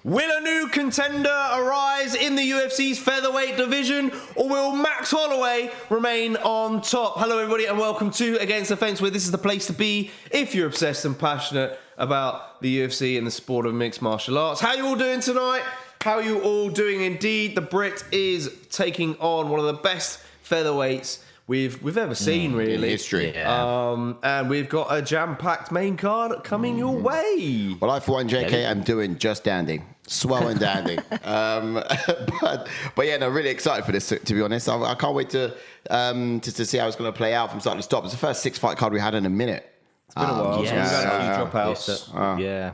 Will a new contender arise in the UFC's featherweight division, or will Max Holloway remain on top? Hello, everybody, and welcome to Against the Fence, where this is the place to be if you're obsessed and passionate about the UFC and the sport of mixed martial arts. How are you all doing tonight? How are you all doing indeed? The Brit is taking on one of the best featherweights we've ever seen, really. In history. Yeah. And we've got a jam-packed main card coming your way. Well, I, for one, JK, am doing just dandy. Swell and dandy. But yeah, no, really excited for this, to be honest. I can't wait to see how it's going to play out from start to stop. It's the first 6-fight card we had in a minute. It's been a while. Yes. So we've had a few dropouts. Yeah.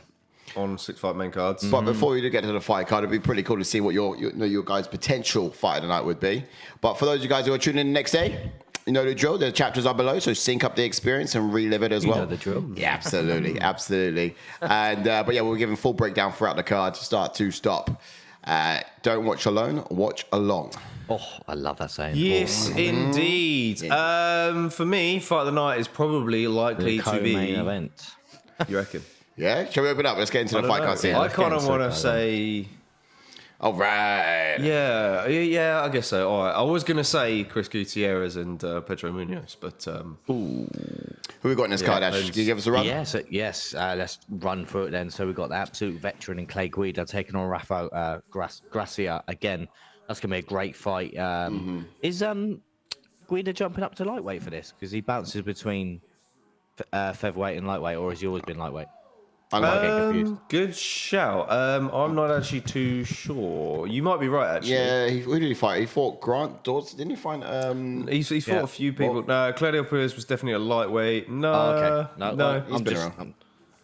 On 6-fight main cards. But before we do get to the fight card, it'd be pretty cool to see what your guys' potential fight of the night would be. But for those of you guys who are tuning in the next day, you know the drill. The chapters are below, so sync up the experience and relive it as well. You know the drill. Yeah, absolutely, absolutely. And but yeah, we're giving full breakdown throughout the card, start to stop. Don't watch alone, watch along. Oh, I love that saying. Yes, indeed. For me, fight of the night is probably likely to be main event. You reckon? Yeah, shall we open up? Let's get into the fight card scene. I kind of want to say. All right. Yeah, I guess so. All right. I was going to say Chris Gutierrez and Pedro Munhoz, but Who we got in this card, Ash? Can you give us a run? Yes. Let's run through it then. So we've got the absolute veteran in Clay Guida taking on Rafa García again. That's going to be a great fight. Is Guida jumping up to lightweight for this? Because he bounces between featherweight and lightweight, or has he always been lightweight? I'm not getting confused. Good shout. I'm not actually too sure. You might be right, actually. Yeah, who did he fight? He fought Grant Dawson. Didn't he find? He's fought a few people. No, Claudio Perez was definitely a lightweight. No, okay. No.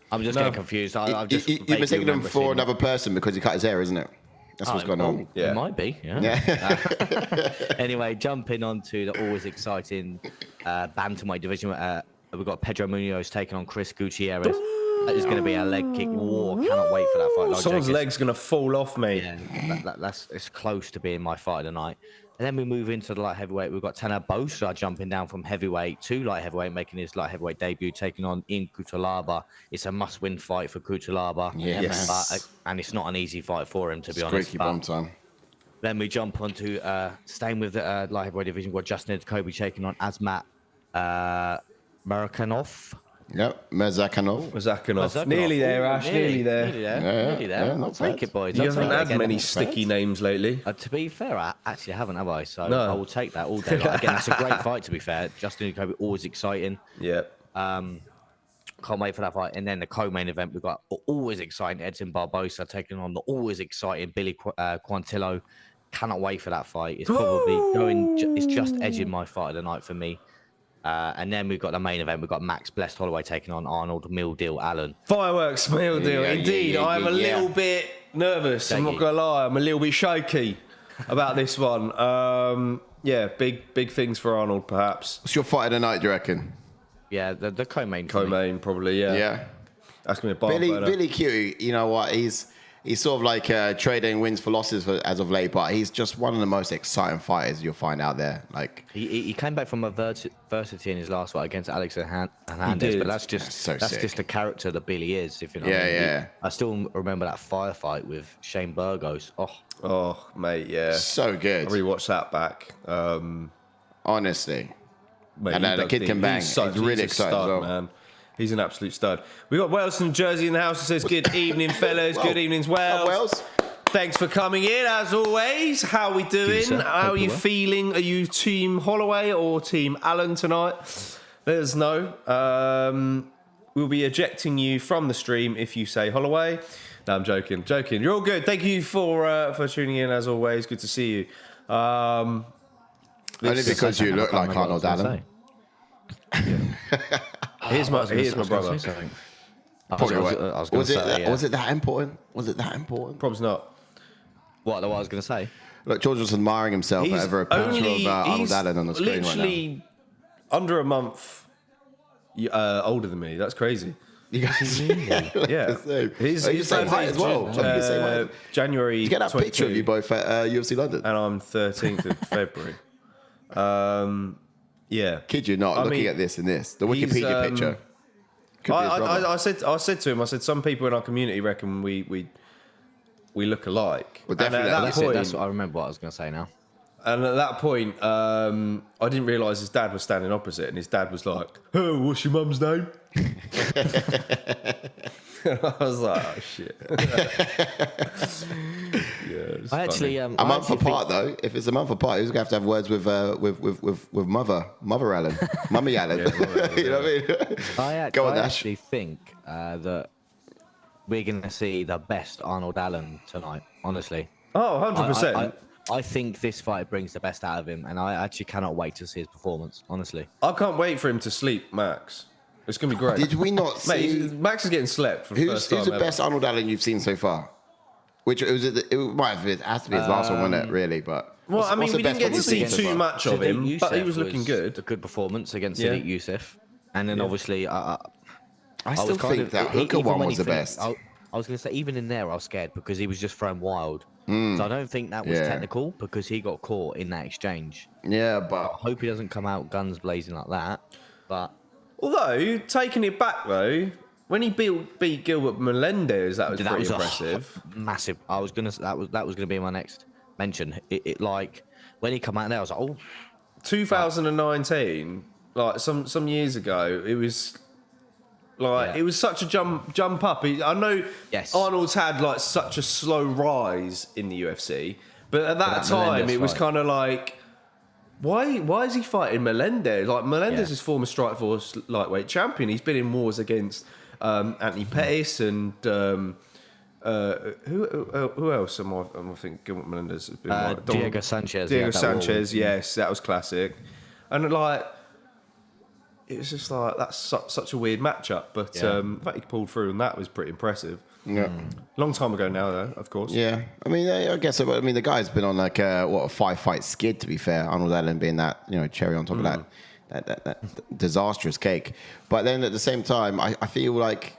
I'm just getting confused. You're mistaking him for another person because he cut his hair, isn't it? That's what's going on. Yeah. It might be. Yeah. Anyway, jumping on to the always exciting bantamweight division. We've got Pedro Munhoz taking on Chris Gutierrez. That is going to be a leg kick war. Cannot wait for that fight. Like someone's leg's going to fall off, mate. Yeah, it's close to being my fight of the night. And then we move into the light heavyweight. We've got Boser jumping down from heavyweight to light heavyweight, making his light heavyweight debut, taking on Cuțelaba. It's a must-win fight for Cuțelaba. Yes. And it's not an easy fight for him, to be honest. Squeaky bomb time. Then we jump onto staying with the light heavyweight division. We've got Dustin Jacoby taking on Azamat Murzakanov. Yep, Murzakanov. Nearly there, Ash. Nearly there. Nearly there. I'll take it, boys. You haven't had many sticky names lately. To be fair, I actually haven't, have I? So I will take that all day. Again, that's a great fight, to be fair. Justin Jacoby, always exciting. Yeah. Can't wait for that fight. And then the co-main event, we've got always exciting Edson Barboza taking on the always exciting Quarantillo. Cannot wait for that fight. It's probably it's just edging my fight of the night for me. And then we've got the main event. We've got Max Blessed Holloway taking on Arnold Meal Deal Allen. Fireworks Meal Deal, indeed. I'm a little bit nervous. I'm not going to lie. I'm a little bit shaky about this one. Big things for Arnold, perhaps. What's your fight of the night, do you reckon? Yeah, the co-main. Co-main, probably, yeah. Yeah. That's going to be a bar Billy Q, you know what? He's sort of like trading wins for losses as of late, but he's just one of the most exciting fighters you'll find out there. Like he came back from adversity in his last fight against Alex Hernandez, but that's just the character that Billy is. If you know, I still remember that firefight with Shane Burgos. Oh, mate, yeah, so good. I rewatched that back. Honestly, mate, and the kid can bang. He's really excited as well, man. He's an absolute stud. We got Wales from Jersey in the house. It says, "Good evening, fellas. Good evening, Wales. Thanks for coming in, as always. How are we doing? How are you feeling? Are you Team Holloway or Team Allen tonight? Let us know. We'll be ejecting you from the stream if you say Holloway. No, I'm joking. You're all good. Thank you for tuning in, as always. Good to see you. Only because you look like Arnold Allen. Here's my brother. Was it that important? Probably not. What I was going to say? Look, George was admiring himself over a picture of Arnold Allen on the screen right now. Literally under a month older than me. That's crazy. You guys, yeah. He's the same height as well. January. You get that picture of you both at UFC London, and I'm 13th of February. Yeah. Kid you not, looking at this and this. The Wikipedia picture. I said to him, some people in our community reckon we we look alike. Well, definitely. That's what I remember what I was going to say now. And at that point, I didn't realise his dad was standing opposite, and his dad was like, "Oh, what's your mum's name?" I was like, "Oh shit." I actually, a month apart though. If it's a month apart, he's gonna have to have words with mother Allen, mummy Allen. You know what I mean? I actually think that we're gonna see the best Arnold Allen tonight. Honestly. Oh, 100%. I think this fight brings the best out of him, and I actually cannot wait to see his performance, honestly. I can't wait for him to sleep, Max. It's going to be great. Did we not see... Mate, Max is getting slept for the first time Who's the ever. best Arnold Allen you've seen so far? Which it might have has to be his last one, wasn't it, really? But well, I mean, we didn't get to see too much of him, Youssef but he was looking good. A good performance against Sadiq Youssef. And then obviously... I still think that hooker one was the best. I was going to say, even in there, I was scared because he was just throwing wild. So I don't think that was technical because he got caught in that exchange. Yeah, but... I hope he doesn't come out guns blazing like that. But... Although, taking it back, though, when he beat Gilbert Melendez, that was pretty impressive. Massive. I was going to... That was going to be my next mention. It like... When he come out there, I was like, oh... 2019, like some years ago, it was... Like it was such a jump up. I know Arnold's had like such a slow rise in the UFC, but at that time it was kind of like, why is he fighting Melendez? Like Melendez is former Strikeforce lightweight champion. He's been in wars against Anthony Pettis and who else am I think Gilbert Melendez has been like? Diego Sanchez. Diego Sanchez, yes, that was classic, and like. It was just like, that's such a weird matchup. But the fact he pulled through and that was pretty impressive. Yeah. Long time ago now, though, of course. Yeah. I mean, I guess, the guy's been on like a 5-fight skid, to be fair. Arnold Allen being that, cherry on top of that disastrous cake. But then at the same time, I feel like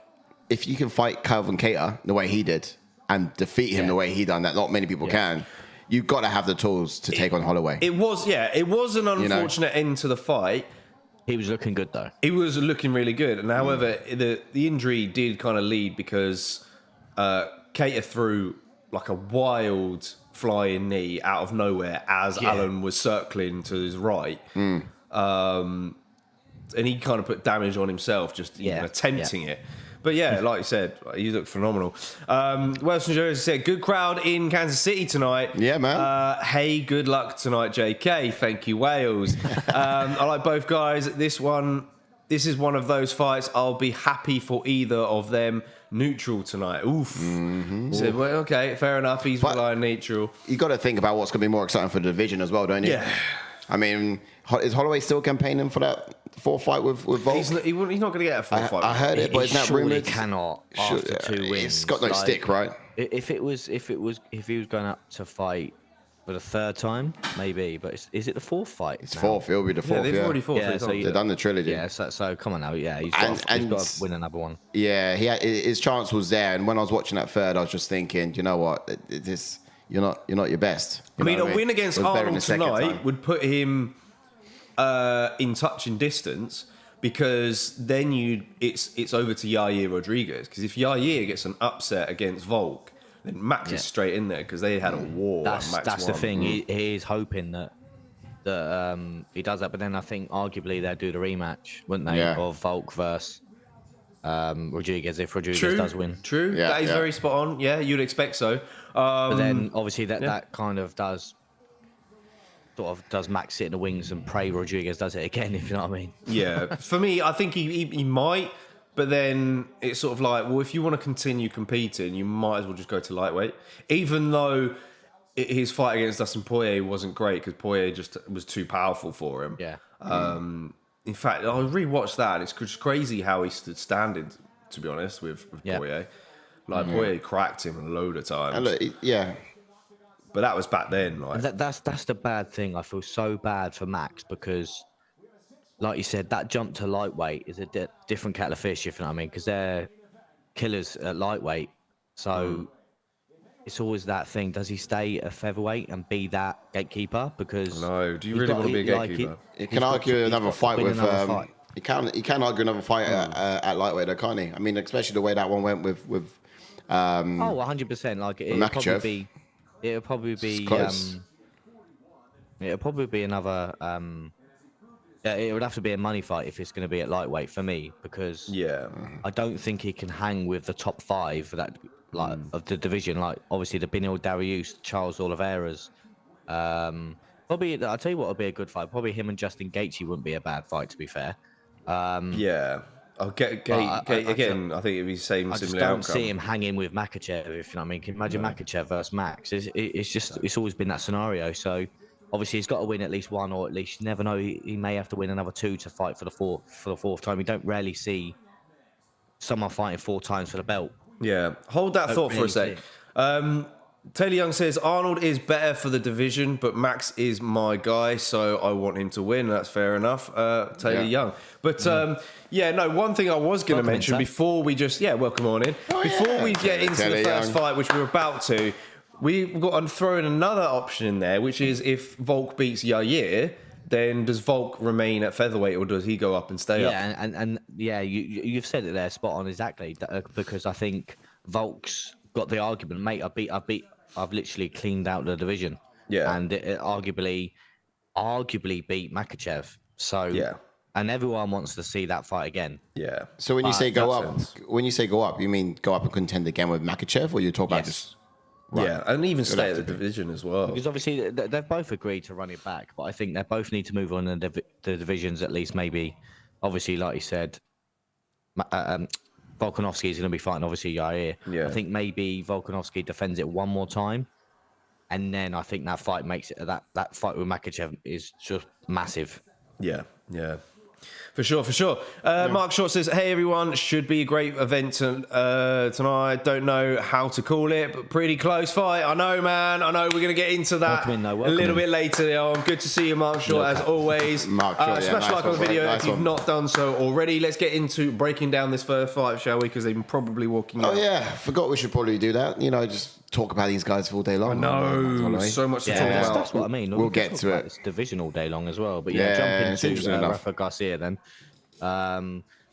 if you can fight Calvin Kattar the way he did and defeat him the way he done, that not many people can, you've got to have the tools to take on Holloway. It was an unfortunate end to the fight. He was looking good, though. He was looking really good. And however, the injury did kind of lead because Kattar threw like a wild flying knee out of nowhere as Allen was circling to his right. And he kind of put damage on himself just even attempting it. But yeah, like you said, you look phenomenal. Wales, New Jersey said, good crowd in Kansas City tonight. Yeah, man. Hey, good luck tonight, JK. Thank you, Wales. I like both guys. This is one of those fights I'll be happy for either of them. Neutral tonight. Oof. Said, well, okay, fair enough. He's relying neutral. You got to think about what's going to be more exciting for the division as well, don't you? Yeah. I mean, is Holloway still campaigning for that 4th fight with Volk? He's not going to get a 4th fight. I heard it, but it's not rumored. He cannot after 2 wins. It's got no stick, right? If he was going up to fight for the 3rd time, maybe. But is it the 4th fight? It's 4th. It'll be the 4th. Yeah, they've already fought. So they've done the trilogy. Yeah. So come on now. Yeah, he's got to win another one. Yeah, his chance was there, and when I was watching that 3rd, I was just thinking, you know what, you're not your best. A win against Arnold tonight would put him in touching distance, because then it's over to Yair Rodriguez. Because if Yair gets an upset against Volk, then Max is straight in there because they had a war. That's the thing. He is hoping that he does that, but then I think arguably they'll do the rematch, wouldn't they, of Volk versus Rodriguez if Rodriguez does win. True. Yeah, that is very spot on. Yeah, you'd expect so. But then obviously that kind of does Max sit in the wings and pray Rodriguez does it again, if you know what I mean. Yeah. For me, I think he might, but then it's sort of like, well, if you want to continue competing, you might as well just go to lightweight. Even though his fight against Dustin Poirier wasn't great because Poirier just was too powerful for him. Yeah. In fact, I rewatched that, and it's just crazy how he stood standing, to be honest, with Poirier. Like, Poirier cracked him a load of times. And look, but that was back then. Like. That's the bad thing. I feel so bad for Max because, like you said, that jump to lightweight is a different kettle of fish, if you know what I mean, because they're killers at lightweight. So it's always that thing. Does he stay a featherweight and be that gatekeeper? Because no, do you really want to be a gatekeeper? He can argue another fight with. He can argue another fight at lightweight, though, can't he? I mean, especially the way that one went with 100%. Like it'll probably be another. It would have to be a money fight if it's going to be at lightweight for me, because I don't think he can hang with the top 5 of the division. Like obviously the Benil Dariush, Charles Oliveira's. Probably I'll tell you what would be a good fight. Probably him and Justin Gaethje wouldn't be a bad fight, to be fair. I'll get again. I think it'd be the same. I just don't see him hanging with Makhachev. If you know what I mean, can you imagine Makhachev versus Max? It's always been that scenario. So obviously he's got to win at least 1, or at least you never know. He may have to win another 2 to fight for the fourth time. We don't rarely see someone fighting 4 times for the belt. Yeah, hold that thought for a sec. Taylor Young says Arnold is better for the division, but Max is my guy, so I want him to win. That's fair enough, Taylor Young. But one thing I was going to mention before we just welcome on in. Before we get into Taylor the first fight, which we're about to, we've got to throw in another option in there, which is if Volk beats Yair, then does Volk remain at featherweight, or does he go up and stay up? Yeah, you've said it there, spot on, exactly. Because I think Volk's got the argument, mate. I've literally cleaned out the division. Yeah, and it arguably beat Makhachev. So and everyone wants to see that fight again. Yeah. So when you say go up, you mean go up and contend again with Makhachev, or you talk about just? Right. Yeah, and even stay at the division as well. Because obviously they've both agreed to run it back, but I think they both need to move on in the divisions at least. Maybe, obviously, like you said, Volkanovski is going to be fighting obviously Yair. Yeah. I think maybe Volkanovski defends it one more time, and then I think that fight makes it that fight with Makhachev is just massive. Yeah. For sure. Mark Short says, hey, everyone, should be a great event tonight. Don't know how to call it, but pretty close fight. I know, man. I know we're going to get into that a little bit later on. Good to see you, Mark Short, as always. Mark Short, smash like on the video if you've not done so already. Let's get into breaking down this first fight, shall we? Because they've been probably walking out. Oh, yeah. Forgot we should probably do that. Just talk about these guys all day long. No, so much to talk about. That's what I mean. We'll get to it. It's division all day long as well. But jump into Rafa García then.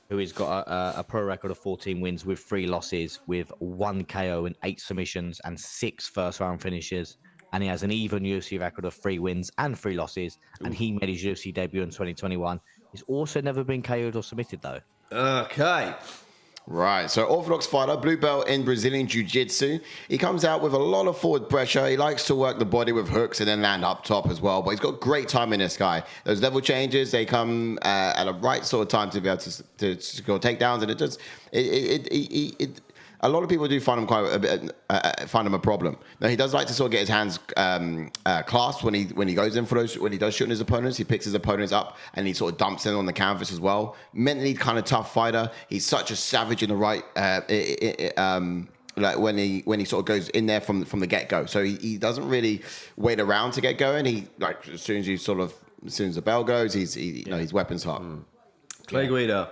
Who has got a pro record of 14 wins with 3 losses, with 1 KO and 8 submissions and 6 first-round finishes. And he has an even UFC record of 3 wins and 3 losses. And he made his UFC debut in 2021. He's also never been KO'd or submitted, though. Okay. Right, so orthodox fighter, blue belt in Brazilian Jiu-Jitsu. He comes out with a lot of forward pressure. He likes to work the body with hooks and then land up top as well. But he's got great timing, this guy. Those level changes, they come at a right sort of time to be able to score takedowns. And it just, a lot of people do find him quite a bit, find him a problem. Now, he does like to sort of get his hands clasped when he goes in for those. When he does shooting his opponents, he picks his opponents up and he sort of dumps them on the canvas as well. Mentally kind of tough fighter. He's such a savage in the right. Like when he sort of goes in there from the get go. So he doesn't really wait around to get going. He as soon as the bell goes, he's weapons hot. Clay Guida.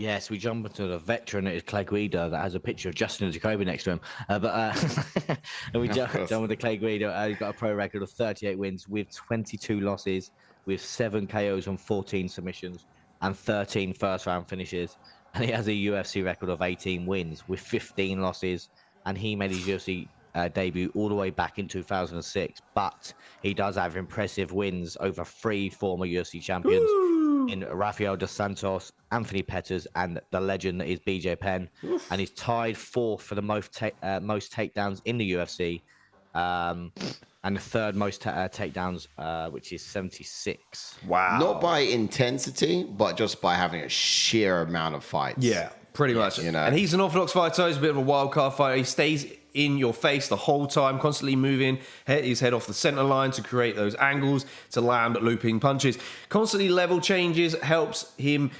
Yes, we jump into the veteran that is Clay Guida that has a picture of Justin and Jacoby next to him. And we jump with the Clay Guida. He's got a pro record of 38 wins with 22 losses, with 7 KOs and 14 submissions and 13 first-round finishes. And he has a UFC record of 18 wins with 15 losses. And he made his UFC debut all the way back in 2006. But he does have impressive wins over 3 former UFC champions. Woo! In Rafael dos Santos, Anthony Pettis, and the legend that is BJ Penn. And he's tied 4th for the most takedowns in the UFC, and the 3rd most takedowns, which is 76. Wow. Not by intensity, but just by having a sheer amount of fights. Yeah, pretty much. And he's an orthodox fighter. He's a bit of a wild card fighter. He stays in your face the whole time, constantly moving his head off the center line to create those angles to land looping punches. Constantly level changes helps him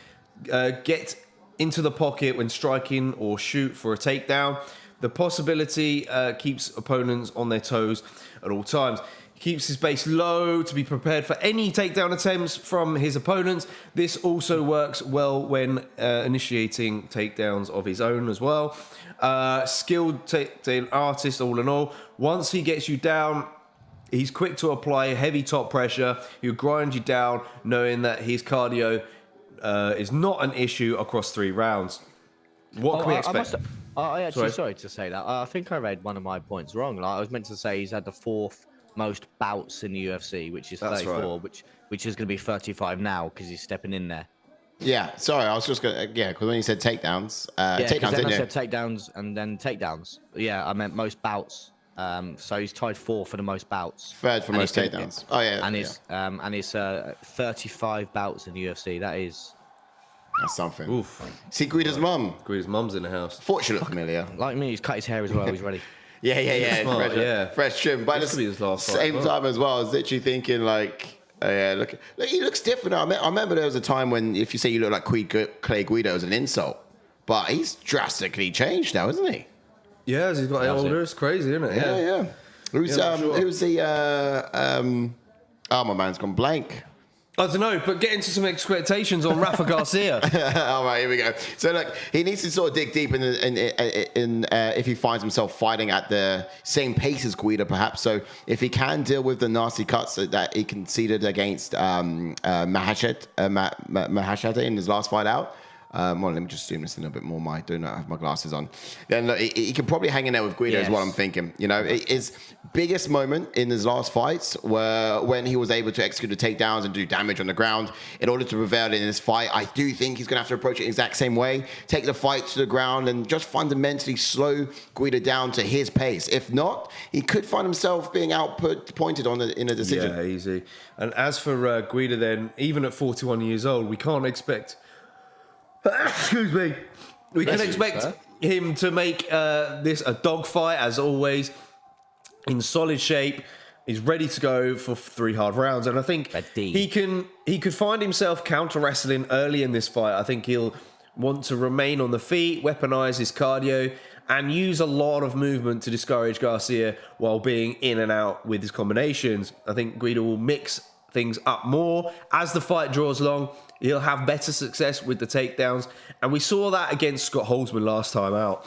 get into the pocket when striking or shoot for a takedown. The possibility keeps opponents on their toes at all times. He keeps his base low to be prepared for any takedown attempts from his opponents. This also works well when initiating takedowns of his own as well. Skilled takedown artist all in all. Once he gets you down, he's quick to apply heavy top pressure. He'll grind you down, knowing that his cardio is not an issue across 3 rounds. What can we expect? I actually, sorry to say that. I think I read one of my points wrong. Like, I was meant to say he's had the 4th most bouts in the UFC, which is 34, which is going to be 35 now because he's stepping in there. Yeah, sorry, I was just going to, because when you said takedowns, takedowns, then I said takedowns and then takedowns. Yeah, I meant most bouts. So he's tied 4th for the most bouts. 3rd for most takedowns. Oh, yeah. And he's 35 bouts in the UFC. That's something. Oof. See Guida's mum. Guida's mum's in the house. Thought she looked familiar. Like me, he's cut his hair as well. He's ready. Yeah. Fresh trim. But at the same time as well, I was literally thinking like, look, he looks different. I remember there was a time when if you say you look like Clay Guida, it was an insult. But he's drastically changed now, isn't he? Yeah, as he's got older. It's crazy, isn't it? Yeah. Who's the my man's gone blank. I don't know, but get into some expectations on Rafa Garcia. All right, here we go. So look, he needs to sort of dig deep in if he finds himself fighting at the same pace as Guida, perhaps. So if he can deal with the nasty cuts that he conceded against Mahashed in his last fight out. Well, let me just zoom this in a bit more. I do not have my glasses on. Then look, he can probably hang in there with Guida, is what I'm thinking. You know, his biggest moment in his last fights were when he was able to execute the takedowns and do damage on the ground. In order to prevail in this fight, I do think he's going to have to approach it the exact same way. Take the fight to the ground and just fundamentally slow Guida down to his pace. If not, he could find himself being pointed on in a decision. Yeah, easy. And as for Guida, then, even at 41 years old, we can't expect... Excuse me. We can expect him to make this a dogfight, as always, in solid shape. He's ready to go for 3 hard rounds, and I think he could find himself counter wrestling early in this fight. I think he'll want to remain on the feet, weaponize his cardio, and use a lot of movement to discourage Garcia while being in and out with his combinations. I think Guida will mix things up more as the fight draws along. He'll have better success with the takedowns. And we saw that against Scott Holtzman last time out.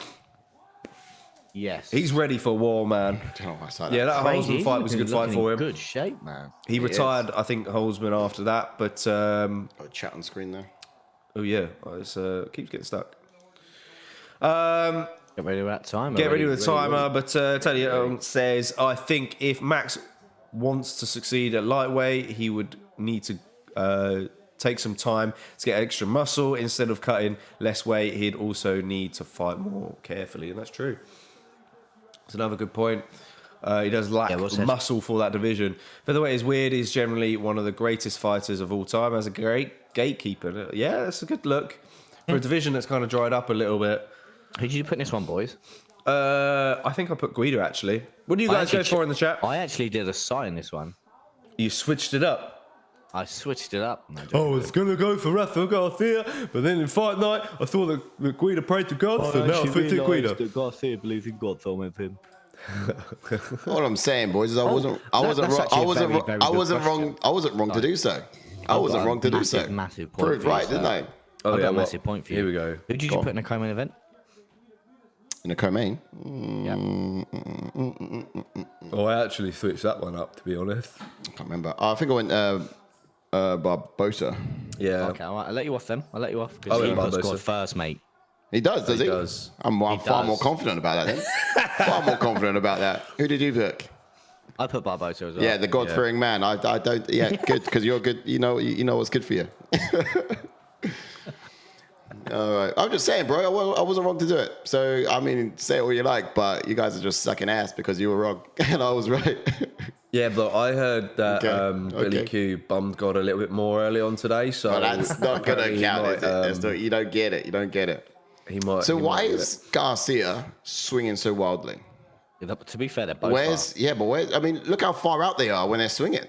Yes. He's ready for war, man. That Holtzman fight was a good fight for him. Good shape, man. He retired, I think, Holtzman after that. But got a chat on screen there. Oh, yeah. It keeps getting stuck. Get ready with that timer. Get ready with the timer. But Teddy says, I think if Max wants to succeed at lightweight, he would need to... take some time to get extra muscle. Instead of cutting less weight, he'd also need to fight more carefully, and that's true. It's another good point. He does lack muscle for that division. Featherweight is weird. He's generally one of the greatest fighters of all time. As a great gatekeeper, yeah, that's a good look for a division that's kind of dried up a little bit. Who did you put in this one, boys? I think I put Guida, actually. What do you guys go for in the chat? I actually did a sight in this one. You switched it up. I switched it up. I was going to go for Rafa Garcia, but then in fight night, I thought that Guida prayed to God, so now I switched to Guida. Garcia believes in God, so I went with him. What I'm saying, boys, is I wasn't wrong to do so. I wasn't wrong to do so. Massive point. Proved right, didn't I? Oh, yeah, massive point for you. Here we go. Who did you put in a co-main event? In a co-main? Yeah. Oh, I actually switched that one up, to be honest. I can't remember. I think I went Barboza. Yeah. Okay, I'll let you off then. I'll let you off. Oh, He Barboza. scored first, mate. He does he? Does. I'm far more confident about that then. Far more confident about that. Who did you pick? I put Barboza as well. Yeah, the God-fearing man. I don't. Yeah, good, because you're good. You know what's good for you. All right. I'm just saying, bro. I wasn't wrong to do it. So I mean, say it what you like, but you guys are just sucking ass because you were wrong and I was right. Yeah, but I heard that Billy Q bummed God a little bit more early on today. So that's not gonna count, is it? You don't get it. You don't get it. He might. So why is Garcia swinging so wildly? Yeah, to be fair, they're both I mean, look how far out they are when they're swinging.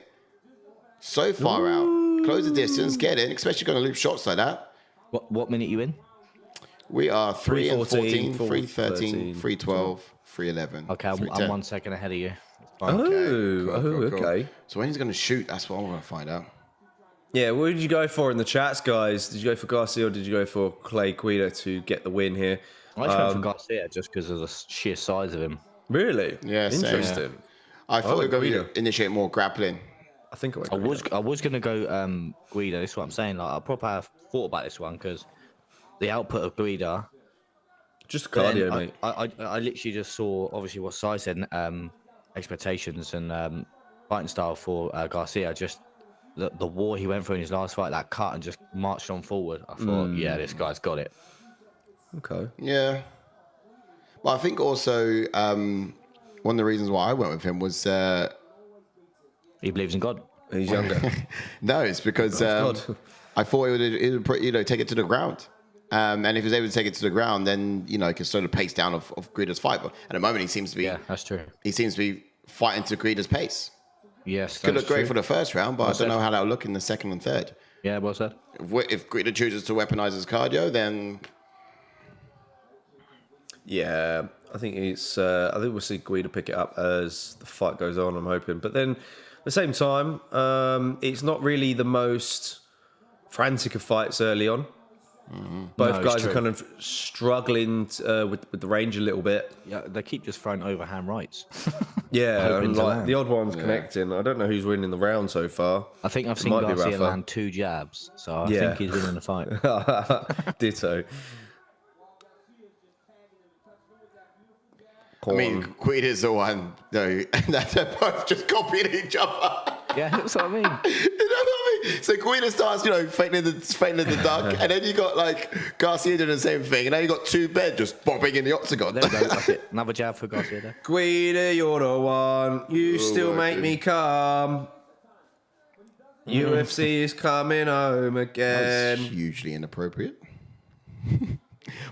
So far out. Close the distance, get in, especially going to loop shots like that. What minute you in? We are 3:14, 3:13, 3:12, 3:11. Okay, I'm 1 second ahead of you. Okay. So when he's going to shoot, that's what I want to find out. Yeah, what did you go for in the chats, guys? Did you go for Garcia or did you go for Clay Guida to get the win here? I just went for Garcia just because of the sheer size of him. Really? Yeah, interesting. Same. I thought we were going to initiate more grappling. I think I was going to go Guida. This is what I'm saying. Like, I probably have thought about this one because the output of Guida Just cardio, mate. I literally just saw, obviously, what Sai said, expectations and fighting style for Garcia. Just the war he went through in his last fight, that cut, and just marched on forward. I thought, yeah, this guy's got it. Okay. Yeah. Well, I think also one of the reasons why I went with him was he believes in God. He's younger. No, it's because I thought he would take it to the ground. And if he was able to take it to the ground, then he can slow the pace down of Guida's fight. But at the moment, he seems to be. Yeah, that's true. He seems to be fighting to Guida's pace. Yes, could look great true. for the first round, but I don't know how that'll look in the second and third. Yeah, well said. If Guida chooses to weaponize his cardio, then Yeah, I think I think we'll see Guida pick it up as the fight goes on. I'm hoping, but then at the same time, it's not really the most frantic of fights early on. Both guys are kind of struggling with the range a little bit. Yeah, they keep just throwing overhand rights. Yeah, and like the odd one's connecting. I don't know who's winning the round so far. I think I've seen Garcia land 2 jabs, so I think he's winning the fight. Ditto. I mean, Guida's the one, though, that they're both just copying each other. Yeah, that's what I mean. You know what I mean? So Guida starts, fainting the duck, and then you got like Garcia doing the same thing, and now you got 2 men just bobbing in the octagon. There we go. That's it. Another jab for Garcia there. Guida, you're the one. You still make me calm. UFC is coming home again. That's hugely inappropriate.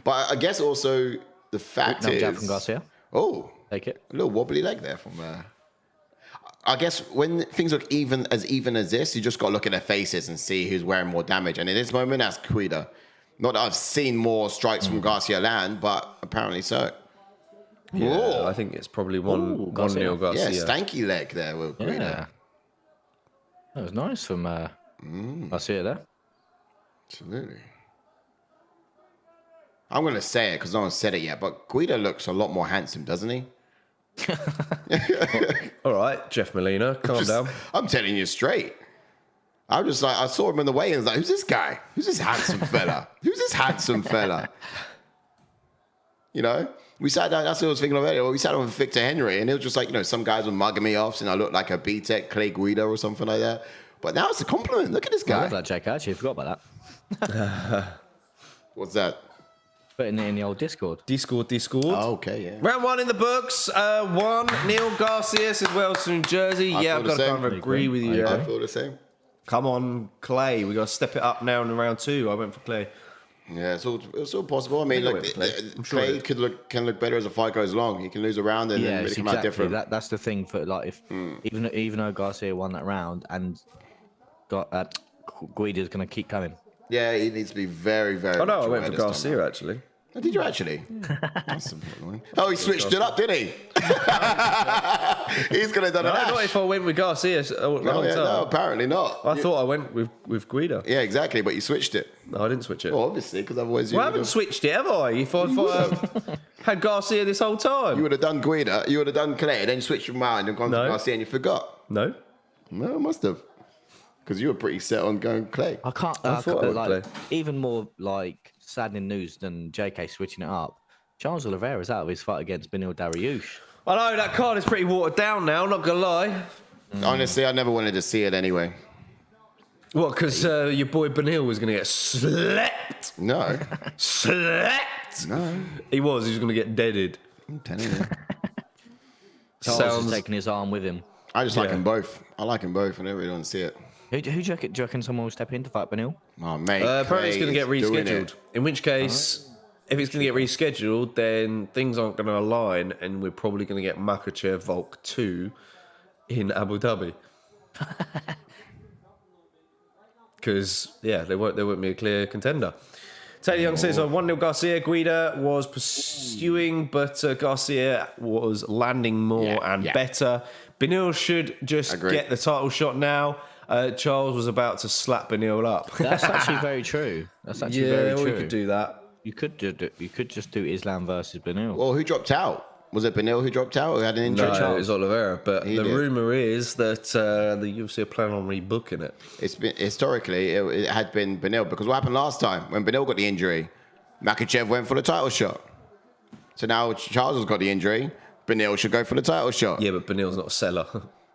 But I guess also the fact is, jab from Garcia. Oh, Take it. A little wobbly leg there from. I guess when things look even as this, you just got to look at their faces and see who's wearing more damage. And in this moment, that's Guida. Not that I've seen more strikes from Garcia land, but apparently so. Yeah, Ooh. I think it's probably 1-0 Garcia. Yeah, stanky leg there with Guida. Yeah. That was nice from Garcia there. Absolutely. I'm going to say it because no one said it yet, but Guida looks a lot more handsome, doesn't he? All right, Jeff Molina, calm down. I'm telling you straight. I'm just like, I saw him in the weigh-ins, like, who's this guy? Who's this handsome fella? Who's this handsome fella? We sat down, that's what I was thinking of earlier. We sat down with Victor Henry, and it was just like, some guys were mugging me off, saying I looked like a B-Tech Clay Guida or something like that. But now it's a compliment. Look at this guy. I love that, Jake. I actually forgot about that. What's that? Putting it in the old Discord. Discord. Oh, okay, yeah. Round 1 in the books. 1-0 Garcia says Wellston, New Jersey. I I've got to kind of agree with you. I feel the same. Come on, Clay. We got to step it up now in round 2. I went for Clay. Yeah, it's all possible. I mean, look, Clay can look better as the fight goes along. He can lose a round and then really come out different. That's the thing for like if even though Garcia won that round and Guida's going to keep coming. Yeah, he needs to be very, very. Oh no, I went for Garcia actually. Oh, did you actually? That's important. Oh, he switched it up, didn't he? He's going to done it. Not if I went with Garcia. No, apparently not. I thought I went with Guida. Yeah, exactly, but you switched it. No, I didn't switch it. Well, obviously, because otherwise I haven't switched it, have I? If I had Garcia this whole time. You would have done Guida, you would have done Clay, then you switched your mind and gone to Garcia and you forgot. No, I must have. Because you were pretty set on going Clay. I can't. Like, even more like saddening news than JK switching it up. Charles Oliveira's out of his fight against Beneil Dariush. I know that card is pretty watered down now. Not gonna lie. Honestly, I never wanted to see it anyway. What? Because your boy Beneil was gonna get slept. No. Slept. No. He was gonna get deaded. I'm telling you. Charles is taking his arm with him. I just like them both. I like them both, and I really don't see it. Who do you reckon someone will step in to fight Beneil? Oh, mate. Apparently it's going to get rescheduled. In which case, if it's going to get rescheduled, then things aren't going to align, and we're probably going to get Makhachev Volk 2 in Abu Dhabi. Because, there won't be a clear contender. Taylor Young says 1-0 Garcia. Guida was pursuing, but Garcia was landing more and better. Beneil should just get the title shot now. Charles was about to slap Beneil up. That's actually very true. That's actually very true. We could do that. You could just do Islam versus Beneil. Well, who dropped out? Was it Beneil who dropped out? Who had an injury? No, it was Oliveira. But the rumor is that the UFC are planning on rebooking it. It's been historically it had been Beneil because what happened last time when Beneil got the injury, Makhachev went for the title shot. So now Charles has got the injury. Beneil should go for the title shot. Yeah, but Beneil's not a seller.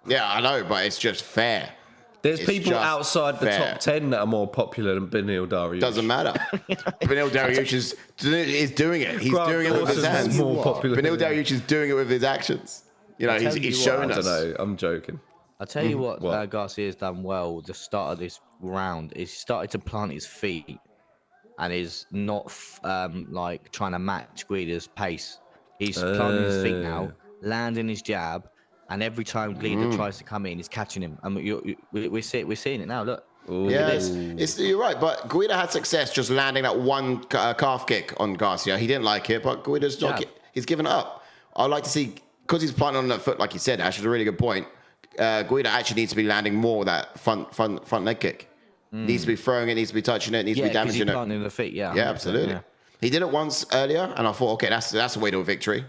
Yeah, I know, but it's just fair. There's It's people just outside the fair. top 10 that are more popular than Beneil Dariush. Doesn't matter. Beneil Dariush is doing it. He's Grant doing it with his Dawson's hands. more popular Beneil than him. Dariush is doing it with his actions. You know, he's showing I us. don't know. I'm joking. I'll tell you what, What? Garcia's done well at the start of this round is he started to plant his feet and is not like trying to match Guida's pace. He's planting his feet now, landing his jab, and every time Guida tries to come in, he's catching him. And we're seeing it now. Look. Ooh. Yeah, you're right. But Guida had success just landing that one calf kick on Garcia. He didn't like it, but Guida's not. He's given up. I'd like to see, because he's planting on that foot, like you said, Ash, is a really good point. Guida actually needs to be landing more of that front leg kick. Needs to be throwing it, needs to be touching it, needs to be damaging it. Planting the feet, yeah. Yeah, absolutely. Yeah. He did it once earlier, and I thought, okay, that's a way to a victory.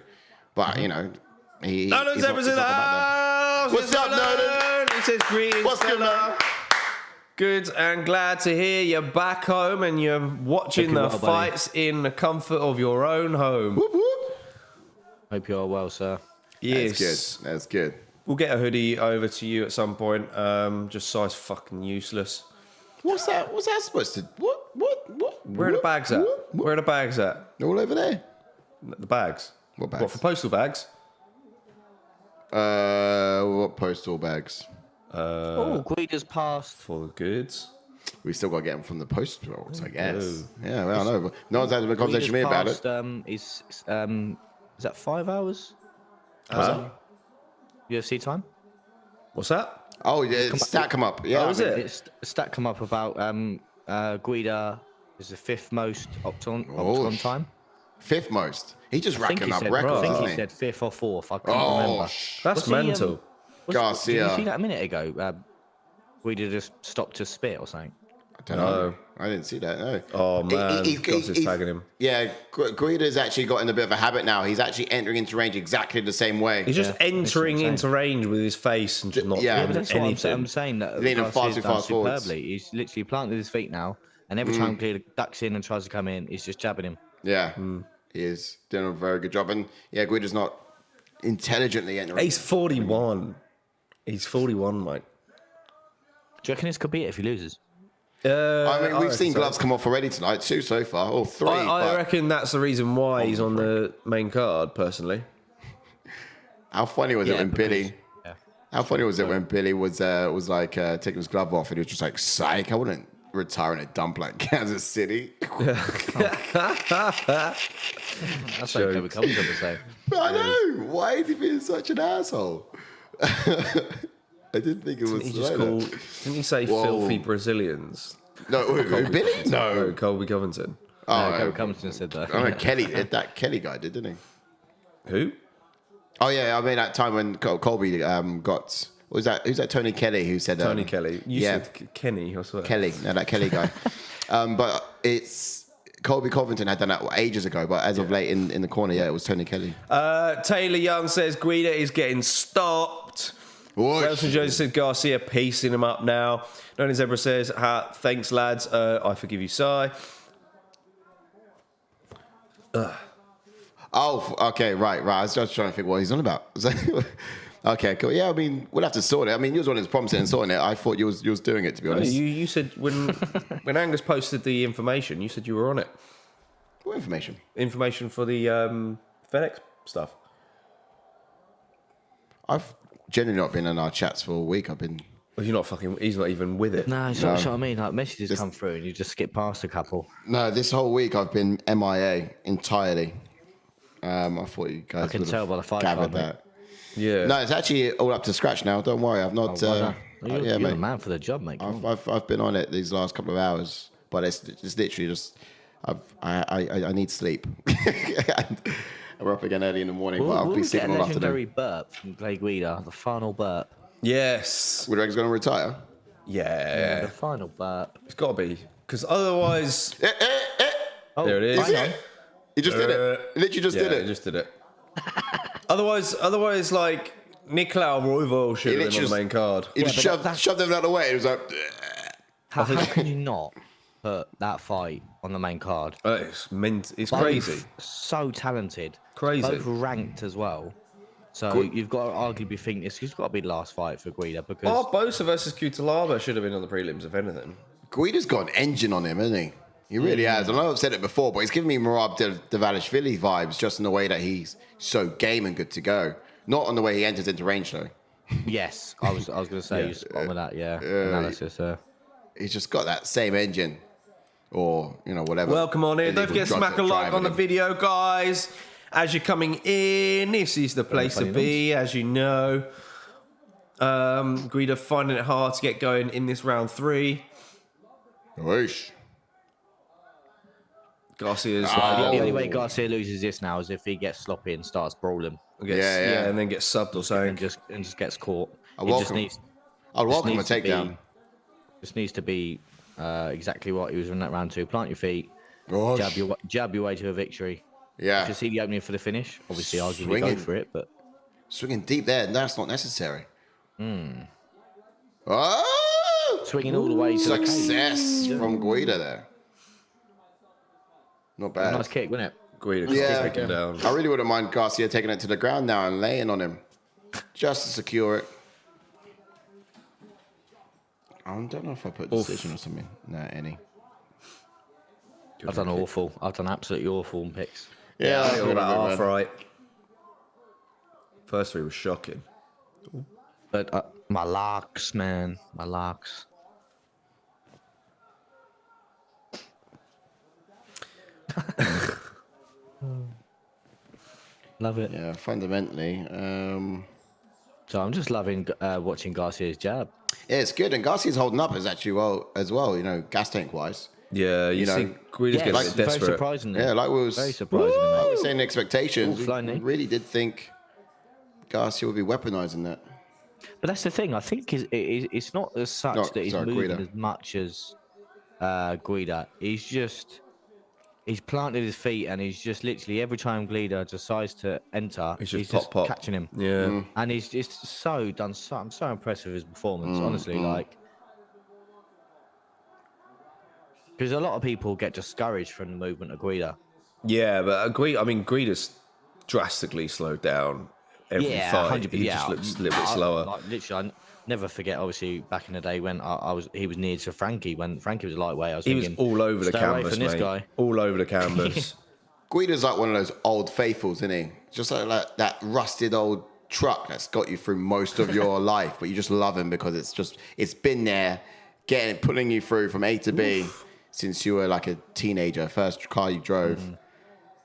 But, you know, he's not back there. What's up, Nolan? He says greetings. What's good, fella. man? Good and glad to hear you're back home and you're watching the Hope you're well, buddy. fights in the comfort of your own home. Whoop, whoop. Hope you're well, sir. Yes. That's good. We'll get a hoodie over to you at some point. Just size fucking useless. What's that supposed to... What? Where are the bags at? Where are the bags at? They're all over there. The bags. What bags? What, for postal bags? What postal bags? Guida's passed. For the goods. We still got to get them from the post box, I guess. Yeah, well, I don't know. No one's had a conversation with me about it. Is that 5 hours? UFC time? What's that? Oh, yeah, stat come up. Yeah, Oh, is it? It's a stat come up about Guida is the fifth most octagon time. Fifth most. He's just I think racking he up said, records, I think isn't he he? said fifth or fourth. I can't remember. That's Was he, mental. Garcia. Did you see that a minute ago? Guida just stopped to spit or something. I don't know. I didn't see that, no. Oh, man. Goss is tagging him. Yeah, Guida's actually got in a bit of a habit now. He's actually entering into range exactly the same way. He's just entering into range with his face and just not Yeah, doing But that's anything. what I'm saying. That Leaning Garcia's far too done fast forwards. superbly. He's literally planted his feet now, and every time Guida ducks in and tries to come in, he's just jabbing him. Yeah, he is doing a very good job. And yeah, Guida's not intelligently entering. He's 41. He's 41, mate. Do you reckon this could be it if he loses? I mean, we've seen reckon so. gloves come off already tonight, 2 so far, or 3. I but reckon that's the reason why he's on the main card, personally. how funny was it when Billy? Yeah. How funny was it when Billy was like taking his glove off and he was just like, "Psych! I wouldn't retire in a dump like Kansas City." That's like Kobe Covington would say. I know. Why is he being such an asshole? I didn't think it was. He just like called, that. didn't he say Whoa. filthy Brazilians? No, who, Billy? No, No. Colby Covington. Kobe Covington said that. I mean, Kelly. That Kelly guy did, didn't he? Who? Oh yeah, I mean that time when Colby got. What was that? Who's that? Tony Kelly who said Tony Kelly. You yeah. said Kenny, I swear. Kelly. No, that Kelly guy. But it's Colby Covington had done that ages ago, but as of late in the corner, yeah, it was Tony Kelly. Taylor Young says Guida is getting stopped. Elson Jones said Garcia piecing him up now. Noni Zebra says, thanks, lads. I forgive you, Si. Oh, okay, right. I was just trying to think what he's on about. Okay, cool. Yeah, I mean, we'll have to sort it. I mean, you was one who's promising and sorting it. I thought you was doing it, to be honest. You said when Angus posted the information, you said you were on it. What information? Information for the FedEx stuff. I've generally not been in our chats for a week. I've been... Well, he's not even with it. No, it's not what I mean. Like messages come through and you just skip past a couple. No, this whole week I've been MIA entirely. I thought you guys I can would tell have by the fight gathered card, mate. that. Yeah. No, it's actually all up to scratch now. Don't worry, I've not. You're yeah, the mate. man for the job, mate. Come on. I've been on it these last couple of hours, but it's literally just I need sleep. We're up again early in the morning, but I'll be We'll get a sleeping all legendary afternoon. burp from Clay Guida, the final burp. Yes. Woodreg's going to retire. Yeah. The final burp. It's got to be. Because otherwise... Oh, There it is. Is it? He just did it. He literally just did Yeah, it. he just did it. Otherwise, like, Nicolau Royval should have been on the main card. He just shoved them out of the way. It was like... How can you not put that fight on the main card. It's crazy. So talented. Crazy. Both ranked as well. So you've got to arguably think this has got to be the last fight for Guida because Barboza versus Cuțelaba should have been on the prelims, if anything. Guida's got an engine on him, hasn't he? He really has. I know I've said it before, but he's giving me Murad Devalishvili vibes just in the way that he's so game and good to go. Not on the way he enters into range, though. Yes, I was going to say you're spot with that, analysis. He's just got that same engine, or whatever. Welcome on in. Don't forget to smack a like on the video, guys. As you're coming in, this is the place to be, as you know. Guida finding it hard to get going in this round 3. Oish. Garcia's the only way Garcia loses this now is if he gets sloppy and starts brawling. And then gets subbed or something. And just gets caught. I'd welcome a takedown. Just needs to be exactly what he was in that round 2. Plant your feet, Gosh. jab your way to a victory. Yeah. To see the opening for the finish. Obviously, arguably go for it, but swinging deep there, that's not necessary. Oh! Swinging all the way to success from Guida there. Not bad. Nice kick, wasn't it? Guida taking him down. I really wouldn't mind Garcia taking it to the ground now and laying on him just to secure it. I don't know if I put decision or something. No, any. I've done awful. I've done absolutely awful in picks. Yeah, I got about half right. First 3 was shocking. But my locks, man. My locks. Love it. Yeah, fundamentally. So I'm just loving watching Garcia's jab. Yeah, it's good. And Garcia's holding up actually as well, gas tank wise. Yeah, you see Guida's getting a bit desperate. Very surprisingly. Yeah, like we was very surprisingly. I was saying expectations. We really did think Garcia would be weaponizing that. But that's the thing. I think it's not as such that he's moving Guida. as much as Guida. He's planted his feet and he's just literally every time Guida decides to enter, he's just catching him. Yeah. And he's just I'm so impressed with his performance, honestly. Because a lot of people get discouraged from the movement of Guida. Yeah, but Guida's drastically slowed down every fight. 100%. He just looks a little bit slower. Literally, I never forget, obviously, back in the day when he was near to Frankie, when Frankie was lightweight. He was all over the canvas, mate. This guy. All over the canvas. Guida's like one of those old faithfuls, isn't he? Just like that rusted old truck that's got you through most of your life, but you just love him because it's been there, pulling you through from A to B since you were like a teenager, first car you drove.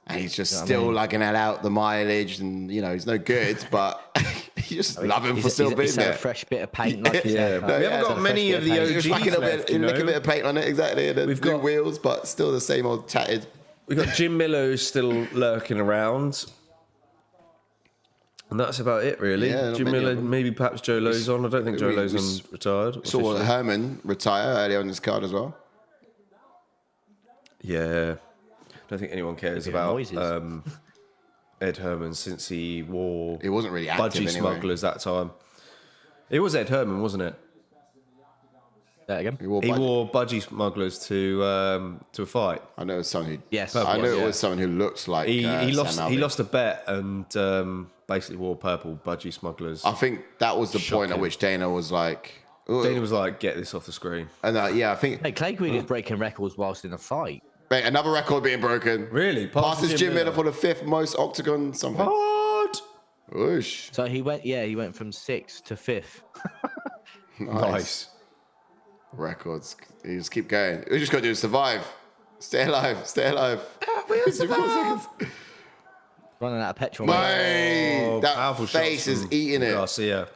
And he's just still lugging it out the mileage, and he's no good, but you just love him for still being there. A fresh bit of paint, like we haven't got many of the OGs left. A bit of paint on it, exactly. And we've got wheels, but still the same old tattered. We've got Jim Miller who's still lurking around, and that's about it, really. Yeah, Jim Miller, maybe perhaps Joe Lozon. I don't think Joe Lozon's retired. Saw Herman retire earlier on this card as well. Yeah. I don't think anyone cares about Ed Herman since he wore wasn't really active budgie smugglers that time. It was Ed Herman, wasn't it? That again? He wore budgie smugglers to a fight. I know someone who. Yes, I know it was someone who looks like he lost a bet and basically wore purple budgie smugglers. I think that was the point at which Dana was like. Ugh. Dana was like, "Get this off the screen." And I think. Hey, Clay Guida is breaking records whilst in a fight. Mate, another record being broken. Really? Passes Jim Miller for the 5th most octagon something. What? Whoosh. So he went from 6th to 5th. Nice. Records. You just keep going. We just got to do is survive. Stay alive. We'll survive. Running out of petrol. Mate, that face is eating it. Garcia.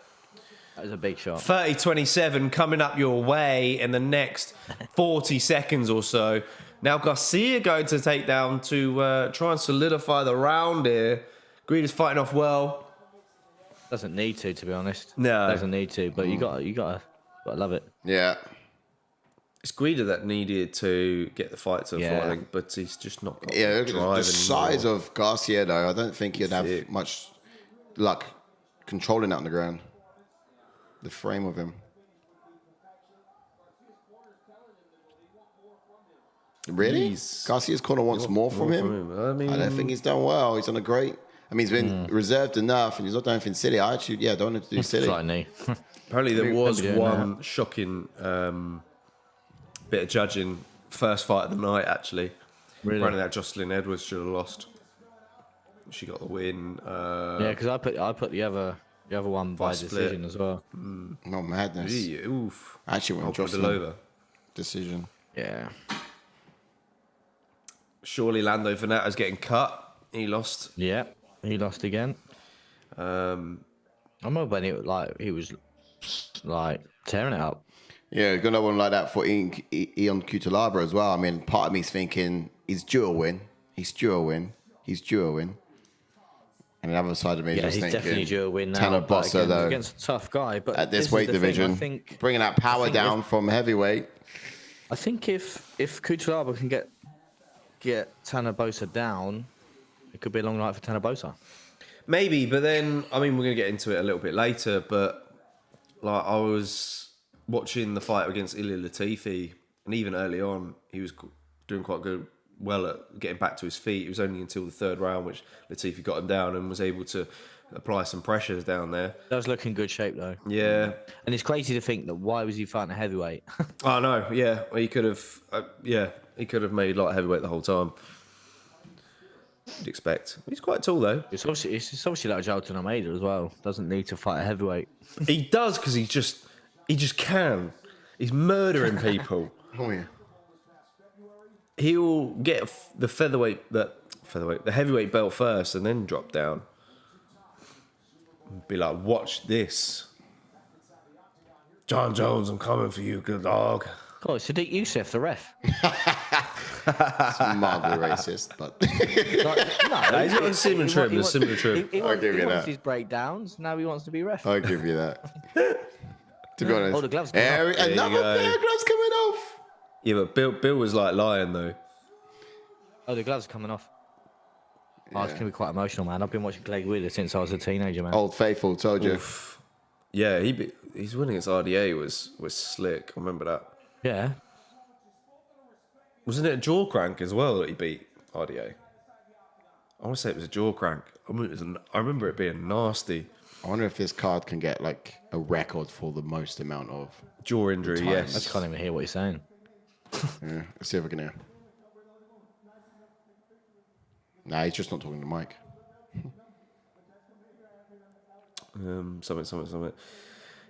That was a big shot. 30-27 coming up your way in the next 40 seconds or so. Now Garcia going to take down to try and solidify the round here. Guida's fighting off well. Doesn't need to be honest. No, doesn't need to. But you gotta love it. Yeah. It's Guida that needed to get the fight to the floor, I think, but he's just not got the drive size of Garcia, though, I don't think he'd have much luck controlling that on the ground. The frame of him. Really? Garcia's corner wants more from him. I mean, I don't think he's done well. He's on a great. I mean, he's been reserved enough, and he's not done anything silly. I actually, don't want him to do silly. Apparently, there was one shocking bit of judging first fight of the night. Actually, apparently that Jocelyn Edwards should have lost. She got the win. Yeah, because I put the other one by decision as well. Oh, madness! Oof. Actually, went Jocelyn over decision. Yeah. Surely Lando Venato's getting cut. He lost. Yeah, he lost again. I remember when he was tearing it up. Yeah, got another one like that for Ian Cuțelaba as well. I mean, part of me's thinking he's due a win. And the other side of me is just he's thinking, definitely due a win now. Tanner Boser, though, against a tough guy, but at this weight division, bringing that power down from heavyweight. I think if Cuțelaba can get Tanner Boser down, it could be a long night for Tanner Boser. Maybe, but then I mean we're gonna get into it a little bit later. But like I was watching the fight against Ilir Latifi, and even early on he was doing quite well at getting back to his feet. It was only until the third round which Latifi got him down and was able to apply some pressures down there. That was looking good shape though. Yeah, and it's crazy to think that why was he fighting a heavyweight? I know. Yeah, well, he could have. He could have made light heavyweight the whole time. You'd expect. He's quite tall though. It's obviously like Jalton Almeida as well. Doesn't need to fight a heavyweight. He does because he just can. He's murdering people. Oh yeah. He'll get the the heavyweight belt first, and then drop down. Be like, watch this. John Jones, I'm coming for you, good dog. Oh, it's Sadiq Youssef, the ref. It's mildly racist, but no, he's got a similar trim. He I'll give you that. wants his breakdowns. Now he wants to be ref. I'll give you that. To be honest, the gloves. Another pair of gloves coming off. Yeah, but Bill was like lying though. Oh, the gloves are coming off. Oh, it's gonna be quite emotional, man. I've been watching Clay Guida since I was a teenager, man. Old Faithful, told you. Oof. Yeah, he's winning against RDA was slick. I remember that. Yeah. Wasn't it a jaw crank as well that he beat RDA? I want to say it was a jaw crank. I remember it being nasty. I wonder if this card can get like a record for the most amount of jaw injury. times. Yes, I just can't even hear what he's saying. Yeah, let's see if we can hear. Nah, he's just not talking to Mike. Something.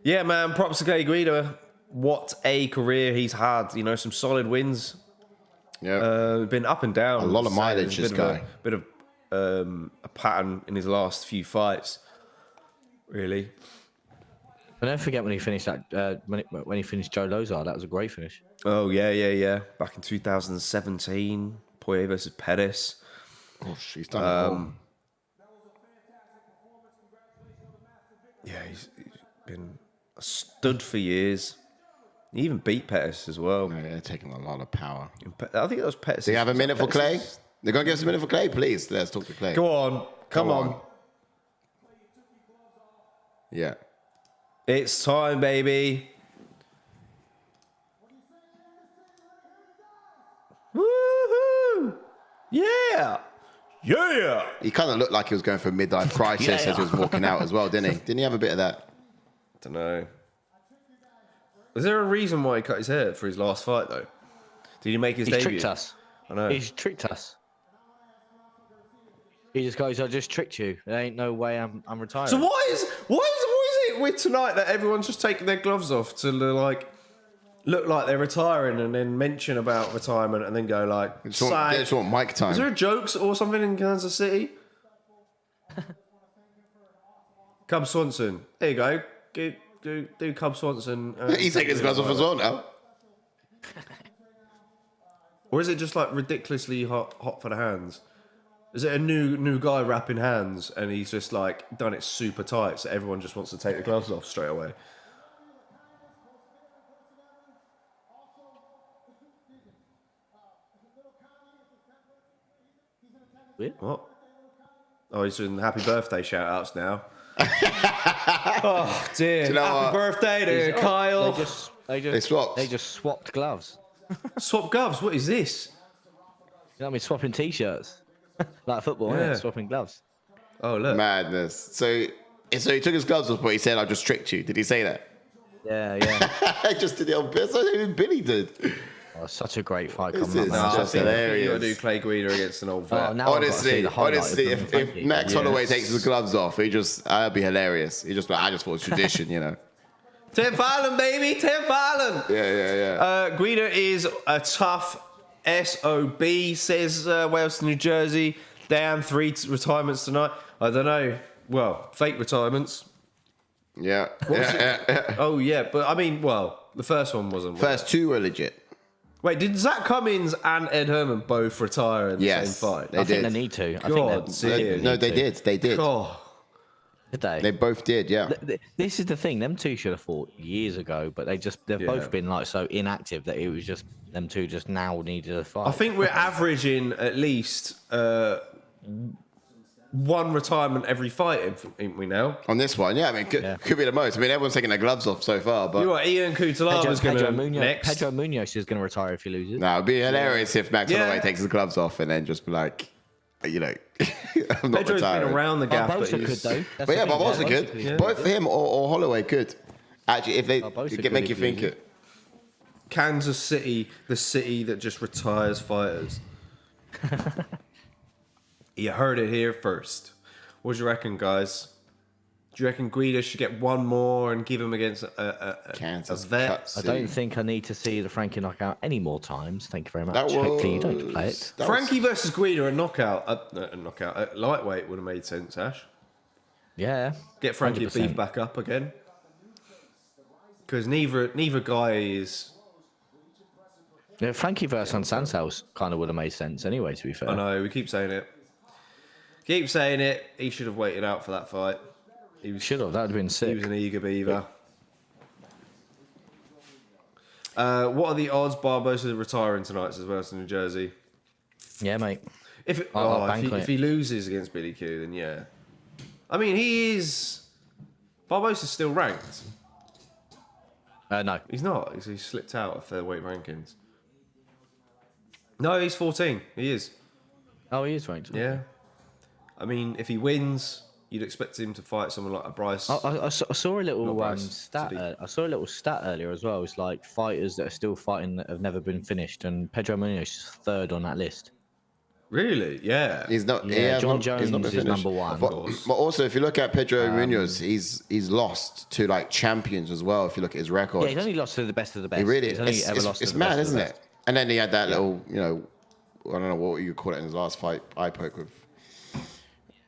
Yeah, man. Props to Guida. What a career he's had. You know, some solid wins. Yeah, been up and down. A lot of mileage. This guy. Bit of a pattern in his last few fights. Really. But don't forget when he finished that when he finished Joe Lozar. That was a great finish. Oh yeah. Back in 2017, Poirier versus Pettis. Oh, she's done it all. Yeah, he's been a stud for years. He even beat Pettis as well. Yeah, they're taking a lot of power. I think that was Pettis. Do you have a minute for Clay? They're going to give us a minute for Clay, please. Let's talk to Clay. Go on. Come on. Yeah. It's time, baby. Woohoo! Yeah! Yeah! He kind of looked like he was going through a midlife crisis as he was walking out as well, didn't he? Didn't he have a bit of that? I don't know. Is there a reason why he cut his hair for his last fight, though? Did he make his debut? He's tricked us. I know. He's tricked us. He just goes, I just tricked you. There ain't no way I'm retiring. So what is it with tonight that everyone's just taking their gloves off to like look like they're retiring and then mention about retirement and then go like, They just want mic time. Is there a jokes or something in Kansas City? Cub Swanson. There you go. Do Cub Swanson. He's taking his gloves off as well now. Or is it just like ridiculously hot for the hands? Is it a new guy rapping hands and he's just like done it super tight so everyone just wants to take the gloves off straight away? Weird. What? Oh, he's doing happy birthday shout outs now. Oh dear. You know happy birthday to Kyle. They swapped. They just swapped gloves. Swap gloves. What is this? know what I mean? Swapping T-shirts. Like football, Yeah. yeah. Swapping gloves. Oh, look. Madness. So he took his gloves off, but he said, "I just tricked you." Did he say that? Yeah. I just did it on piss. I didn't even Billy did. Oh, such a great fight This coming up. is now. just I think hilarious. you got to do Clay Guida against an old vet. Oh, now I've got to see the highlight of honestly, him and if Frankie. Max Yes. Holloway takes his gloves off, that'd be hilarious. I just thought it was tradition, you know. 10th Island, baby. 10th Island. Yeah. Guida is a tough SOB, says Wales to New Jersey. Damn, 3 retirements tonight. I don't know. Well, fake retirements. Yeah. Oh, yeah. But I mean, well, the first one wasn't. First 2 were legit. Wait, did Zach Cummins and Ed Herman both retire in the Yes, same fight? they I think did. they need to. God, No, they did. They did. Oh, Did they? They both did. Yeah. This is the thing. Them two should have fought years ago, but they've Yeah. both been like so inactive that it was just them two just now needed a fight. I think we're averaging at least 1 retirement every fight, ain't we now? On this one, yeah. I mean, could be the most. I mean, everyone's taking their gloves off so far, but You know what? Ian Cuțelaba's going to next. Pedro Munhoz is going to retire if he loses. no, it'd be hilarious if Max Yeah. Holloway takes his gloves off and then just be like, you know, I'm not Pedro's retiring. been around the gap, Barboza but could he's... though. That's But the yeah, thing, Barboza Barboza could. Yeah. Both him or Holloway could. Actually, if they Barboza make could you if think he- it. Kansas City, the city that just retires fighters. You heard it here first. What do you reckon, guys? Do you reckon Guida should get 1 more and give him against a Kansas vet? Cut I City. don't think I need to see the Frankie knockout any more times. Thank you very much. That Hopefully you don't play it. that was- Frankie versus Guida, a knockout, a lightweight would have made sense, Ash. Yeah. Get Frankie 100%. beef back up again. Because neither guy is... Yeah, Frankie versus Sansels kind of would have made sense anyway, to be fair. I know, we keep saying it. Keep saying it. He should have waited out for that fight. He Should have. That would have been He sick. was an eager beaver. What are the odds Barboza retiring tonight as well as New Jersey? Yeah, mate. If I'll bank on if it. he loses against Billy Q, then yeah. I mean, he is... Barboza's still ranked. No. He's not. He's slipped out of featherweight rankings. No, he's 14. He is. Oh, he is ranked. Yeah. I mean, if he wins, you'd expect him to fight someone like a Bryce. I saw a little Not Bryce, stat. Sadiq. I saw a little stat earlier as well. It's like fighters that are still fighting that have never been finished, and Pedro Munhoz is 3rd on that list. Really? Yeah. He's not. Yeah, Yeah, John he's not been Jones is finished. number 1. But also, if you look at Pedro Munhoz, he's lost to like champions as well. If you look at his record, Yeah, he's only lost to the best of the best. he really. He's only It's, ever lost it's to the mad, best of isn't the it? best. And then he had that little, I don't know what you call it in his last fight, eye poke with.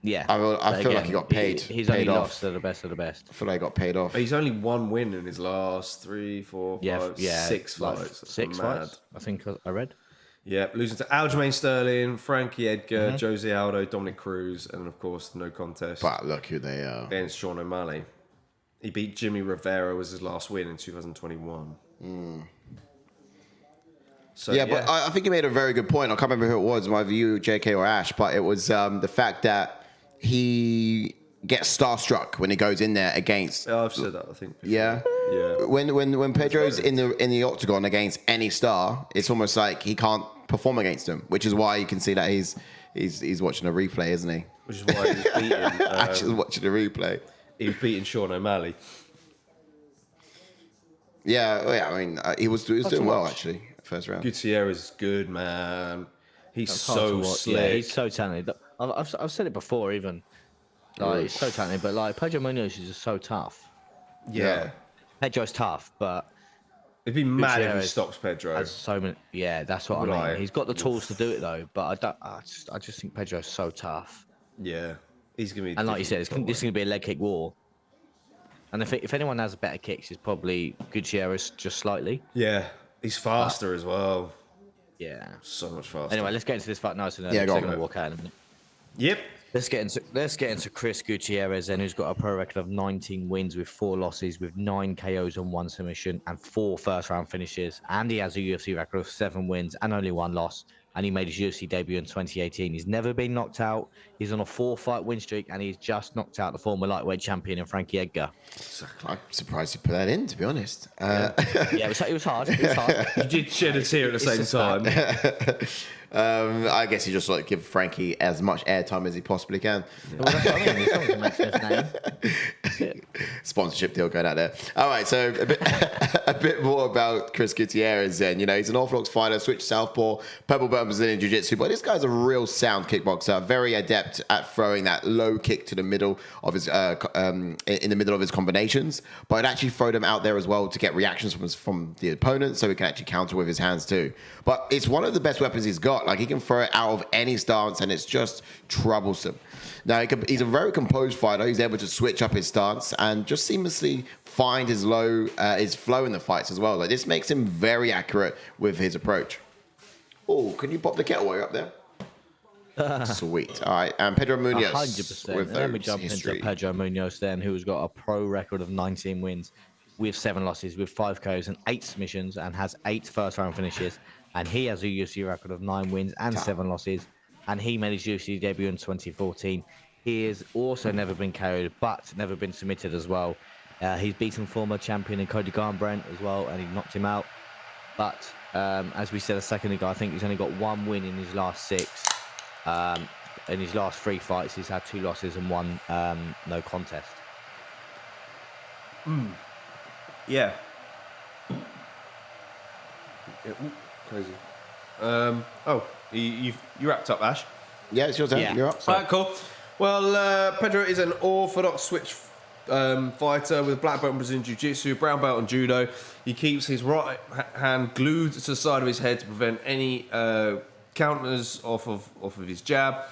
Yeah. I But feel like he got paid. He's paid only off. lost to the best of the best. I feel like he got paid off. He's only 1 win in his last 3, 4, 5, 6 like fights. That's 6 mad. fights. I think I read. Yeah, losing to Aljamain Sterling, Frankie Edgar, Mm-hmm. Jose Aldo, Dominic Cruz, and of course, no contest But look who they are. against Sean O'Malley. He beat Jimmy Rivera, was his last win in 2021. So, Yeah, but I think you made a very good point. I can't remember who it was, either you, JK, or Ash, but it was the fact that he gets starstruck when he goes in there against. I've said that, I think. before. Yeah. Yeah. When Pedro's in the octagon against any star, it's almost like he can't perform against him, which is why you can see that he's watching a replay, isn't he? Which is why he was beating. Actually watching a replay. He was beating Sean O'Malley. Yeah, I mean, he was doing well actually, first round. Gutierrez is good, man. He's It's hard to so watch. slick. Yeah, he's so talented. I've said it before, even. Like, he's so talented, but like Pedro Munhoz is just so tough. yeah. Pedro's tough, but It'd be mad if he Gutierrez stops Pedro. has so many. Yeah, that's what I Right. mean. He's got the tools to do it though, but I just think Pedro's so tough. Yeah. He's going to be... And like you said, this is difficult going to be a leg kick war. And if anyone has better kicks, it's probably Gutierrez just slightly. Yeah. He's faster as well. Yeah. So much faster. Anyway, let's get into this fight nice and early. Yeah, go Yeah, on. going to walk out in a minute. Yep. Let's get into Chris Gutierrez, then, who's got a pro record of 19 wins with 4 losses, with 9 KOs and 1 submission, and 4 first-round finishes. And he has a UFC record of 7 wins and only 1 loss. And he made his UFC debut in 2018. He's never been knocked out. He's on a 4-fight win streak, and he's just knocked out the former lightweight champion in Frankie Edgar. I'm surprised you put that in, to be honest. Yeah, it was hard. It was hard. You did shed a tear at the same It's a time. I guess he just give Frankie as much airtime as he possibly can. Well, that's what I mean. He's not mention his name. Sponsorship deal going out there. All right, so a bit more about Chris Gutierrez then. He's an orthodox fighter, switched southpaw, purple belt Brazilian jiu-jitsu, but this guy's a real sound kickboxer, very adept at throwing that low kick to the middle of his in the middle of his combinations, but actually throw them out there as well to get reactions from the opponent, so he can actually counter with his hands too. But it's one of the best weapons he's got. He can throw it out of any stance, and it's just troublesome. Now, he's a very composed fighter. He's able to switch up his stance and just seamlessly find his flow in the fights as well. This makes him very accurate with his approach. Oh, can you pop the kettle while you're up there? Sweet. All right. And Pedro Munhoz. 100%. Let me jump into Pedro Munhoz then, who's got a pro record of 19 wins with 7 losses, with 5 KOs and 8 submissions, and has 8 first-round finishes. And he has a UFC record of 9 wins and 7 losses. And he made his UFC debut in 2014. He has also never been KO'd, but never been submitted as well. He's beaten former champion Cody Garbrandt as well, and he knocked him out. But as we said a second ago, I think he's only got 1 win in his last 6. In his last 3 fights, he's had 2 losses and 1 no contest. Yeah. Crazy. You wrapped up, Ash? Yeah, it's your turn. Yeah. You're up. All right, cool. Well, Pedro is an orthodox switch fighter with black belt in Brazilian Jiu-Jitsu, brown belt in Judo. He keeps his right hand glued to the side of his head to prevent any counters off of his jab.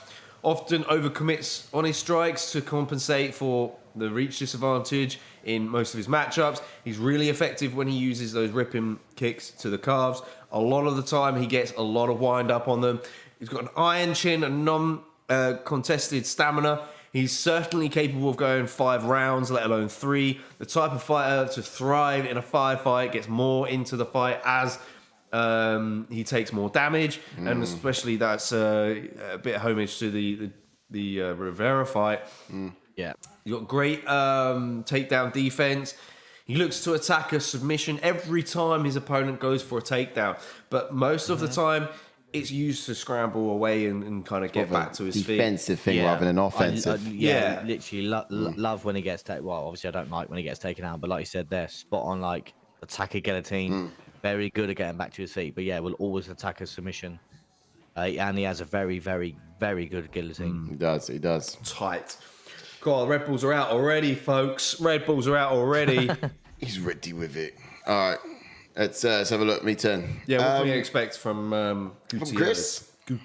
Often overcommits on his strikes to compensate for the reach disadvantage in most of his matchups. He's really effective when he uses those ripping kicks to the calves. A lot of the time, he gets a lot of wind up on them. He's got an iron chin and non-contested stamina. He's certainly capable of going 5 rounds, let alone 3. The type of fighter to thrive in a fight, gets more into the fight as he takes more damage, and especially that's a bit of homage to the Rivera fight. Yeah. You've got great takedown defense. He looks to attack a submission every time his opponent goes for a takedown, but most of the time it's used to scramble away and kind of get back to his feet. Defensive thing rather than offensive. Yeah. Literally love when he gets taken. Well, obviously I don't like when he gets taken out, but like you said, they're spot on. Attack a guillotine. Very good at getting back to his feet, but will always attack a submission. And he has a very, very, very good guillotine. He does. Tight. God, Red Bulls are out already, folks. Red Bulls are out already. He's ready with it. All right. Let's have a look. Me turn. Yeah, what do you expect from Gutierrez? Chris?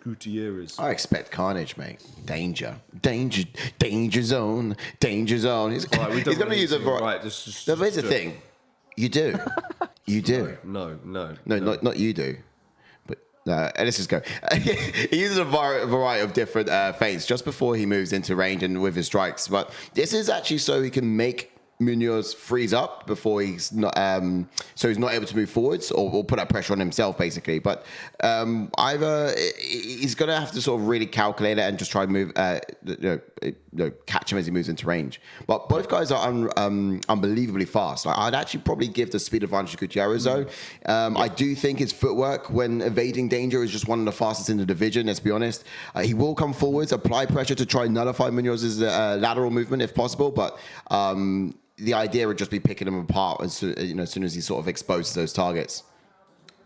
Gutierrez. I expect carnage, mate. Danger zone. He's going to use a variety. Right, Here's the thing. You do. No. Not you do. But let's just go. He uses a variety of different feints just before he moves into range and with his strikes. But this is actually so he can make Munhoz freeze up before he's not, so he's not able to move forwards or put that pressure on himself, basically. But either he's going to have to sort of really calculate it and just try and move, catch him as he moves into range. But both guys are unbelievably fast. I'd actually probably give the speed advantage to Gutierrez, though. I do think his footwork when evading danger is just one of the fastest in the division, let's be honest. He will come forwards, apply pressure to try and nullify Munhoz's lateral movement if possible, but the idea would just be picking him apart as soon as he sort of exposes those targets.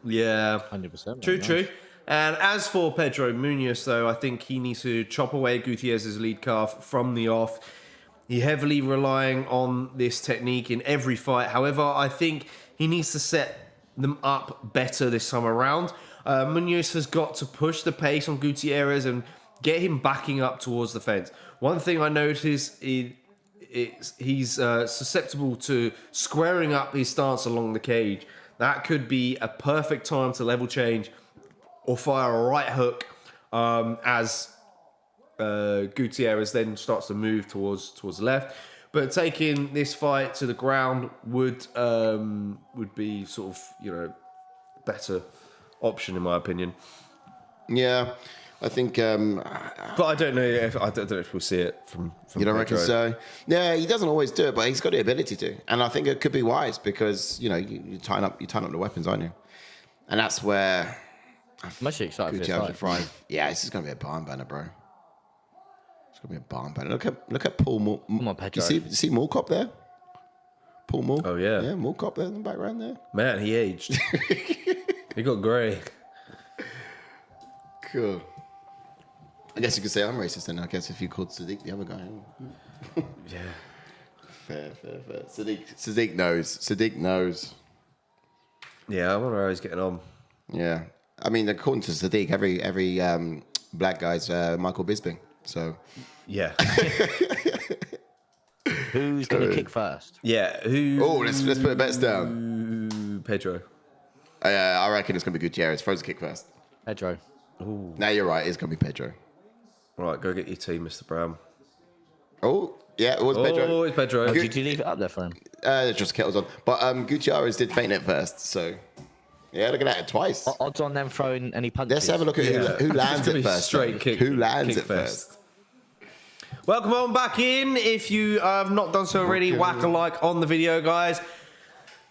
Yeah. 100%. True. And as for Pedro Munhoz, though, I think he needs to chop away Gutierrez's lead calf from the off. He heavily relying on this technique in every fight. However, I think he needs to set them up better this time around. Munhoz has got to push the pace on Gutierrez and get him backing up towards the fence. One thing I noticed is he's susceptible to squaring up his stance along the cage. That could be a perfect time to level change or fire a right hook as Gutierrez then starts to move towards the left. But taking this fight to the ground would be sort of better option in my opinion. Yeah. I think, but I don't know if we'll see it from you don't Pedro. reckon so? Yeah, he doesn't always do it, but he's got the ability to, and I think it could be wise because you tighten up the weapons, aren't you? And that's where I'm actually excited for Gutiérrez this with 5. Yeah, this is gonna be a barn banner, bro. It's gonna be a barn banner. Look at Paul Moore. Come on, Pedro. You see Moorcop there? Paul Moore. Oh yeah. Yeah, Moorcop there in the background there. Man, he aged. He got grey. Cool. I guess you could say I'm racist then. I guess if you called Sadiq the other guy. Yeah. Fair. Sadiq knows. Yeah, I wonder how he's getting on. Yeah. I mean, according to Sadiq, every black guy's Michael Bisping. So. Yeah. Who's going to kick first? Yeah. Who? Oh, let's put the bets down. Pedro. I reckon it's gonna be Gutierrez. Throws the kick first. Pedro. Ooh. Now you're right. It's gonna be Pedro. Right, go get your team, Mr. Brown. Oh, yeah, it was Pedro. Oh, it's Pedro. Did you leave it up there for him? Just kettles on. But Gutierrez did feint it first, so yeah, look at that twice. Odds on them throwing any punches? Let's have a look at who lands it first. Straight kick. Who lands kick it first? Welcome on back in. If you have not done so already, whack a like on the video, guys.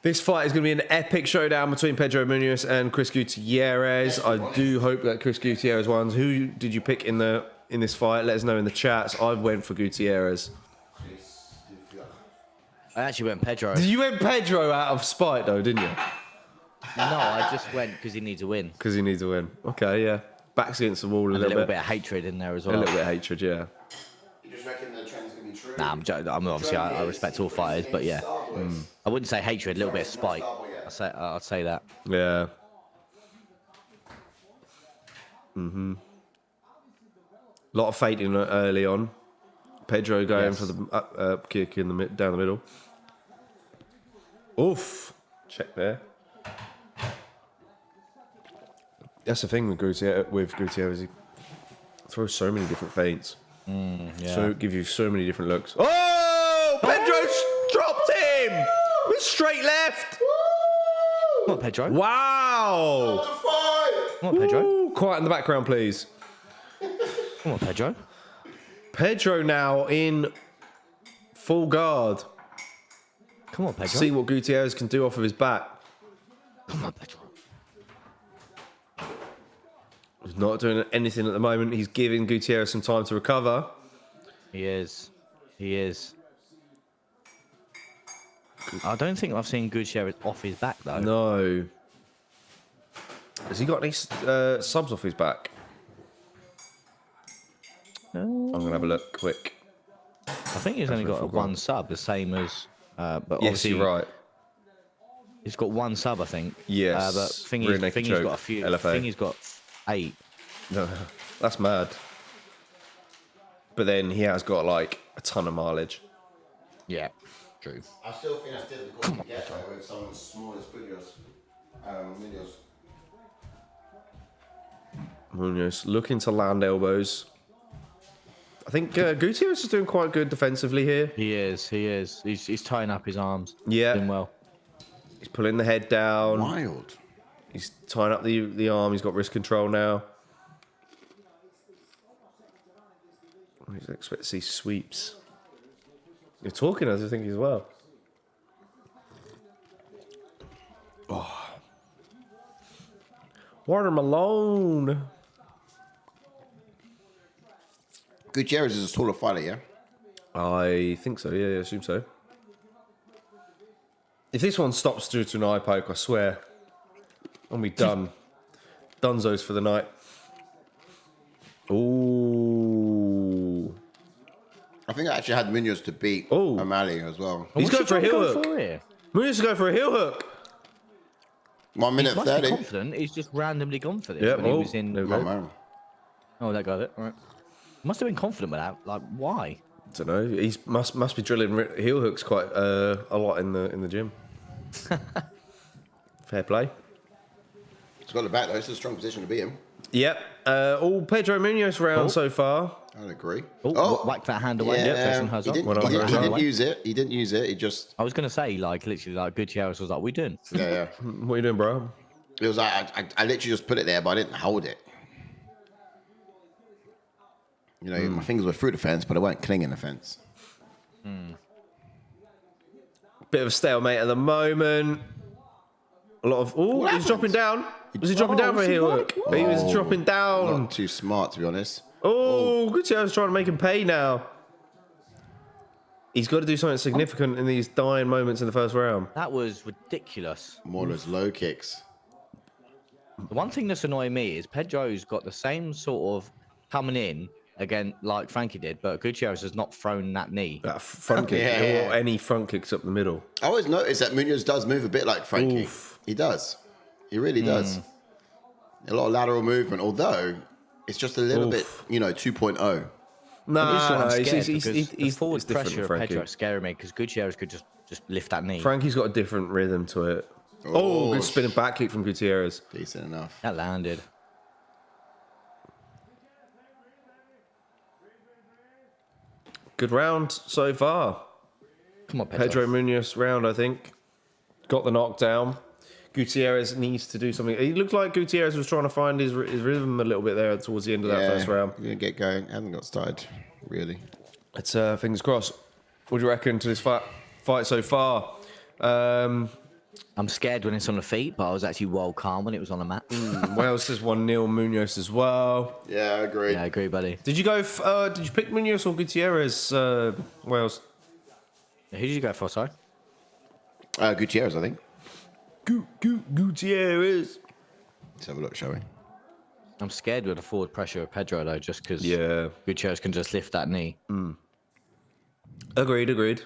This fight is going to be an epic showdown between Pedro Munhoz and Chris Gutierrez. I do hope that Chris Gutierrez wins. Who did you pick in this fight? Let us know in the chats. I went for Gutierrez. I actually went Pedro. You went Pedro out of spite, though, didn't you? No, I just went because he needs a win. Because he needs a win. Okay, yeah. Backs against the wall a little bit of hatred in there as well. A little bit of hatred, yeah. You just reckon the trend's gonna be true? Nah, I'm obviously I respect all fighters, but yeah, I wouldn't say hatred, a little bit of spite. I'd say that. Yeah. A lot of feinting early on. Pedro going for the kick in the down the middle. Oof. Check there. That's the thing with Gutierrez. He throws so many different feints. So give you so many different looks. Oh! Pedro dropped him! With straight left! Come on, Pedro. Wow! Come on, Pedro. Ooh, quiet in the background, please. Come on, Pedro. Pedro now in full guard. Come on, Pedro. See what Gutierrez can do off of his back. Come on, Pedro. He's not doing anything at the moment. He's giving Gutierrez some time to recover. He is. I don't think I've seen Gutierrez off his back, though. No. Has he got any subs off his back? I'm going to have a look quick. I think he's only got one sub, the same as... but Yes, obviously you're right. He's got one sub, I think. Yes. But he's got a few. LFA. I think he's got 8. No, that's mad. But then he has got like a ton of mileage. Yeah, true. I still think that's difficult to get though with someone as small as Munhoz looking to land elbows. I think Gutierrez is doing quite good defensively here. He is. He's tying up his arms. Yeah. Doing well. He's pulling the head down. Wild. He's tying up the arm. He's got wrist control now. I expect to see sweeps. You're talking as I think as well. Oh. Watermelon. Gutierrez is a taller fighter, yeah? I think so, yeah, I assume so. If this one stops due to an eye poke, I swear, I'll be done. Dunzos for the night. Ooh. I think I actually had Munhoz to beat O'Malley as well. He's going for a heel hook. Munhoz is going for a heel hook. 1 minute 30. Confident. He's just randomly gone for this. Yeah, when he was in. Oh, that got it. All right. Must have been confident with that. Like, why? I don't know. He must be drilling heel hooks quite a lot in the gym. Fair play. He's got the back though. It's a strong position to beat him. Yep. All Pedro Munhoz round so far. I'd agree. Whack that hand away. Yeah, he didn't use it. He didn't use it. He just. I was gonna say, like, literally, like, Gutierrez was like, "We doing?" Yeah. What are you doing, bro? It was like I literally just put it there, but I didn't hold it. You know, my fingers were through the fence, but they weren't clinging the fence. Bit of a stalemate at the moment. A lot of... Oh, he's dropping down. Was he dropping down for a heel hook? He was dropping down. Not too smart, to be honest. Oh, Gutierrez trying to make him pay now. He's got to do something significant in these dying moments in the first round. That was ridiculous. More of those low kicks. The one thing that's annoying me is Pedro's got the same sort of coming in again like Frankie did, but Gutierrez has not thrown that knee. That front kick, or any front kicks up the middle. I always notice that Munhoz does move a bit like Frankie. Oof. He does. He really does. A lot of lateral movement, although it's just a little bit, 2.0. No, he's forward it's different pressure of Frankie. Pedro scaring me because Gutierrez could just lift that knee. Frankie's got a different rhythm to it. Oh, good spinning back kick from Gutierrez. Decent enough. That landed. Good round so far. Come on, Pedro. Pedro Munhoz round, I think. Got the knockdown. Gutierrez needs to do something. It looked like Gutierrez was trying to find his rhythm a little bit there towards the end of that first round. Going to get going. Hasn't got started, really. It's fingers crossed. What do you reckon to this fight so far? I'm scared when it's on the feet, but I was actually well calm when it was on the mat. Wales says 1-0 Munhoz as well. Yeah, I agree. Yeah, I agree, buddy. Did you go? Did you pick Munhoz or Gutierrez? Wales. Who did you go for, sorry? Gutierrez, I think. Gutierrez. Let's have a look, shall we? I'm scared with the forward pressure of Pedro, though, just because Gutierrez can just lift that knee. Agreed.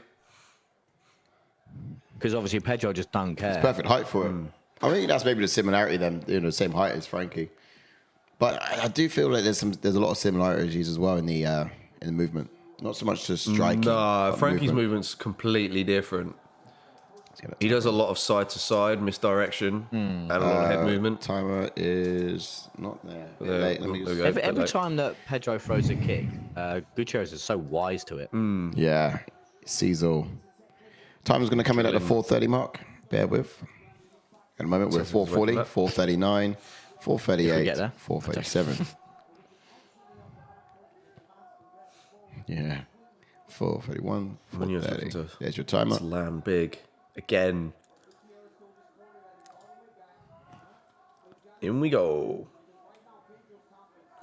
Because obviously Pedro just don't care. It's perfect height for him. I think that's maybe the similarity then, the same height as Frankie. But I do feel like there's a lot of similarities as well in the movement. Not so much to striking. No, Frankie's movement's completely different. He does a lot of side to side misdirection and a lot of head movement. Timer is not there. Let me just... Every time that Pedro throws a kick, Gutierrez is so wise to it. Yeah, sees all. Timer's going to come in at the 4:30 mark. Bear with. At the moment, we're at 4:40, 4:39, 4:38, 4:37. Yeah. 4:31, 4:30. There's your timer. To land big. Again. In we go.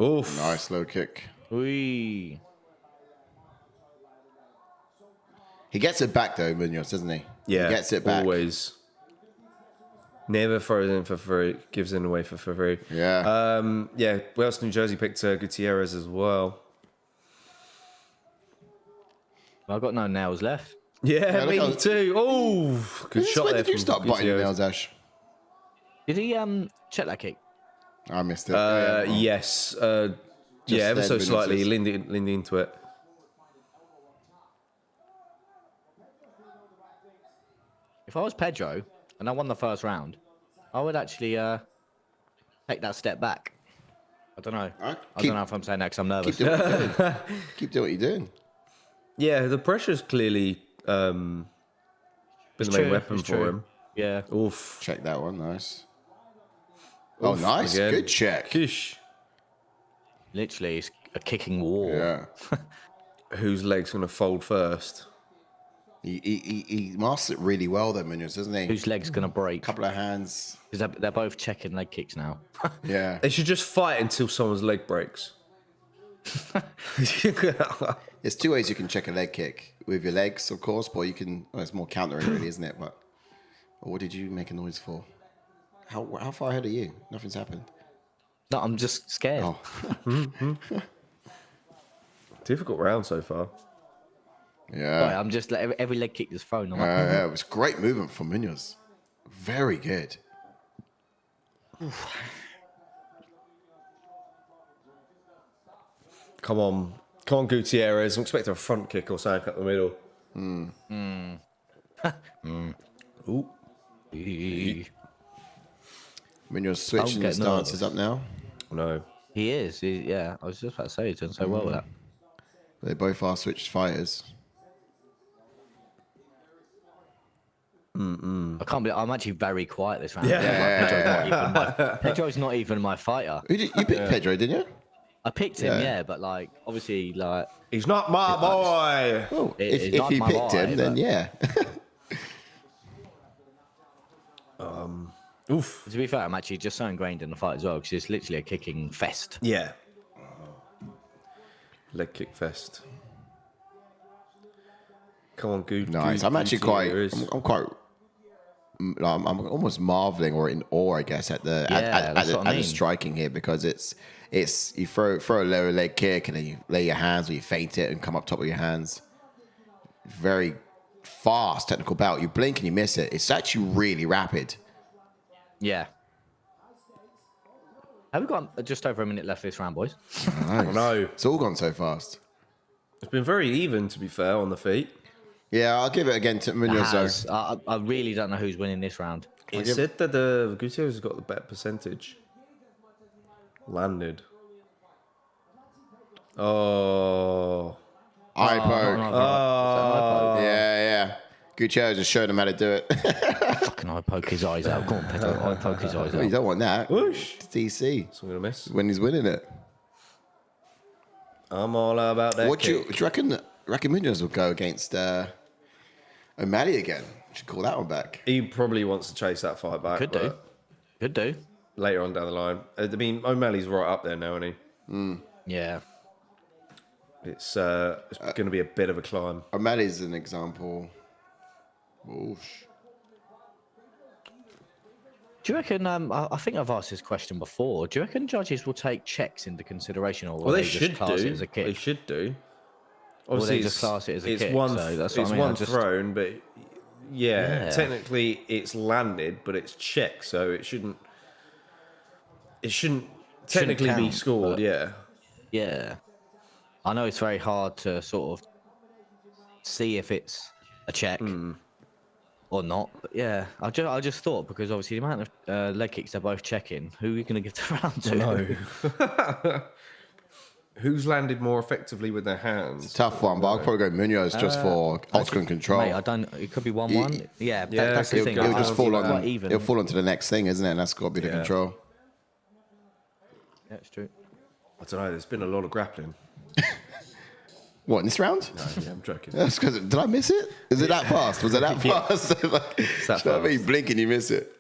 Oof. Nice low kick. Whee. He gets it back though, Munhoz, doesn't he? Yeah. He gets it back. Always. Never throws in for free. Gives it away for free. Yeah. Wales, New Jersey picked Gutierrez as well. I've got no nails left. Yeah, me too. Oh, good shot when there. Did you start biting your nails, Ash? Did he check that kick? I missed it. Yes. Ever so slightly. He leaned into it. If I was Pedro and I won the first round, I would actually take that step back. I don't know. I don't know if I'm saying that because I'm nervous. Keep doing what you're doing. Yeah, the pressure's clearly been the main weapon for him. Yeah. Oof. Check that one. Nice. Oh, nice. Again. Good check. Kish. Literally, it's a kicking wall. Yeah. Whose leg's going to fold first? He masters it really well, though, Munhoz, doesn't he? Whose leg's going to break? Couple of hands. Because they're both checking leg kicks now. Yeah. They should just fight until someone's leg breaks. There's two ways you can check a leg kick. With your legs, of course, but you can... Well, it's more countering, really, isn't it? But what did you make a noise for? How far ahead are you? Nothing's happened. No, I'm just scared. Oh. Difficult round so far. Yeah. Right, I'm just like every leg kick is thrown. I'm like, Yeah, it was great movement from Munhoz. Very good. Come on, Gutierrez. I'm expecting a front kick or something up the middle. Ooh. Munhoz switching his stances up now. No. He is. Yeah, I was just about to say he's done so well with that. They both are switched fighters. I can't believe I'm actually very quiet this round. Yeah. Pedro's not even my fighter. You picked Pedro, didn't you? I picked him, yeah, but like obviously, like He's not my boy. Oh, It's if not you my picked boy, him, then but- yeah. Oof. To be fair, I'm actually just so ingrained in the fight as well because it's literally a kicking fest. Yeah. Leg kick fest. Come on, good. Nice. I'm actually quite. I'm quite. I'm almost marveling or in awe, I guess, at the striking here because it's you throw a lower leg kick and then you lay your hands or you feint it and come up top of your hands. Very fast technical bout. You blink and you miss it. It's actually really rapid. Yeah. Have we got just over a minute left this round, boys? Nice. No. It's all gone so fast. It's been very even, to be fair, on the feet. Yeah, I'll give it again to Munhoz. I really don't know who's winning this round. It said that the Gutiérrez has got the better percentage. Landed. Oh. Eye poke. Oh. Yeah. Gutiérrez just showed him how to do it. Fucking eye poke his eyes out. Go on, Pedro. Eye poke his eyes You out. don't want that. Whoosh. It's DC. That's what I'm going to miss. When he's winning it. I'm all about that. Do you reckon Munhoz will go against O'Malley again? Should call that one back. He probably wants to chase that fight back. Could do. Later on down the line. I mean, O'Malley's right up there now, isn't he? Yeah. It's going to be a bit of a climb. O'Malley's an example. Oosh. Do you reckon? I think I've asked this question before. Do you reckon judges will take checks into consideration, or will they should just class do. it as a kick? They should do. Or Obviously, they just class it as a it's kick. one. So that's it's what I mean. one thrown, but Yeah. technically it's landed, but it's checked, so it shouldn't. It shouldn't technically be count, scored. but- Yeah. Yeah. I know it's very hard to sort of see if it's a check or not. But yeah, I just thought because obviously the amount of leg kicks they're both checking, who are you going to give the round to? No. Who's landed more effectively with their hands? Tough one, but I'll probably go Munhoz just for octagon control. Mate, I don't. It could be 1-1. Yeah, that's the thing. It'll just fall on. quite even. It'll fall onto the next thing, isn't it? And that's got to be the control. Yeah, it's true. I don't know. There's been a lot of grappling. What, in this round? No, yeah, I'm joking. That's because did I miss it? Is it that fast? Was it that fast? Like, It's that you know what I mean? fast. Blink and you miss it.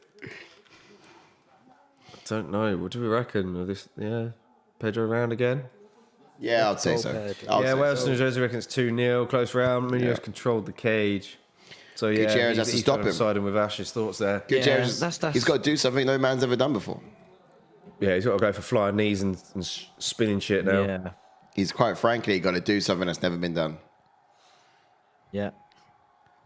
I don't know. What do we reckon? Of this, Pedro round again? Yeah, I'd say so. Wales, New Jersey reckons 2-0. Close round. Munhoz controlled the cage. So yeah, Gutierrez has to stop him. Siding with Ash's thoughts there. Gutierrez, that's- he's got to do something no man's ever done before. Yeah, he's got to go for flying knees and spinning shit now. Yeah. He's quite frankly got to do something that's never been done. Yeah.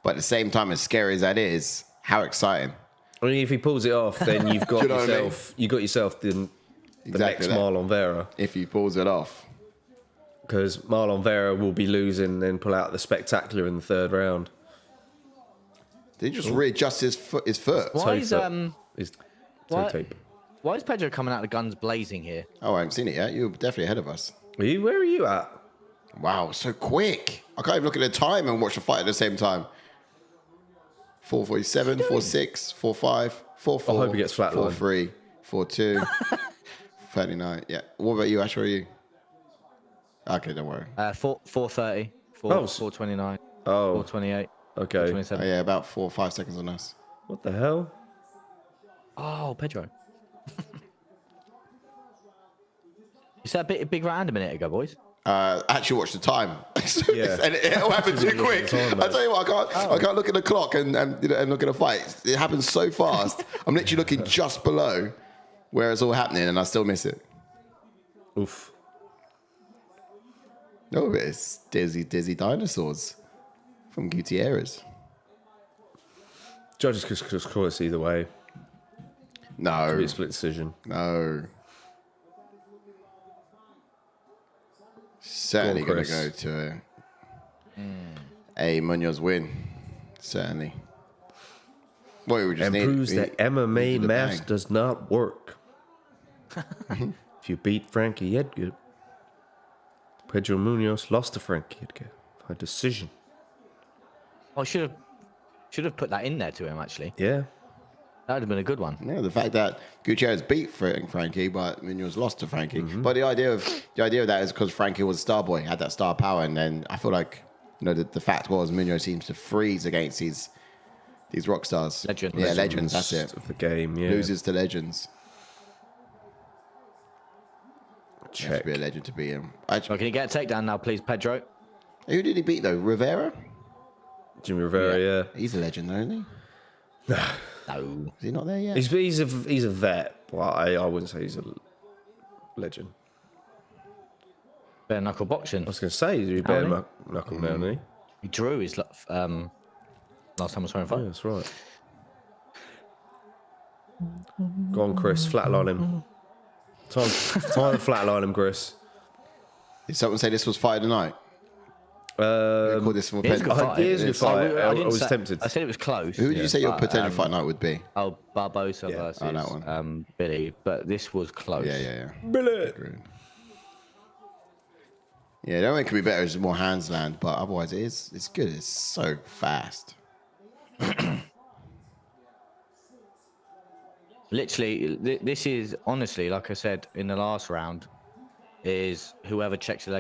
But at the same time, as scary as that is, how exciting. I mean, if he pulls it off, then you've got you know what I mean? you got yourself the next that. Marlon Vera, If he pulls it off. because Marlon Vera will be losing, then pull out the spectacular in the third round. Did he just readjust his foot? Why is His toe why- tape. why is Pedro coming out the guns blazing here? Oh, I haven't seen it yet. You're definitely ahead of us. Where are you at? Wow, so quick. I can't even look at the time and watch the fight at the same time. 4:47, 4:6, 4:5, 4:4. I hope he gets flatlined. 4:3, 4:2, 39. Yeah. What about you, Ash? Where are you? Okay, don't worry. 4:30, Oh. 4:29, Oh, 4:28, okay. 4:27. Oh, yeah, about 4 or 5 seconds on us. What the hell? Oh, Pedro. You said a big round a minute ago, boys. Actually, watch the time. Yeah. And it all happened too Actually look quick. at the time, I mate. tell you what, I can't look at the clock and look at the fight. It happens so fast. I'm literally looking just below where it's all happening, and I still miss it. Oof. No, but it's dizzy dinosaurs from Gutierrez. Judges could call us either way. No, It'll be a split decision. no. Certainly Go on, going to Chris. go to a Munhoz win. Certainly. Well, we just And need proves that MMA need a math bang. does not work. If you beat Frankie Edgar, Pedro Munhoz lost to Frankie Edgar by decision. I should have put that in there to him, actually. Yeah. That would have been a good one. Yeah, the fact that Gutierrez beat Frankie, but Munhoz lost to Frankie. But the idea of that is because Frankie was a star boy, had that star power, and then I feel like the fact was Munhoz seems to freeze against his These rock stars. Legends. Yeah, legends. That's it. Of the game, yeah. Losers to legends. Check. You have to be a legend to beat him. Well, can you get a takedown now, please, Pedro? Who did he beat though? Rivera? Jimmy Rivera, yeah. He's a legend, though, isn't he? No. Is he not there yet? He's a vet, but I wouldn't say he's a legend. Bare knuckle boxing. I was going to say, he's bare knuckle now, isn't he? He drew his last time I saw him fight. Yeah, that's right. Go on, Chris. Flatline him. Time to flatline him, Chris. Did someone say this was fight of the night? Call this from a It is a good fight. It is a good fight. I was tempted. I said it was close. Who would you say your potential fight night would be? Oh, Barboza versus that one. Billy. But this was close. Yeah. Billy. Agreed. Yeah, the only way it could be better is more hands land, but otherwise it's good. It's so fast. Literally, this is honestly, like I said in the last round, is whoever checks the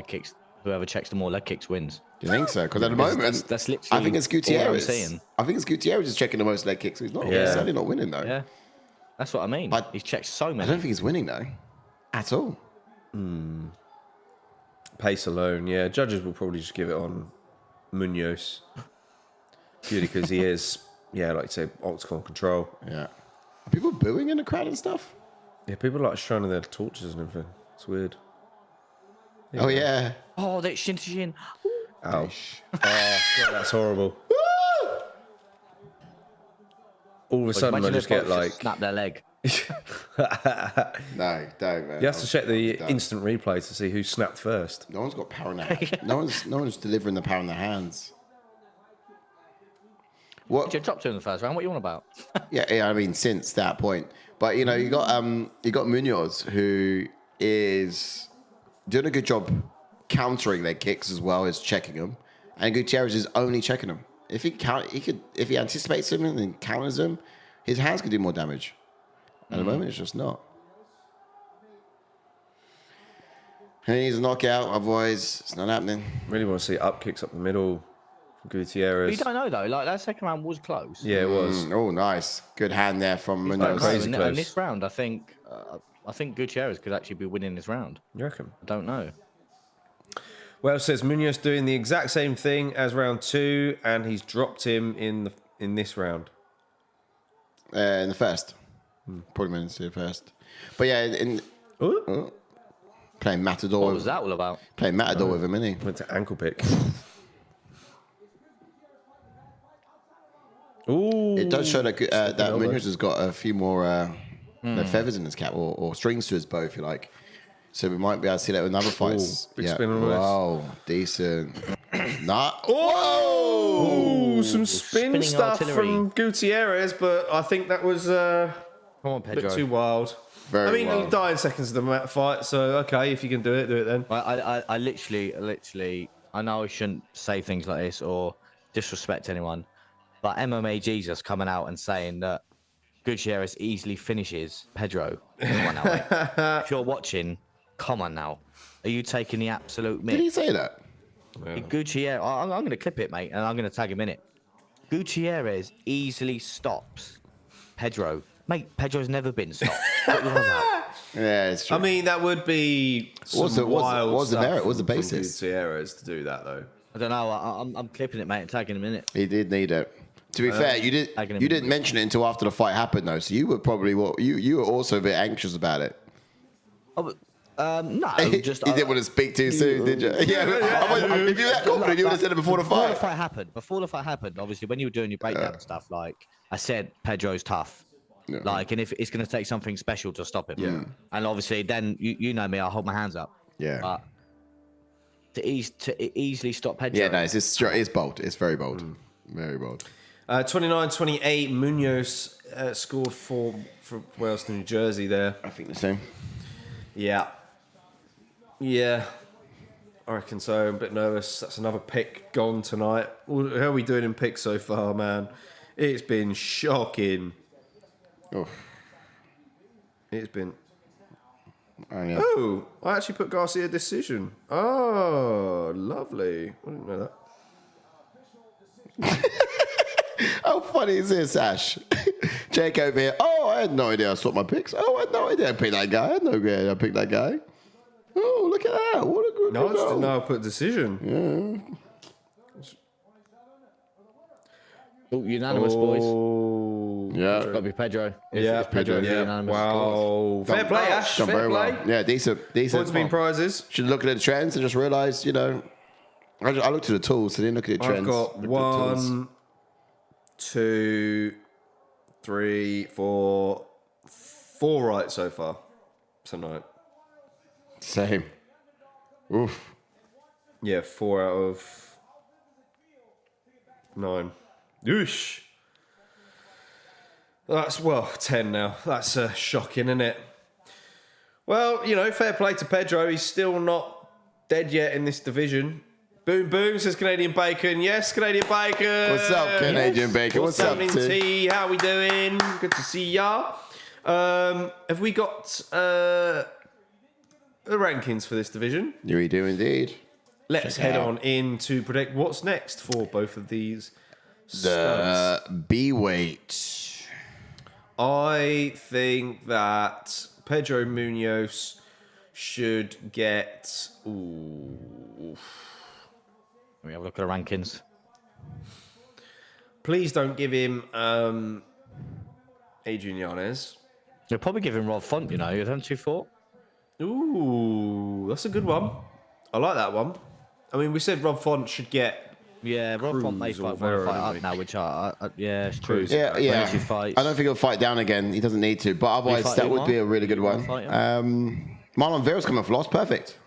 more leg kicks wins. Do you think so? Because at the moment, that's literally. I think it's Gutierrez. I think it's Gutierrez is checking the most leg kicks. He's not. He's certainly not winning though. Yeah, that's what I mean. But he's checked so many. I don't think he's winning though, at all. Pace alone, yeah. Judges will probably just give it on Munhoz. Purely because he is, like you say, octagon control. Yeah. Are people booing in the crowd and stuff? Yeah, people like shining their torches and everything. It's weird. Oh, yeah. Oh, that shin to shin. Ouch. Oh, God, that's horrible. All of a sudden, I just get like... snap their leg. No, don't, man. You have to check the instant replay to see who snapped first. No one's got power in their hands. No one's delivering the power in their hands. What? You dropped two in the first round. What are you on about? Yeah, I mean, since that point. But, you got Munhoz, who is doing a good job countering their kicks as well as checking them. And Gutierrez is only checking them. If he anticipates them and then counters them, his hands could do more damage. At the moment, it's just not. He needs a knockout, otherwise it's not happening. Really want to see up kicks up the middle. Gutierrez. You don't know though. Like that second round was close. Yeah, it was. Oh, nice. Good hand there from Munhoz. crazy close. And this round, I think Gutierrez could actually be winning this round. You reckon? I don't know. Well, it says Munhoz doing the exact same thing as round 2, and he's dropped him in this round. In the first. Probably meant to the first. But yeah, playing Matador. What was that all about? Playing Matador with him, innit? Went to ankle pick. Ooh. It does show that Munhoz has got a few more feathers in his cap, or strings to his bow, if you like. So we might be able to see that with other fights. Big spin on this. Wow, decent. Whoa! Some spin Spinning stuff artillery. from Gutierrez, but I think that was Come on, a Pedro. bit too wild. Very It'll wild. die in seconds of the fight, so okay, if you can do it then. I literally, I know I shouldn't say things like this or disrespect anyone, but MMA Jesus coming out and saying that Gutierrez easily finishes Pedro. Come on now, mate. If you're watching, come on now. Are you taking the absolute mick? Did he say that? Gutierrez, I'm going to clip it, mate, and I'm going to tag him in it. Gutierrez easily stops Pedro. Mate, Pedro's never been stopped. What are you on about? Yeah, it's true. I mean, that would be What's the stuff merit? What's the from basis? Gutierrez to do that, though. I don't know. I'm clipping it, mate, and tagging him in it. He did need it. To be fair, you didn't mention it until after the fight happened, though. So you were probably you were also a bit anxious about it. Oh, but, no, just You didn't want to speak too soon, did you? Yeah. If you were that confident, you would have said it before the fight. Before the fight happened, obviously, when you were doing your breakdown and stuff, like I said, Pedro's tough. Yeah. Like, and if it's going to take something special to stop him. Yeah. And obviously, then you know me, I'll hold my hands up. Yeah. But to easily stop Pedro. Yeah, no, it's bold. It's very bold. Very bold. 29-28, Munhoz scored for Wales to New Jersey there. I think the same. Yeah, I reckon so. I'm a bit nervous. That's another pick gone tonight. How are we doing in picks so far, man? It's been shocking. Oh. It's been... I Oh, I actually put García decision. Oh, lovely. I didn't know that. Oh, funny is this, Ash? Jake over here. Oh, I had no idea I swapped my picks. Oh, I had no idea I picked that guy. I had no idea I picked that guy. Oh, look at that. What a good No, I just didn't result. know I put a decision. Yeah. Oh, unanimous, boys. Yeah. Got to be Pedro. Yeah, Pedro's yeah. unanimous. Wow. Fair play, Ash. Done Fair very play. well. Yeah, decent. Points being prizes. Should look at the trends and just realize, I looked at the tools, so I didn't look at the trends. I've got Looked at the tools. 1, 2, 3, 4 right so far tonight. Same. Oof. Yeah, 4 out of 9. Oosh. That's, 10 now. That's shocking, isn't it? Well, fair play to Pedro. He's still not dead yet in this division. Boom, boom, says Canadian Bacon. Yes, Canadian Bacon. What's up, Canadian Bacon? What's up, T? How we doing? Good to see ya. Have we got the rankings for this division? We do indeed. Let's head on in to predict what's next for both of these studs. The B weight. I think that Pedro Munhoz should get... Ooh. Let me have a look at the rankings. Please don't give him Adrian Yanez. They'll probably give him Rob Font, You've done 2-4. Ooh, that's a good one. I like that one. I mean, we said Rob Font should get... Yeah, Rob Font may Cruz or fight one Vera, fight didn't up we? now, which yeah, it's true. Cruz. Yeah, yeah. When he fights. I don't think he'll fight down again. He doesn't need to. But otherwise, fight that him would be on? a really good You one. wanna fight Marlon Vera's coming for loss. Perfect.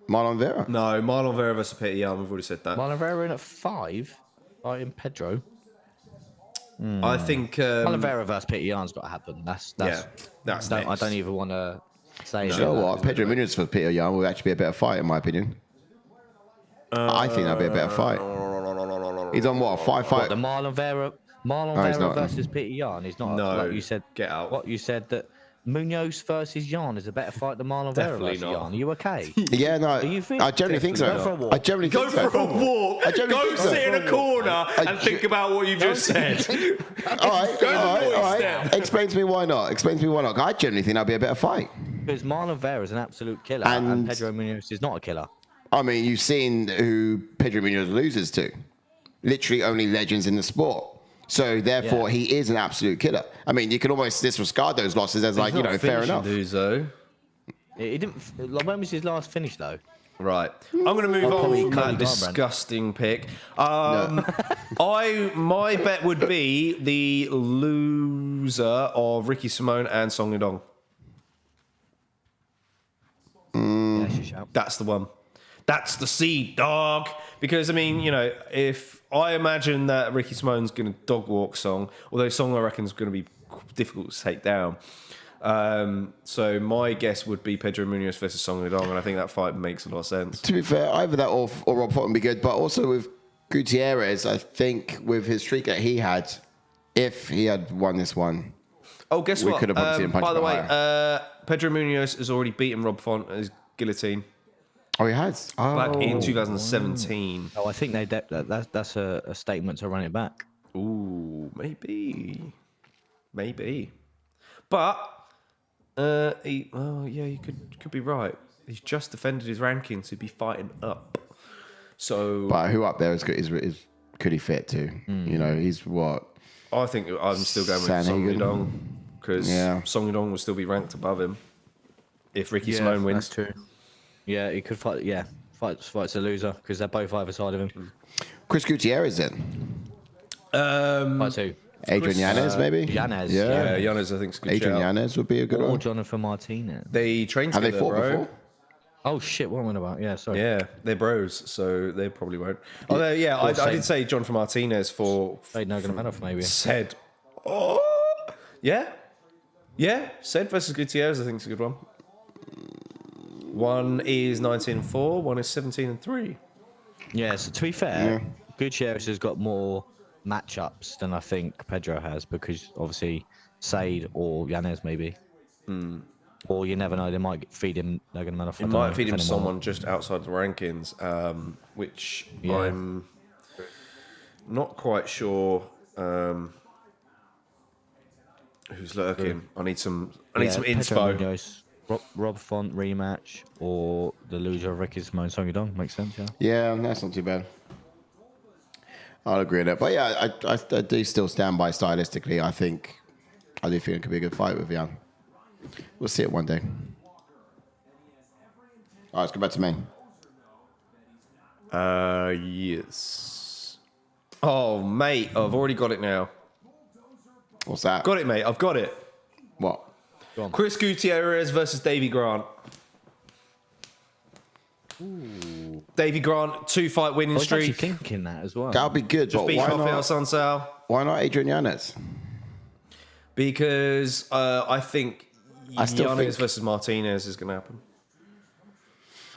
Marlon Vera. No, Marlon Vera versus Peter Yan. We've already said that. Marlon Vera in at 5, fighting Pedro. I think... Marlon Vera versus Peter Yan's got to happen. That's I I don't even want to say You know what? Pedro Munhoz for Peter Yan will actually be a better fight, in my opinion. I think that'd be a better fight. He's on what? 5 fight? The Marlon Vera he's not. versus Peter Yan. He's not. No, Like you said. get out. What you said that Munhoz versus Yan is a better fight than Marlon Vera Definitely versus not. Yan. Are you okay? Yeah, no. Are you I generally think so. Go for a walk. I generally Go think so. for a walk. I generally Go think so. sit in a corner and think about what you just said. All right. step. Explain to me why not. I generally think that'd be a better fight. Because Marlon Vera is an absolute killer, And- and Pedro Munhoz is not a killer. I mean, you've seen who Pedro Munhoz loses to. Literally only legends in the sport. So, therefore, Yeah. he is an absolute killer. I mean, you can almost disregard those losses as, like, fair enough. Though. He didn't. Like, when was his last finish though? Right. I'm going to move on probably from Cody that Garbrandt. disgusting pick. My bet would be the loser of Ricky Simone and Song Yadong. Yeah, she shout. That's the one. That's the seed, dog. Because, I mean, if I imagine that Ricky Simone's going to dog walk Song, although Song, I reckon, is going to be difficult to take down. So my guess would be Pedro Munhoz versus Song Yadong, and I think that fight makes a lot of sense. To be fair, either that or Rob Font would be good. But also with Gutierrez, I think with his streak that he had, if he had won this one, Oh, guess we what? could have probably seen him punch by the a bit way, Pedro Munhoz has already beaten Rob Font at his guillotine Oh, he has? back in Oh. 2017. Oh, I think that's a statement to run it back. Ooh, maybe. But you could be right. He's just defended his rankings. He'd be fighting up. So But who up there is could he fit to? He's what? I think I'm still going with Song Sanhagen. Yadong because Yeah. Song Yadong will still be ranked above him if Ricky Simone wins. That's true. Yeah, he could fight. Yeah, fights a loser because they're both either side of him. Chris Gutierrez then? Fights who? Adrian Yanez, maybe? Yanez, Yeah. Yeah, Yanez, I think, is a good Adrian shout. Yanez would be a good Or one. Jonathan Martinez. They train Have together, they fought bro. before? Oh shit! What am I on about? Yeah, sorry. Yeah, they're bros, so they probably won't. Although, yeah, I did say Jonathan Martinez for Ain't no gonna matter for maybe. said. Oh, yeah, said versus Gutierrez. I think it's a good one. One is 19-4, one is 17-3. Yeah. So to be fair, Gutierrez has got more matchups than I think Pedro has because obviously Said or Yanez maybe. Or you never know, they might feed him Nurmagomedov. It might feed him to someone just outside the rankings, which Yeah. I'm not quite sure Who's lurking? I need some inspo. Munhoz, Rob Font rematch or the loser of Ricky Simone Songudong. Makes sense, yeah? Yeah, that's not too bad. I'll agree with that. But yeah, I do still stand by stylistically. I do think it could be a good fight with Jan. We'll see it one day. All right, let's go back to main. Yes. Oh, mate, I've already got it now. What's that? Got it, mate. I've got it. What? Chris Gutierrez versus Davy Grant. Ooh. Davy Grant, 2-fight winning I was actually streak. thinking that as well. That'll be good. Just But beat why Rafael not? Sansao. Why not Adrian Yanez? Because I think still Yanez think- versus Martinez is going to happen.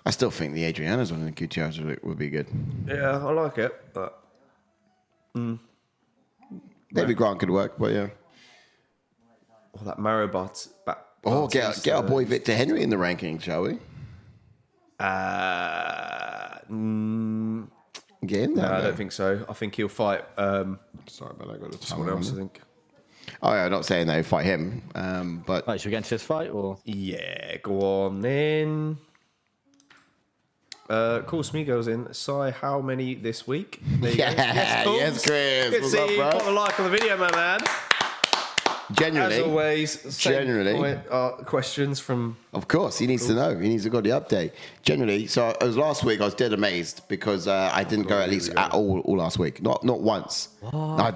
I still think the Adrian Yanez one and the Gutierrez would be good. Yeah, I like it, but Maybe Grant could work, but yeah. that Maribot back. Oh, get our boy Victor Henry in the ranking, shall we? Get in there. No, I don't think so. I think he'll fight Sorry about that. I got the someone else, I think. Oh, yeah, I'm not saying they fight him, but Right, should we get into this fight or? Yeah, go on then. Cool, Smigo's in. Sai, how many this week? There you go. Yes, Chris. Good to What's up, see you. bro? Got a like on the video, my man. Genuinely, As always, Generally. questions from. of course, he needs to know. He needs to got the update. Generally, so it was last week. I was dead amazed because I didn't go at least at all last week. Not once. No, I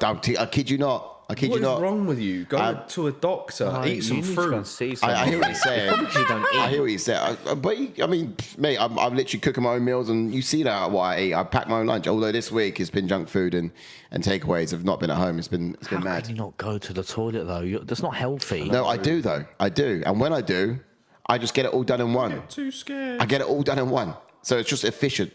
kid you not. I kid What you is not. wrong with you? Go to a doctor, eat some fruit. I hear what he's saying. You don't eat. I hear what he's saying. But I mean, mate, I'm literally cooking my own meals, and you see that what I eat. I pack my own lunch. Although this week it's been junk food and takeaways. I've not been at home. It's been How mad. can you not go to the toilet though? That's not healthy. No, I do though. I do, and when I do, I just get it all done in one. Too scared. I get it all done in one, so it's just efficient.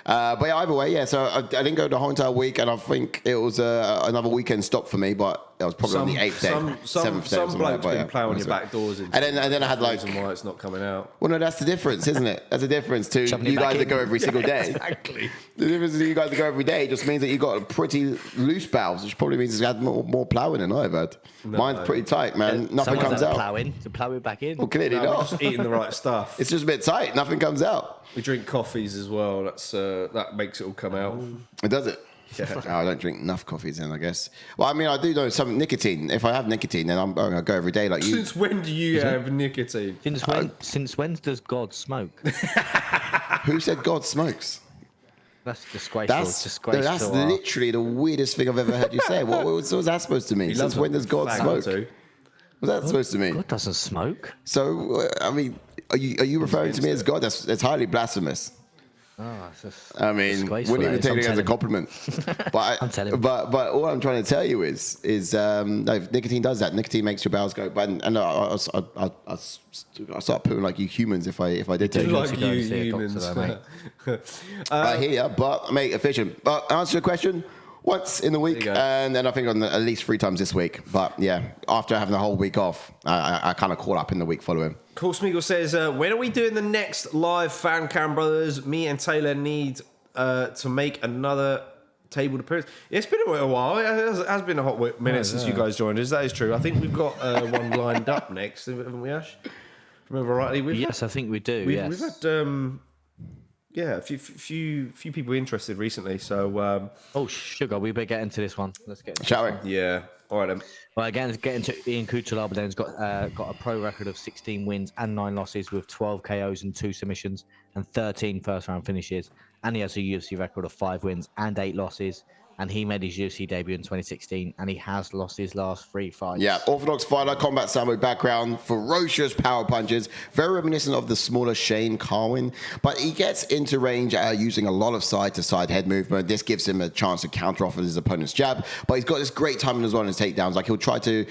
But yeah, either way, yeah. So I didn't go the whole entire week, and I think it was another weekend stop for me. But it was probably on the 8th day, 7th day. Some bloke's but been yeah, playing your honestly. back doors. And then I had like, reason why it's not coming out. well, no, that's the difference, isn't it? That's the difference to Shoving it you back guys that in. go every single day. Exactly. The difference is you guys that go every day just means that you've got a pretty loose bowels, which probably means it's had more ploughing than I've had. Mine's pretty tight, man. Nothing Someone's comes out. Plowing to plow it back in. Well, clearly No, we're not. just eating the right stuff. It's just a bit tight. Nothing comes out. We drink coffees as well. That's that makes it all come out. It does it. Yeah. Oh, I don't drink enough coffees then, I guess. Well, I mean, I do know some nicotine. If I have nicotine, then I go every day like you. Since when do you have nicotine? Since when does God smoke? Who said God smokes? That's disgraceful. That's literally the weirdest thing I've ever heard you say. What was that supposed to mean? Since when does God smoke? What's that supposed to mean? God doesn't smoke. So, I mean, are you referring to me as God? That's highly blasphemous. Oh, it's just I mean, disgraceful, wouldn't even that take is. it as a I'm compliment. But I'm telling you. but all I'm trying to tell you is no, nicotine does that. Nicotine makes your bowels go. But and I start putting like you humans if I did take it. Like to go you and see a doctor humans. though, I hear you, but mate, efficient. But answer your question. Once in the week, go. and then I think on at least 3 times this week. But yeah, after having the whole week off, I kind of caught up in the week following. Cool Smeagol says, when are we doing the next live Fan Cam Brothers? Me and Taylor need to make another table appearance. It's been a while. It has been a hot minute since you guys joined us. That is true. I think we've got one lined up next, haven't we, Ash? Remember rightly? Yes, I think we do. We've Yes. had a few people interested recently. So Oh, sugar. We better get into this one. Let's get. Shall we? yeah. All right then. Well, again, getting to Ian Cuțelaba, then has got a pro record of 16 wins and 9 losses with 12 KOs and 2 submissions and 13 first-round finishes. And he has a UFC record of 5 wins and 8 losses. And he made his UFC debut in 2016, and he has lost his last 3 fights. Yeah, orthodox fighter, combat samurai background, ferocious power punches, very reminiscent of the smaller Shane Carwin, but he gets into range using a lot of side-to-side head movement. This gives him a chance to counter off of his opponent's jab, but he's got this great timing as well in his takedowns. Like he'll try to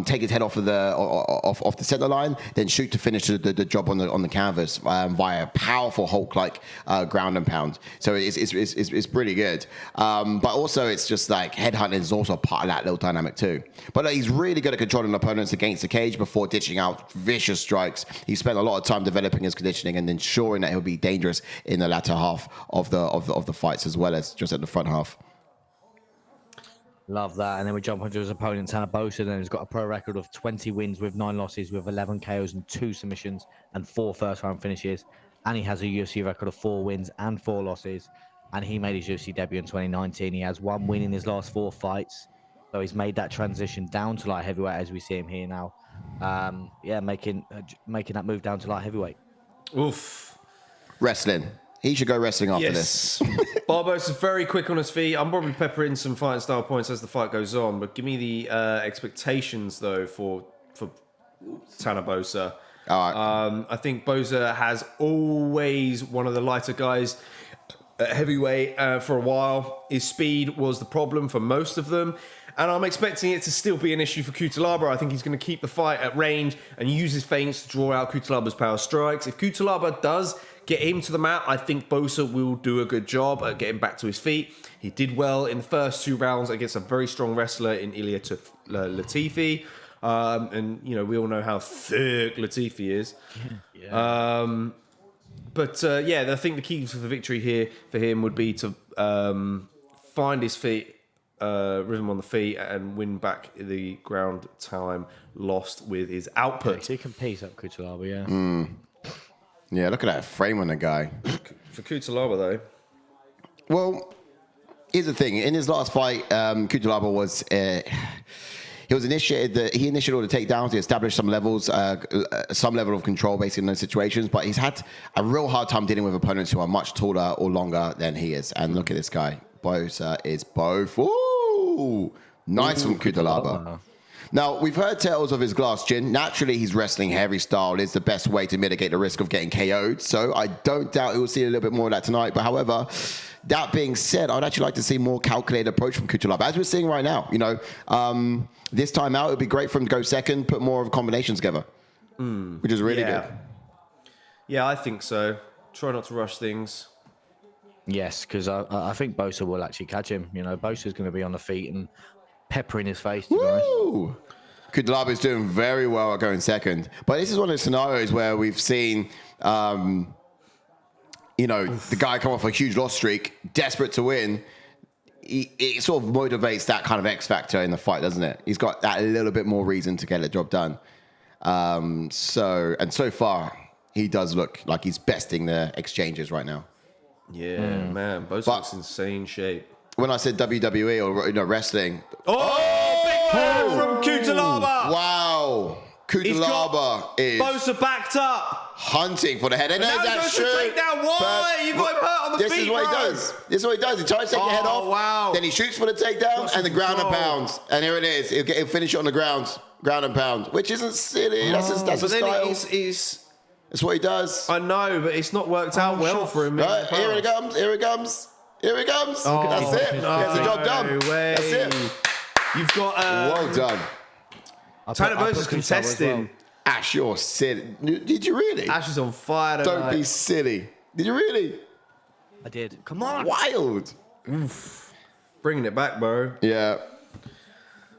take his head off of the center line, then shoot to finish the job on the canvas via powerful Hulk-like ground and pound. So it's pretty good. But also, it's just like headhunting is also part of that little dynamic too. But he's really good at controlling opponents against the cage before ditching out vicious strikes. He spent a lot of time developing his conditioning and ensuring that he'll be dangerous in the latter half of the fights as well as just at the front half. Love that. And then we jump onto his opponent, Boser, and he's got a pro record of 20 wins with 9 losses, with 11 KOs and 2 submissions and 4 first-round finishes. And he has a UFC record of 4 wins and 4 losses. And he made his UFC debut in 2019. He has 1 win in his last 4 fights. So he's made that transition down to light heavyweight as we see him here now. Making that move down to light heavyweight. Oof. Wrestling. He should go wrestling after this. Barboza's very quick on his feet. I'm probably peppering some fighting style points as the fight goes on, but give me the expectations though for Boser. All right. I think Boser has always one of the lighter guys at heavyweight for a while. His speed was the problem for most of them. And I'm expecting it to still be an issue for Cuțelaba. I think he's going to keep the fight at range and use his feints to draw out Cuțelaba's power strikes. If Cuțelaba does get him to the mat, I think Boser will do a good job at getting back to his feet. He did well in the first 2 rounds against a very strong wrestler in Ilia Latifi. And, you know, we all know how thick Latifi is. I think the key to the victory here for him would be to find his feet, rhythm on the feet, and win back the ground time lost with his output. He can piece up Cuțelaba, yeah. Yeah, look at that frame on the guy. For Cuțelaba, though. Well, here's the thing. In his last fight, Cuțelaba was... he initiated all the takedowns. He established some levels, some level of control, basically, in those situations. But he's had a real hard time dealing with opponents who are much taller or longer than he is. And look at this guy. Boser is both. Ooh, nice from Cuțelaba. Now, we've heard tales of his glass chin. Naturally, his wrestling heavy style is the best way to mitigate the risk of getting KO'd. So I don't doubt we'll see a little bit more of that tonight. But however, that being said, I'd actually like to see more calculated approach from Cuțelaba, as we're seeing right now. You know, this time out, it would be great for him to go second, put more of combinations together, which is really good. Yeah, I think so. Try not to rush things. Yes, because I think Boser will actually catch him. You know, Boser's going to be on the feet and peppering his face, to be honest. Cuțelaba is doing very well at going second. But this is one of those scenarios where we've seen, the guy come off a huge loss streak, desperate to win. It sort of motivates that kind of X factor in the fight, doesn't it? He's got that little bit more reason to get the job done. So far, he does look like he's besting the exchanges right now. Yeah, man. Boser looks insane shape. When I said WWE or wrestling. Big power from Cuțelaba. Wow. Cuțelaba is Boser backed up. Hunting for the head. And there's that shirt. Why? You got him hurt on the feet, This is what he does. This is what he does. He tries to take your head off. Wow. Then he shoots for the takedown and the ground and pounds. And here it is. He'll finish it on the ground and pound, which isn't silly. That's his style. That's what he does. I know, but it's not worked out well for him. Right, here it comes. Here it comes. Here it comes. That's it. That's the job done. That's it. You've got... well done. Boser's contesting. Well. Ash, you're silly. Did you really? Ash is on fire tonight. Don't be silly. Did you really? I did. Come on. Wild. Oof. Bringing it back, bro. Yeah.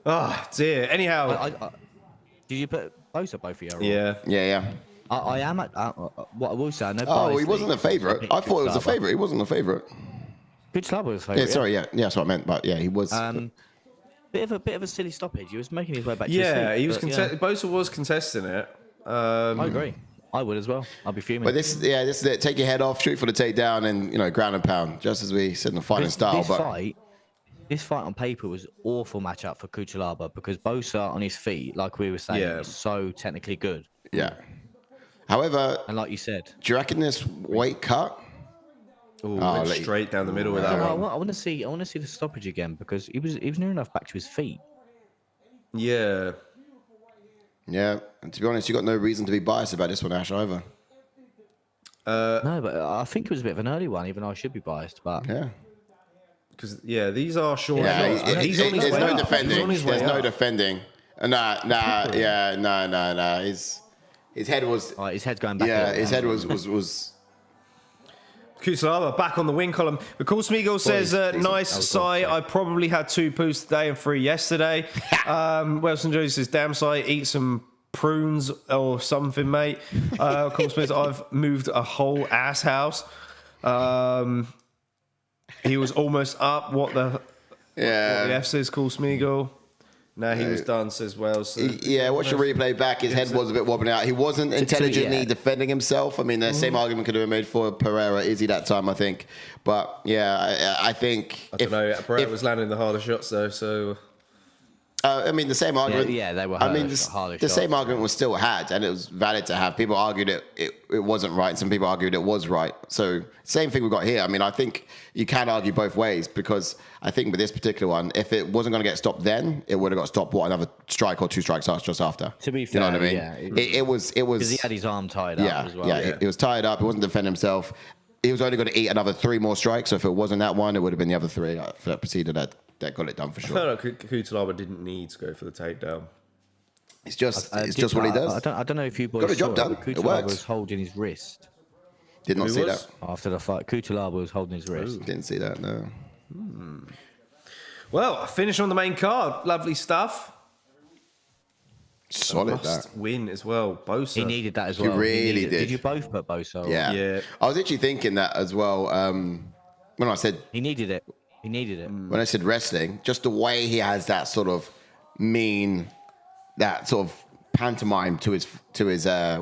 Oh, dear. Anyhow. Did you put Boser both of you? Yeah. I am at... what I will say, I know he wasn't a favourite. I thought it was a favourite. He wasn't a favourite. Cuțelaba was a favourite. Yeah, sorry, yeah. That's what I meant. But yeah, he was... Bit of a silly stoppage. He was making his way back to his feet. Yeah, he was Boser was contesting it. I agree. I would as well. I'll be fuming. But this is it. Take your head off, shoot for the takedown, and ground and pound, just as we said in the fighting style. This fight on paper was awful matchup for Cuțelaba because Boser on his feet, like we were saying, is so technically good. Yeah. However, and like you said, do you reckon this weight cut? Went straight down the middle with that one. I want to see the stoppage again because he was near enough back to his feet. Yeah. Yeah, and to be honest, you got no reason to be biased about this one, Ash, either. No, but I think it was a bit of an early one, even though I should be biased. But yeah, because these are short. Yeah, he's on his there's way no up. defending. There's no defending. Nah. His head was. His head's going back. Yeah, his head was. Cuțelaba back on the win column. The Cool Smeagol says, nice, Sai. I probably had 2 poos today and 3 yesterday. Wilson Jones says, damn, Sai, eat some prunes or something, mate. Cool Smith, I've moved a whole ass house. He was almost up. What the Yeah. What the F says, call Smeagol. No, he was done, says Wells. So Watch the replay back. His head was a bit wobbling out. He wasn't intelligently defending himself. I mean, the same argument could have been made for Pereira, Izzy that time, I think. But, yeah, I think... I don't know. Pereira was landing the harder shots, though, so... I mean, the same argument... Yeah, they were the same argument was still had, and it was valid to have. People argued it wasn't right. Some people argued it was right. So, same thing we got here. I mean, I think you can argue both ways, because I think with this particular one, if it wasn't going to get stopped then, it would have got stopped, another strike or 2 strikes just after. To be fair, you know what I mean? yeah. It was... Because he had his arm tied up as well. Yeah, he was tied up. He wasn't defending himself. He was only going to eat another 3 more strikes. So if it wasn't that one, it would have been the other 3 that preceded that got it done for sure. I felt like Cuțelaba didn't need to go for the takedown. It's just what he does. I don't know if you boys Got a job done. It works. was holding his wrist. Did not see that. After the fight, Cuțelaba was holding his wrist. Didn't see that, no. Well, finish on the main card. Lovely stuff. Solid Must win as well. Boser. He needed that as well. He really did. Did you both put Boser? Yeah. I was actually thinking that as well. When I said... He needed it. When I said wrestling, just the way he has that sort of that sort of pantomime to his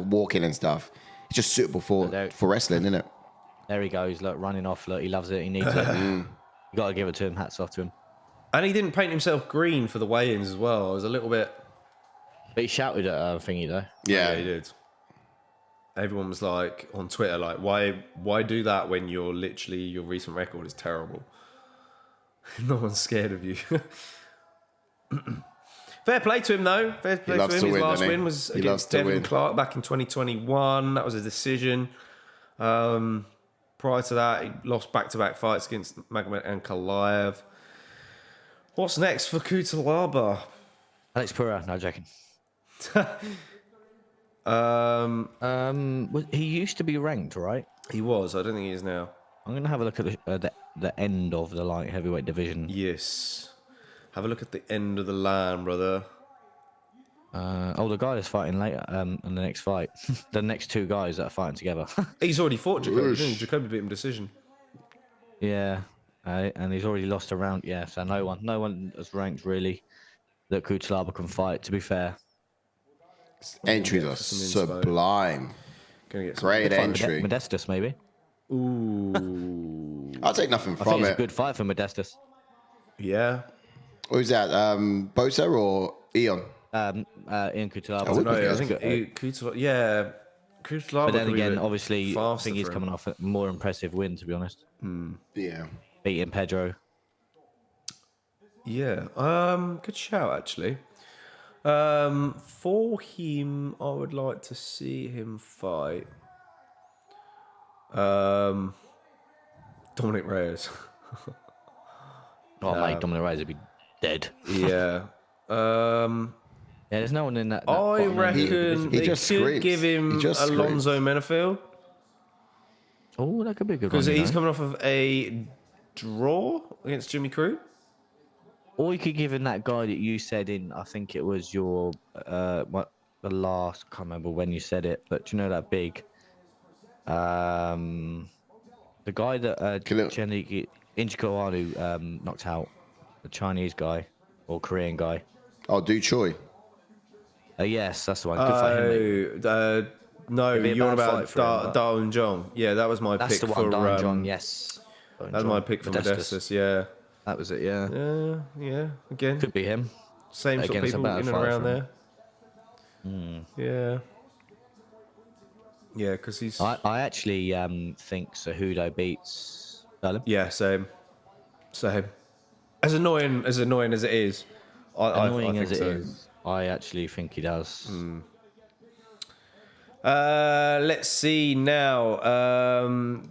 walking and stuff. It's just suitable for wrestling, isn't it? There he goes, look, running off. Look, he loves it. He needs it. You got to give it to him. Hats off to him. And he didn't paint himself green for the weigh-ins as well. I was a little bit... But he shouted at Thingy, though. Yeah, he did. Everyone was like, on Twitter, like, why do that when your recent record is terrible? No one's scared of you. Fair play to him, though. Fair play to him. His last win was against Devin Clark back in 2021. That was a decision. Prior to that, he lost back-to-back fights against Magomed and Ankalaev. What's next for Cuțelaba? Alex Pereira, no joking. He used to be ranked, right? He was. I don't think he is now. I'm going to have a look at the end of the light heavyweight division. Yes. Have a look at the end of the line, brother. The guy that's fighting later in the next fight. The next 2 guys that are fighting together. He's already fought Jacoby, didn't he? Jacoby beat him decision. Yeah. And he's already lost a round. Yeah, so no one is ranked, really, that Cuțelaba can fight, to be fair. Entries are sublime. Great entry. Modestus, maybe. Ooh. I'll take nothing from I think it. It's a good fight for Modestus. Yeah. Who's that? Boser or Ion? Ian Cuțelaba. I think Cuțelaba. Yeah. Cuțelaba. But then again, obviously, I think think he's coming off a more impressive win, to be honest. Yeah. Beating Pedro. Yeah. Good shout, actually. For him, I would like to see him fight Dominic Reyes. Mate, Dominic Reyes would be dead. Yeah. Yeah, there's no one in that. I reckon he they just could screams. give him Alonso Menafield. Oh, that could be a good one. Because he's coming off of a draw against Jimmy Crew. Or you could give him that guy that you said in, I think it was your, the last, I can't remember when you said it, but do you know that big, the guy that Inchikoanu knocked out, the Chinese guy, or Korean guy. Oh, Du Choi. Yes, that's the one. Good for him, no, you're on about Darwin Jong. Yeah, that was my pick for... That's the one, Darwin Jong, yes. That was my pick for Modestus, yeah. That was it, yeah. Yeah. Again, could be him. Same sort of people in and around there. Yeah. Yeah, because he's... I actually think Cejudo beats Berlin. Yeah, same. As annoying as it is, I think so. I actually think he does. Let's see now.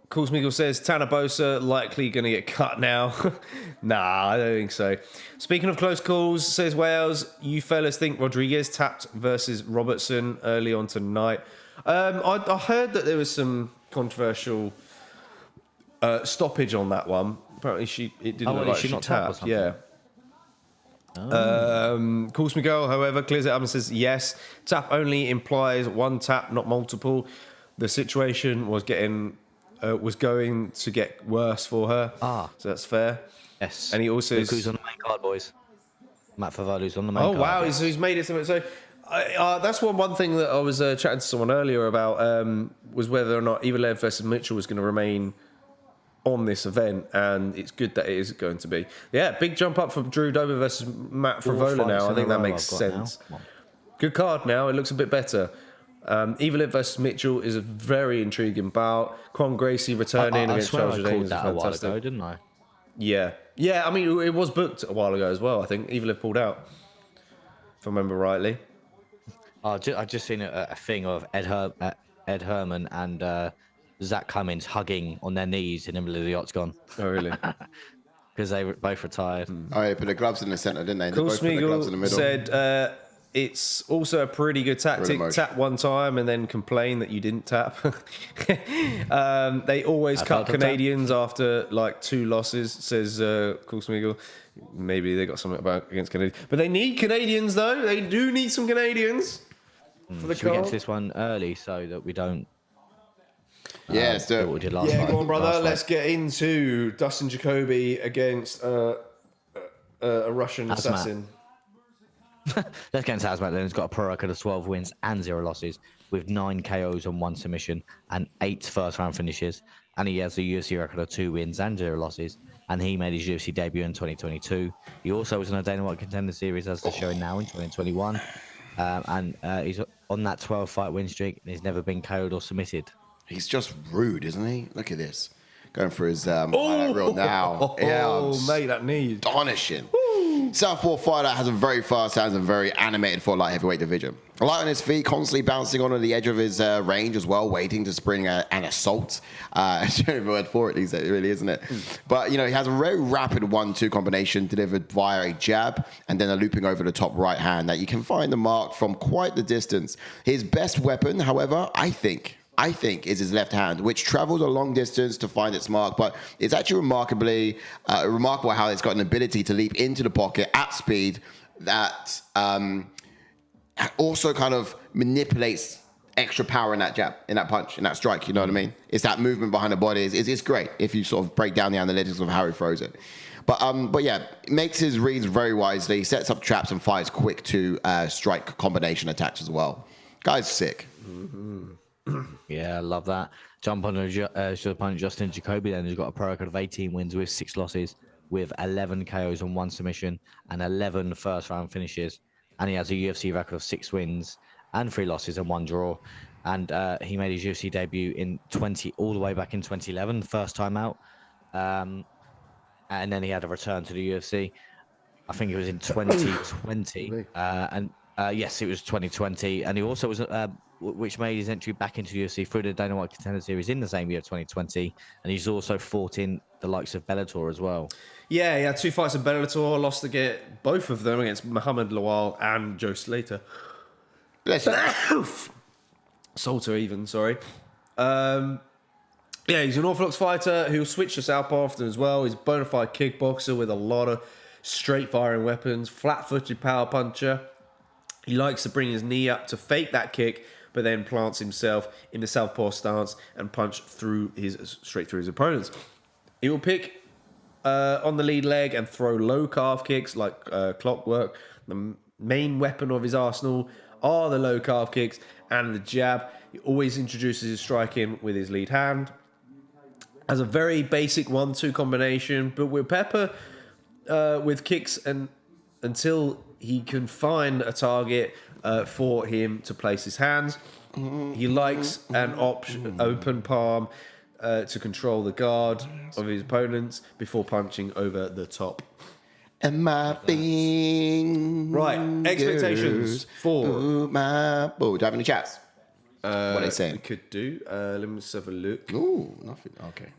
Cool Smeagol says, Tanner Boser likely going to get cut now. Nah, I don't think so. Speaking of close calls, says Wales, you fellas think Rodriguez tapped versus Robertson early on tonight? I heard that there was some controversial stoppage on that one. Apparently it didn't look like she tapped. Yeah. Cool Smeagol, however, clears it up and says, yes, tap only implies one tap, not multiple. The situation was getting was going to get worse for her. So that's fair. Yes. And he also Look who's on the main card, boys. Matt Favolo's on the main card. Oh wow, he's made it so. That's one thing that I was chatting to someone earlier about was whether or not Evil Ed versus Mitchell was going to remain on this event, and it's good that it is going to be. Yeah, big jump up for Drew Dober versus Matt Favola now. I think that makes sense. Good card now. It looks a bit better. Evil Ed versus Mitchell is a very intriguing bout. Con Gracie returning against Charles Jourdain is that a while fantastic. ago, didn't I? Yeah. I mean, it was booked a while ago as well. I think Evil Ed pulled out, if I remember rightly. I just seen a thing of Ed Herman and Zach Cummins hugging on their knees in the middle of the octagon. Oh, really? Because they were both retired. Oh, they put the gloves in the centre, didn't they? Cool Both put the gloves in the Smeagol middle. said it's also a pretty good tactic. Tap one time and then complain that you didn't tap. They always cut Canadians after like 2 losses, says Cool Smeagol. Maybe they got something against Canadians. But they need Canadians, though. They do need some Canadians for the Should we get card. to this one early so that we don't... Yeah, let's do it. what we did last night. Go on, brother. Last Let's get into Dustin Jacoby against a Russian Azamat. assassin. Let's get into Azamat then. He's got a pro record of 12 wins and 0 losses with 9 KOs and 1 submission and 8 first-round finishes. And he has a UFC record of 2 wins and 0 losses. And he made his UFC debut in 2022. He also was in a Dana White Contender Series as they're showing now in 2021. And he's on that 12-fight win streak and he's never been KO'd or submitted. He's just rude, isn't he? Look at this. Going for his highlight reel now. Mate, that knee. Astonishing. Southpaw fighter has a very fast hands and very animated for a light heavyweight division. Light on his feet, constantly bouncing on the edge of his range as well, waiting to spring an assault. It's the only word for it these days, really, isn't it? But, he has a very rapid 1-2 combination delivered via a jab and then a looping over the top right hand that you can find the mark from quite the distance. His best weapon, however, I think is his left hand, which travels a long distance to find its mark, but it's actually remarkable how it's got an ability to leap into the pocket at speed that also kind of manipulates extra power in that jab, in that punch, in that strike, you know what I mean? It's that movement behind the body. It's great if you sort of break down the analytics of how he throws it. But yeah, makes his reads very wisely, sets up traps and fires quick to strike combination attacks as well. Guy's sick. Yeah, I love that. Jump on the opponent Dustin Jacoby then, who's got a pro record of 18 wins with 6 losses, with 11 KOs and 1 submission and 11 first-round finishes. And he has a UFC record of 6 wins and 3 losses and 1 draw. And he made his UFC debut all the way back in 2011, first time out. And then he had a return to the UFC. I think it was in 2020. Yes, it was 2020. And he also was... which made his entry back into UFC through the Dana White Contender Series in the same year, 2020. And he's also fought in the likes of Bellator as well. Yeah, he had 2 fights in Bellator, lost to get both of them against Muhammad Lawal and Joe Slater. Bless you. Salter even, sorry. Yeah, he's an orthodox fighter who'll switch to southpaw often as well. He's a bona fide kickboxer with a lot of straight firing weapons, flat-footed power puncher. He likes to bring his knee up to fake that kick, but then plants himself in the southpaw stance and punch straight through his opponents. He will pick on the lead leg and throw low calf kicks like clockwork. The main weapon of his arsenal are the low calf kicks and the jab. He always introduces his striking with his lead hand. Has a very basic 1-2 combination, but with pepper with kicks and until he can find a target for him to place his hands. He likes an open palm to control the guard of his opponents before punching over the top. Am I being right? Expectations for do you have any chats? What are they saying? We could do. Let me just have a look. Ooh, nothing. Okay.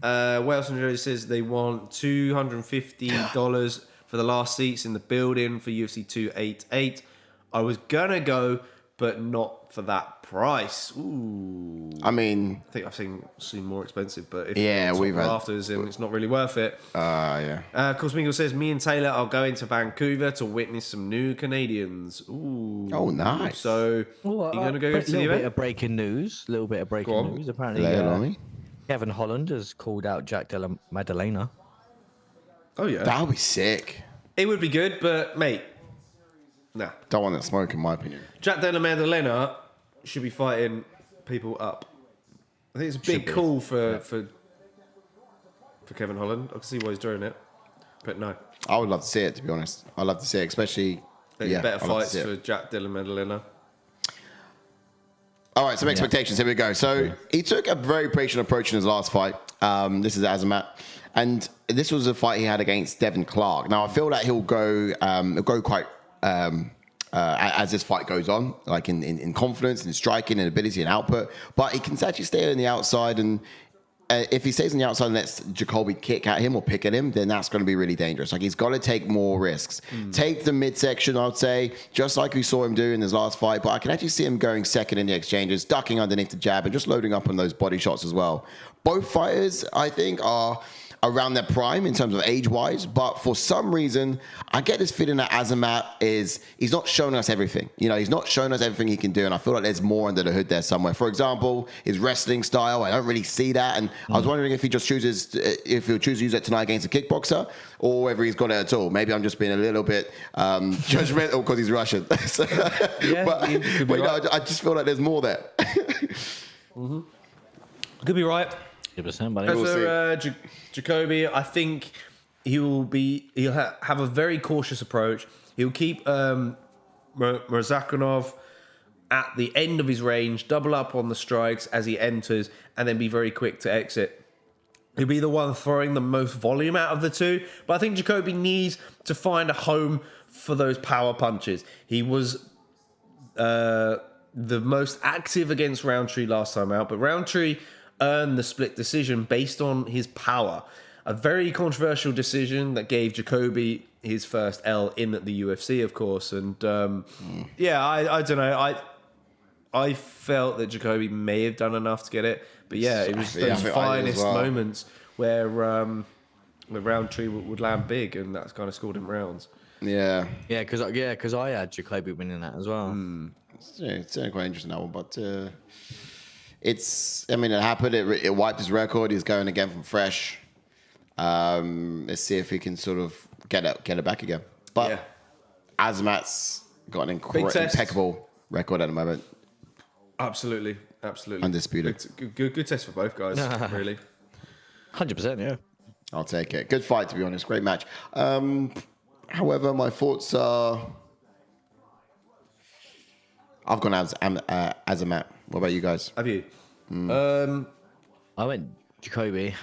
Wales and Joe says they want $250 for the last seats in the building for UFC 288. I was gonna go, but not for that price. Ooh. I mean, I think I've seen more expensive, but if we've had rafters, then it's not really worth it. Yeah. Of course, Miguel says me and Taylor are going to Vancouver to witness some new Canadians. Ooh. Oh, nice. So you're gonna go to the little event? bit of breaking news. Apparently, Lay it on me. Kevin Holland has called out Jack Della Maddalena. Oh yeah, That would be sick. it would be good, but mate, nah. Don't want that smoke, in my opinion. Jack Della Maddalena should be fighting people up. I think it's a big call for Kevin Holland. I can see why he's doing it, but no. I would love to see it, to be honest. I'd love to see it, especially... Better fights for Jack Della Maddalena. All right, some expectations. Here we go. So he took a very patient approach in his last fight. This is Azamat. And this was a fight he had against Devin Clark. Now, I feel that he'll go quite... as this fight goes on, like in confidence, in striking, and ability and output. But he can actually stay on the outside, and if he stays on the outside and lets Jacoby kick at him or pick at him, then that's going to be really dangerous. Like, he's got to take more risks. Take the midsection, I'd say, just like we saw him do in his last fight. But I can actually see him going second in the exchanges, ducking underneath the jab, and just loading up on those body shots as well. Both fighters, I think, are around their prime in terms of age-wise, but for some reason, I get this feeling that Azamat he's not showing us everything. You know, he's not showing us everything he can do, and I feel like there's more under the hood there somewhere. For example, his wrestling style, I don't really see that, and I was wondering if he just chooses, if he'll choose to use it tonight against a kickboxer, or whether he's got it at all. Maybe I'm just being a little bit judgmental because he's Russian. So, Yeah, but could be right. no, I just feel like there's more there. Could be right. 100%, buddy. As for Jacoby, I think he'll have a very cautious approach. He'll keep Murzakanov at the end of his range, double up on the strikes as he enters, and then be very quick to exit. He'll be the one throwing the most volume out of the two, but I think Jacoby needs to find a home for those power punches. He was the most active against Roundtree last time out, but Roundtree earned the split decision based on his power. A very controversial decision that gave Jacoby his first L in at the UFC, of course. And I don't know. I felt that Jacoby may have done enough to get it, but it was those finest moments where Roundtree would land big, and that's kind of scored him rounds. Yeah, because I had Jacoby winning that as well. It's quite interesting, that one, but it happened. It wiped his record. He's going again from fresh. Let's see if he can sort of get it back again. But Azamat's got an impeccable record at the moment. Absolutely. Undisputed. Good test for both guys, really. 100%, yeah. I'll take it. Good fight, to be honest. Great match. However, my thoughts are... I've gone Azamat. What about you guys? Have you? I went Jacoby.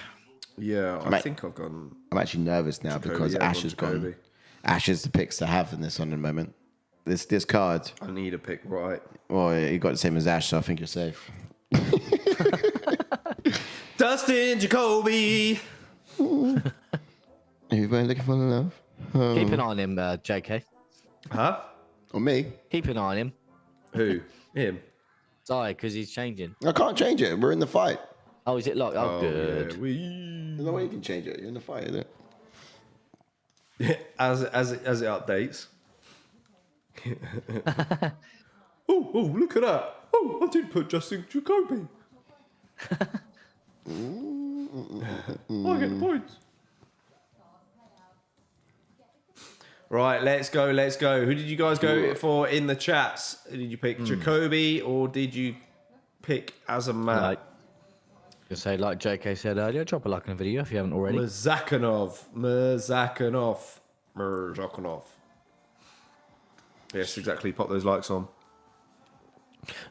Yeah, I think I've gone... I'm actually nervous now because Ash has gone. Ash is the picks to have in this one at the moment. This card. I need a pick right. Well, you got the same as Ash, so I think you're safe. Dustin, Jacoby. Anybody looking for love? Keep an eye on him, JK. Huh? Or me? Keep an eye on him. Who? Him? Sorry, because he's changing. I can't change it. We're in the fight. Oh, is it locked? Oh, good. Yeah, There's no way you can change it. You're in the fight, isn't it? as it updates. oh, look at that. Oh, I did put Justin Jacoby. I get the points. Right, let's go. Who did you guys go for in the chats? Did you pick Jacoby or did you pick Azamat? Just say, like JK said earlier, drop a like on the video if you haven't already. Murzakanov. Yes, exactly. Pop those likes on.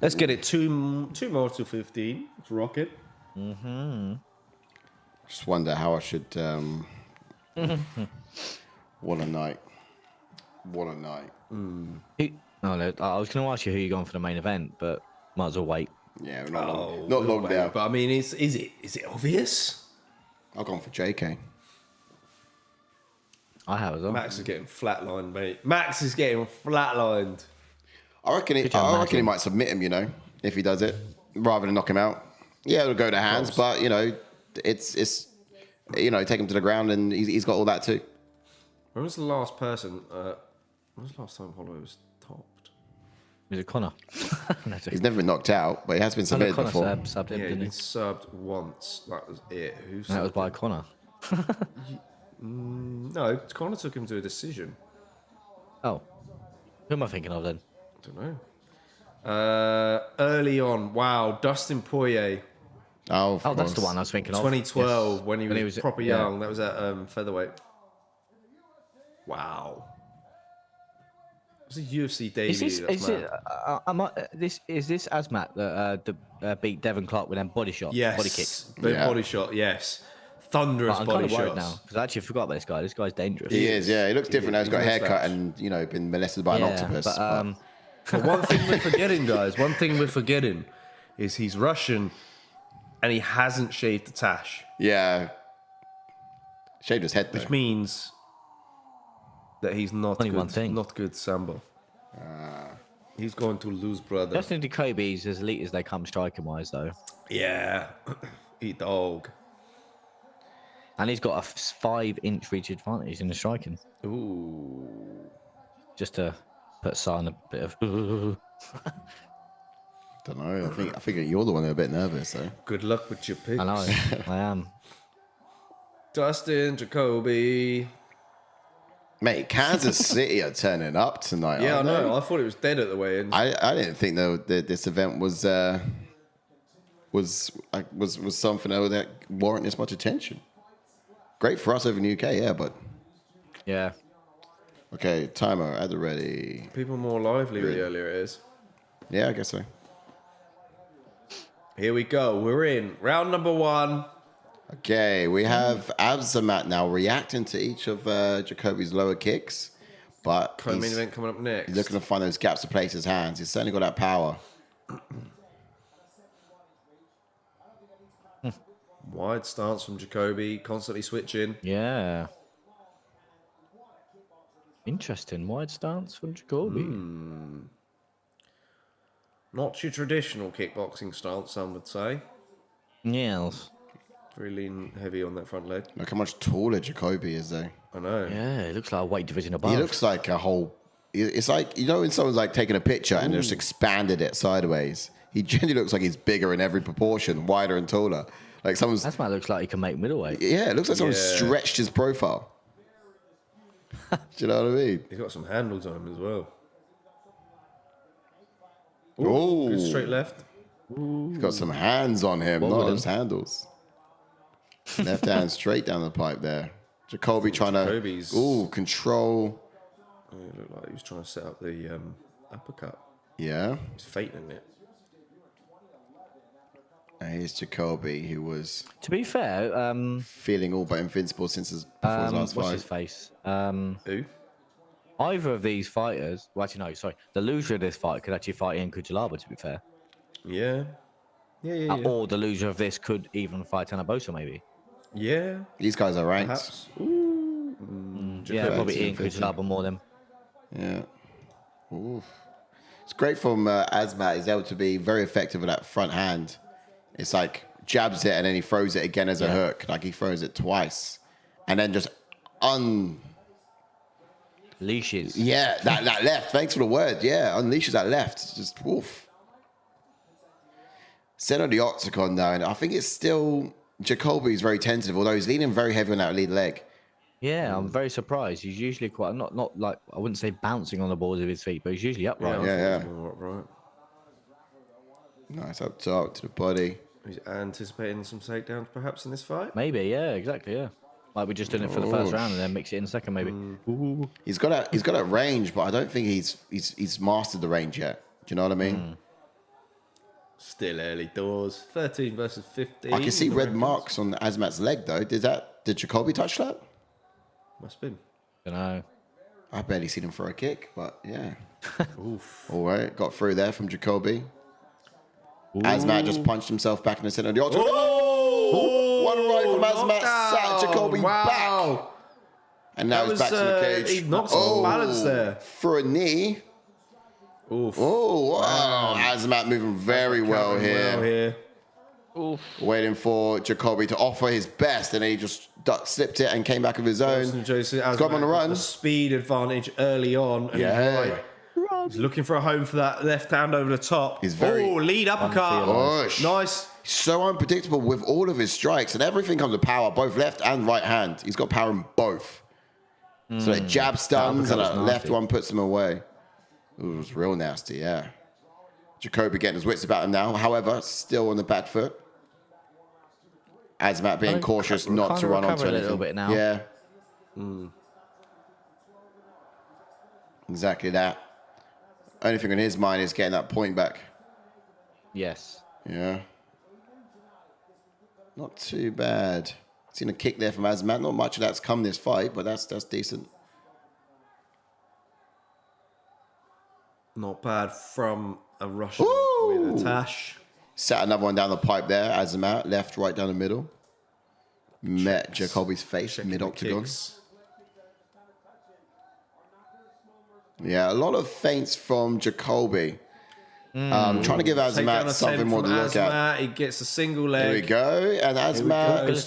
Let's get it two more to 15. Let's rock it. Just wonder how I should. What a night. What a night. No, I was going to ask you who you're going for the main event, but might as well wait. Yeah, not long now. But I mean, is it obvious? I've gone for JK. I have as well. Max is getting flatlined, mate. Max is getting flatlined. I reckon he might submit him, if he does it, rather than knock him out. Yeah, it'll go to hands, but, it's take him to the ground, and he's got all that too. When was the last person... when was the last time Holloway was topped? Was it Connor? He's never been knocked out, but he has been submitted Connor before. subbed him, Yeah, didn't he he? subbed once. That was it. That was by Connor. No, Connor took him to a decision. Oh. Who am I thinking of then? I don't know. Early on, wow, Dustin Poirier, Oh, That's the one I was thinking of. 2012, Yes. when he was proper young. That was at featherweight. Wow. It was a UFC debut. Is this Azamat that beat Devin Clark with them body shots? Yes. Body kicks. Body shot, yes. Thunderous I'm body kind of worried shots. now because I actually forgot about this guy. This guy's dangerous. He is, yeah. He looks different now. He's got a He's haircut mustache. and, been molested by an octopus. But one thing we're forgetting, guys, is he's Russian and he hasn't shaved the tash. Yeah. Shaved his head, though. Which means that he's not Only good, one thing. not good sambo. He's going to lose, brother. Justin Jacoby's as elite as they come striking wise, though. Yeah. Eat dog. And he's got a 5-inch reach advantage in the striking. Ooh. Just to put San a bit of. Don't know. I think you're the one who's a bit nervous, though. Good luck with your picks. I know, I am. Dustin, Jacoby. Mate, Kansas City are turning up tonight. Yeah, I aren't know. they? I thought it was dead at the weigh-in. I didn't think that this event was something that warrant this much attention. Great for us over in the UK, yeah, but Yeah. okay, timer at the ready. People more lively the earlier it is. Yeah, I guess so. Here we go. We're in round number 1. Okay, we have Azamat now reacting to each of Jacoby's lower kicks, but Co-main he's event coming up next. looking to find those gaps to place his hands. He's certainly got that power. Wide stance from Jacoby, constantly switching. Yeah. Interesting. Wide stance from Jacoby. Not your traditional kickboxing stance, some would say. Yes. Very lean, heavy on that front leg. Look how much taller Jacoby is, though. I know. Yeah, it looks like a weight division above. He looks like a whole. It's like, when someone's like taking a picture and just expanded it sideways. He generally looks like he's bigger in every proportion, wider and taller. Like someone's. That's why it looks like he can make middleweight. Yeah, it looks like someone Yeah. stretched his profile. Do you know what I mean? He's got some handles on him as well. Oh, Good straight left. he's got some hands on him, Well not done. just handles. Left hand straight down the pipe there. Jacoby trying Jacoby's- to control. Oh, it looked like he was trying to set up the uppercut. Yeah. He's fainting it. And here's Jacoby, who was To be fair, feeling all but invincible before his last what's his fight. face? Who? Either of these fighters, well, actually, no, sorry. The loser of this fight could actually fight in Cuțelaba, to be fair. Yeah. Yeah. Or the loser of this could even fight Barboza, maybe. Yeah. These guys are ranked. Perhaps. Yeah, probably Jacoby. in Cuțelaba more than. Yeah. Oof. It's great from Azamat. He's able to be very effective with that front hand. It's like jabs it and then he throws it again as a hook. Like he throws it twice. And then just Leashes. Yeah, that left. Thanks for the word. Yeah, unleashes that left. It's just woof. Set on the octagon though, and I think it's still Jacoby's very tentative, although he's leaning very heavy on that lead leg. Yeah, I'm very surprised. He's usually quite not like I wouldn't say bouncing on the balls of his feet, but he's usually upright. Yeah. Right. Nice up top to the body. He's anticipating some takedowns perhaps in this fight. Maybe, yeah, exactly, yeah. Like we just did it for the first round and then mix it in the second, maybe. Ooh. He's got that range, but I don't think he's mastered the range yet. Do you know what I mean? Still early doors. 13 versus 15. I can see The red rankings. marks on Azamat's leg though. Did Jacoby touch that? Must have been. Don't know. I barely seen him for a kick, but yeah. Oof. All right, got through there from Jacoby. Azamat just punched himself back in the center of the octagon. Oh! One right from Azamat, sat Jacoby back. And now That he's back to was, the cage. he knocked him off balance there. For a knee. Oof. Oh, wow. Azamat moving very well here. Waiting for Jacoby to offer his best, and then he just slipped it and came back of his own. Joseph got him on the run. A speed advantage early on. And Yeah. he's right. He's looking for a home for that left hand over the top. He's very... lead uppercut. Nice. So unpredictable with all of his strikes, and everything comes to power, both left and right hand. He's got power in both. So that jab stuns and a left one puts him away. Ooh, it was real nasty, yeah. Jacoby getting his wits about him now. However, still on the back foot. Azamat being cautious not to run onto anything. A little bit now. Yeah. Exactly that. Only thing on his mind is getting that point back. Yes. Yeah. Not too bad. Seen a kick there from Azamat. Not much of that's come this fight, but that's decent. Not bad from a Russian with a tash. Sat another one down the pipe there. Azamat, left, right down the middle. Met Jacoby's face, mid-octagon. Yeah, a lot of feints from Jacoby. Trying to give Azamat something more to look at. He gets a single leg. There we go. And Azamat looks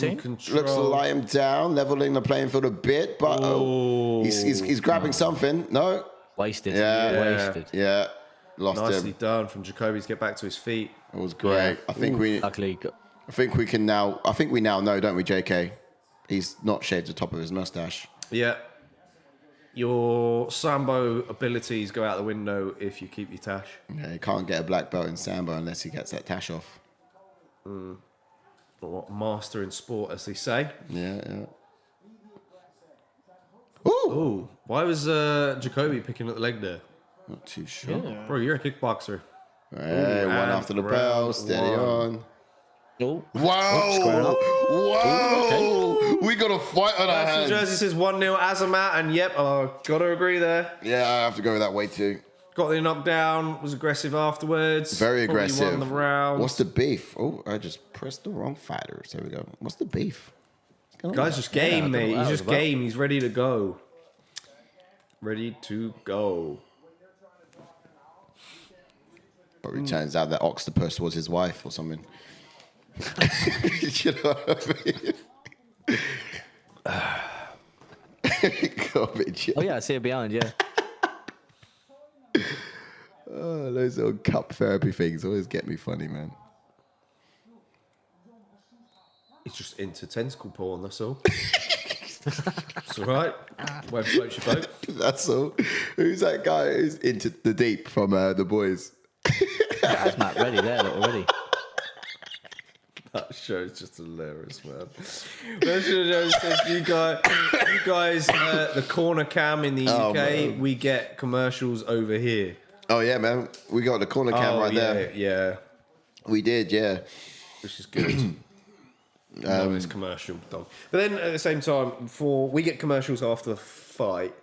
to lie him down, leveling the playing field a bit, but he's grabbing something. No. Wasted. Yeah. Wasted. Yeah. Lost him. Nicely done from Jacoby to get back to his feet. It was great. I think we now know, don't we, JK? He's not shaved the top of his mustache. Yeah. Your Sambo abilities go out the window if you keep your tash. Yeah, you can't get a black belt in Sambo unless he gets that tash off. Master in sport, as they say. Yeah. Ooh. Why was Jacoby picking up the leg there? Not too sure. Yeah. Bro, you're a kickboxer. Hey, one after the bell. Steady on. Oh. Whoa! Whoa! We got a fight on our hands. Jersey says 1-0 Azamat, and yep, gotta agree there. Yeah, I have to go that way too. Got the knockdown, was aggressive afterwards. Very aggressive. Won the round. What's the beef? Oh, I just pressed the wrong fighters. There we go. What's the beef? Guy's just game, mate. He's just game. He's ready to go. Ready to go. But it turns out that octopus was his wife or something. You know what I mean? Oh yeah, I see it behind. Yeah. Oh, those little cup therapy things always get me funny, man. It's just into tentacle porn. That's all. It's all right. Where floats your boat. That's all. Who's that guy who's into the deep from The Boys? That's Matt ready there already. That show's just hilarious, man. You guys, the corner cam in the UK, man. we get commercials over here. Oh, yeah, man. We got the corner cam right there. Yeah. We did, yeah. Which is good. It's commercial dog. But then at the same time, we get commercials after the fight,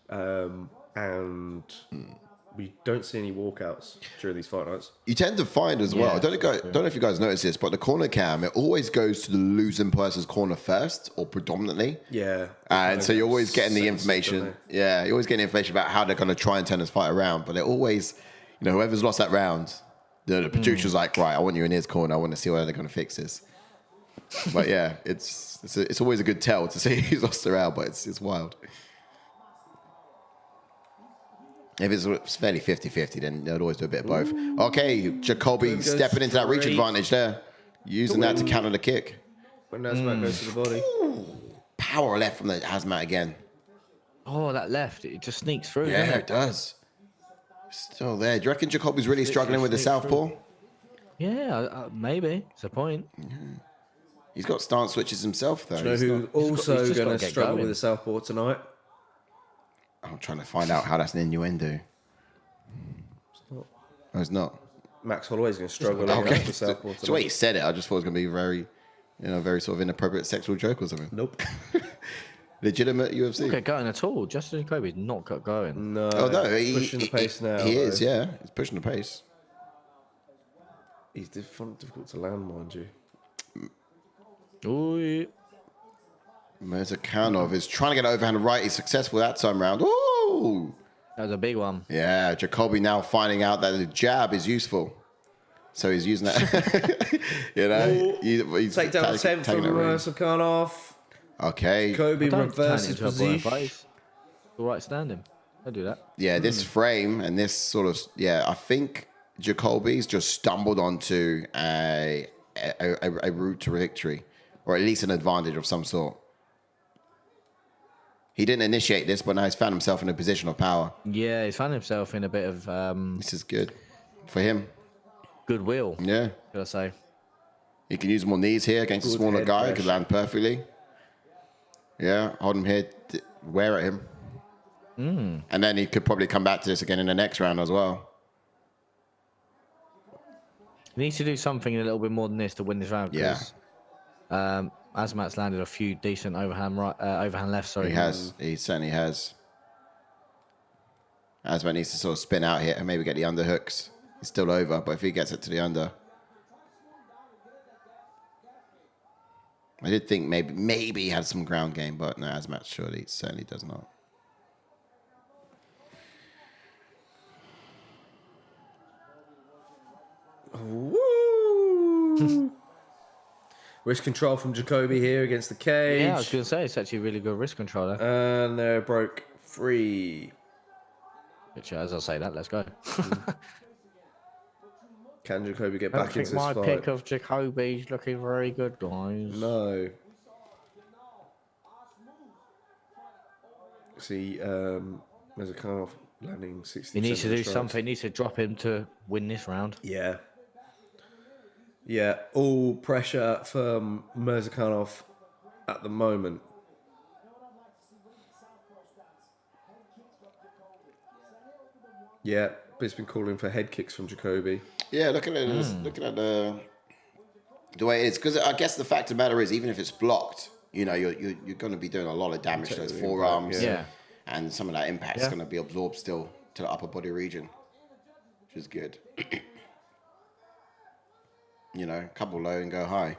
and we don't see any walkouts during these fight nights. You tend to find as well. I don't know if you guys notice this, but the corner cam, it always goes to the losing person's corner first, or predominantly. Yeah. And so you're always getting the information. Yeah, you're always getting information about how they're going to try and turn this fight around. But they're always, whoever's lost that round, the producer's like, right, I want you in his corner. I want to see whether they're going to fix this. But yeah, it's always a good tell to see who's lost the round, but it's wild. If it's fairly 50-50, then they'll always do a bit of both. Okay, Jacoby stepping into that reach advantage there. Using that to counter the kick. When Azamat goes to the body. Power left from the Azamat again. Oh, that left. It just sneaks through. Yeah, it does. Still there. Do you reckon Jacoby's really struggling with the southpaw? Yeah, maybe. It's a point. Yeah. He's got stance switches himself, though. Do you know who's also going to struggle with the southpaw tonight? I'm trying to find out how that's an innuendo. It's not. No, it's not. Max Holloway's going to struggle with the southpaw tonight. The way he said it, I just thought it was going to be very, very sort of inappropriate sexual joke or something. Nope. Legitimate UFC. Not get going at all. Justin Jacoby's not got going. No. Oh, no. He's pushing the pace now. He is, yeah. He's pushing the pace. He's difficult to land, mind you. Oh, yeah. Murzakanov is trying to get overhand right. He's successful that time round. Ooh! That was a big one. Yeah, Jacoby now finding out that the jab is useful. So he's using that. He's take down attempt from Murzakanov. Okay. Jacoby reverses position. All right, standing. I'll do that. Yeah, this frame and this sort of I think Jacoby's just stumbled onto a route to victory, or at least an advantage of some sort. He didn't initiate this, but now he's found himself in a position of power. Yeah, he's found himself in a bit of This is good for him. Goodwill. Yeah, Should I say? he can use more knees here against a smaller guy. He could land perfectly. Yeah, hold him here, wear at him. And then he could probably come back to this again in the next round as well. He needs to do something a little bit more than this to win this round. Yeah. Azamat's landed a few decent overhand left. Sorry, He has. He certainly has. Azamat needs to sort of spin out here and maybe get the underhooks. He's still over, but if he gets it to the under. I did think maybe he had some ground game, but no, Azamat certainly does not. Woo! Wrist control from Jacoby here against the cage. Yeah, I was going to say, it's actually a really good wrist controller. And they're broke free. Which, as I say that, let's go. Can Jacoby get I back into think this my fight? pick of Jacoby's looking very good, guys. No. See, Murzakanov landing 60. He needs to do something. He needs to drop him to win this round. Yeah. Yeah, all pressure from Murzakanov at the moment. Yeah, but it's been calling for head kicks from Jacoby. Yeah, looking at the way it is, because I guess the fact of the matter is, even if it's blocked, you're going to be doing a lot of damage to those forearms. Yeah. And some of that impact is going to be absorbed still to the upper body region, which is good. Couple low and go high.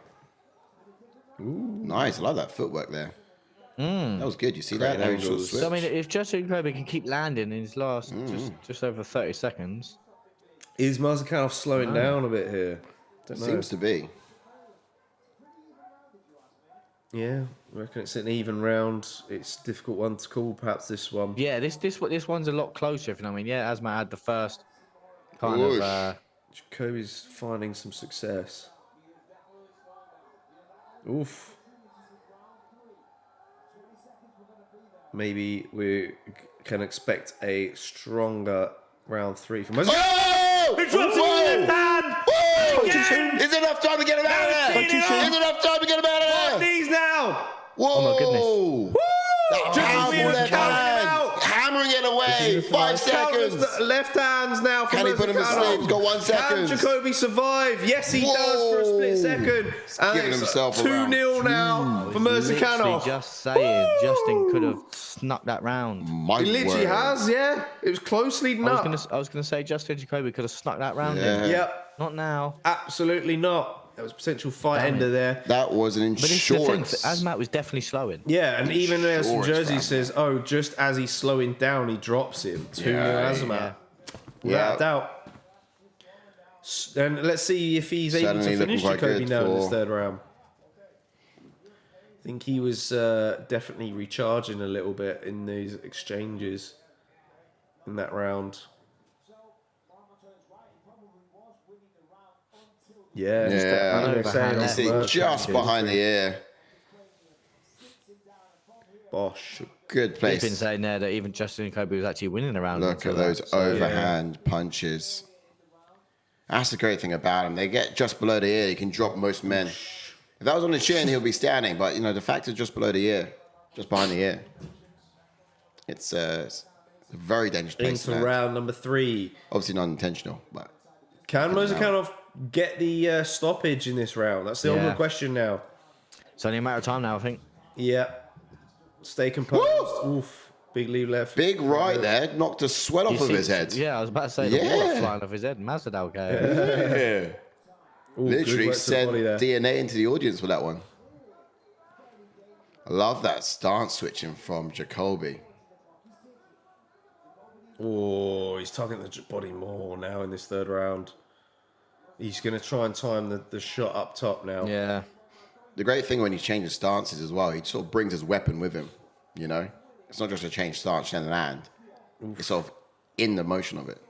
Ooh. Nice. I like that footwork there. That was good. You see that? So, I mean, if Justin Jacoby can keep landing in his last just over 30 seconds. Is Murzakanov slowing down a bit here? Seems to be. Yeah, I reckon it's an even round. It's a difficult one to call, perhaps this one. Yeah, this one's a lot closer, if you know what I mean. Yeah, Azamat had the first kind of... Jacoby's finding some success. Oof. Maybe we can expect a stronger round 3 from Murzakanov. Oh! He drops it with the left hand! Whoa! Is enough time to get him out of there? Is enough time to get him out of there? Knees now! Whoa! Oh my goodness. That powerful left hand, hammering it away. 5 seconds. Left hands now. Can he put him to sleep? He's got 1 second. Can Jacoby survive? Yes, he does for a split second. And giving it's himself a 2-0 now for Murzakanov. Just saying, Justin could have snuck that round. My He literally word. has, yeah. It was close leading up. I was gonna say Justin Jacoby could have snuck that round Yeah. in. Yep. Not now. Absolutely not. There was a potential fight ender there. That was an But it's the thing, insurance. Azamat was definitely slowing. Yeah, and even Edson Jersey fam. says, oh, just as he's slowing down, he drops him. 2-0 Azamat. Without a doubt. And let's see if he's able Certainly to finish looking quite Jacoby good now in this for- third round. I think he was definitely recharging a little bit in these exchanges in that round. Yeah, You see, just behind the ear. Bosh. Good He's place. been saying there that even Justin Jacoby was actually winning the round. Look at those overhand punches. That's the great thing about him. They get just below the ear. You can drop most men. If that was on the chin, he'll be standing. But, the fact is just below the ear, just behind the ear. It's a very dangerous place to Into land. round number 3. Obviously not intentional, but... Can Murzakanov get the stoppage in this round? That's the only question now. It's only a matter of time now, I think. Yeah. Stay composed. Oof. Big lead left. Big right there. Knocked the sweat off of his head. Yeah, I was about to say the water flying off his head. Masvidal guy. Yeah. Ooh, Literally good work to the sent body there. DNA into the audience with that one. I love that stance switching from Jacoby. Oh, he's targeting the body more now in this third round. He's going to try and time the shot up top now. Yeah. The great thing when he changes stances as well, he sort of brings his weapon with him, It's not just a change stance and land. It's sort of in the motion of it.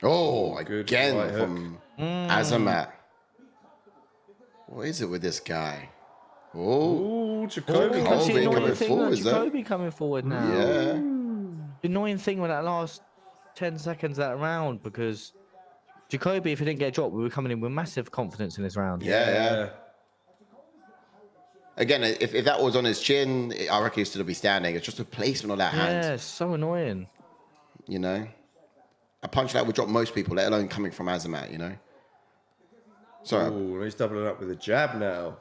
Oh, Good again right from Azamat. What is it with this guy? Oh, Jacoby That's the annoying coming thing. forward, Jacoby coming forward now. Yeah. The annoying thing with that last 10 seconds of that round, because Jacoby, if he didn't get dropped, we were coming in with massive confidence in this round. Yeah. Again, if that was on his chin, I reckon he'd still be standing. It's just a placement of that hand. Yeah, it's so annoying. You know? A punch like would drop most people, let alone coming from Azamat, you know? Sorry. Oh, he's doubling up with a jab now.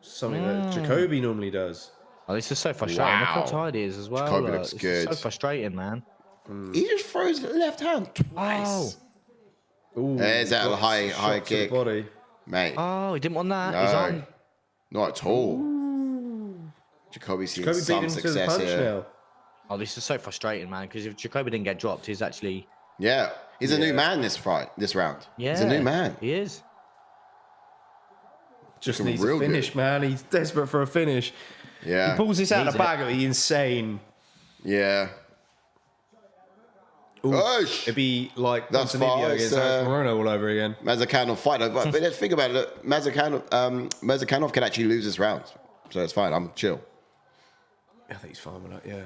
Something that Jacoby normally does. Oh, this is so frustrating. Look how tired he is as well. Jacoby looks It's good. so frustrating, man. He just throws the left hand twice. Ooh, There's that got high shot to the kick. body. Mate, Oh, he didn't want that. No. He's on. not at all. Jacoby seeing Jacoby beat some him to the success punch here. now. Oh, this is so frustrating, man. Because if Jacoby didn't get dropped, he's actually. Yeah, he's a new man this round. Yeah, He's a new man. He is. Just Looking needs a real finish, good. man. He's desperate for a finish. Yeah, He pulls this out of Needs the bag. It'd be insane. yeah. Oof. Osh! It'd be like Thus Montenegro far, against it's, Alex Morono all over again. Murzakanov fighter, but let's think about it. Look, Murzakanov can actually lose this round, so it's fine. I'm chill. I think he's fine with that, yeah.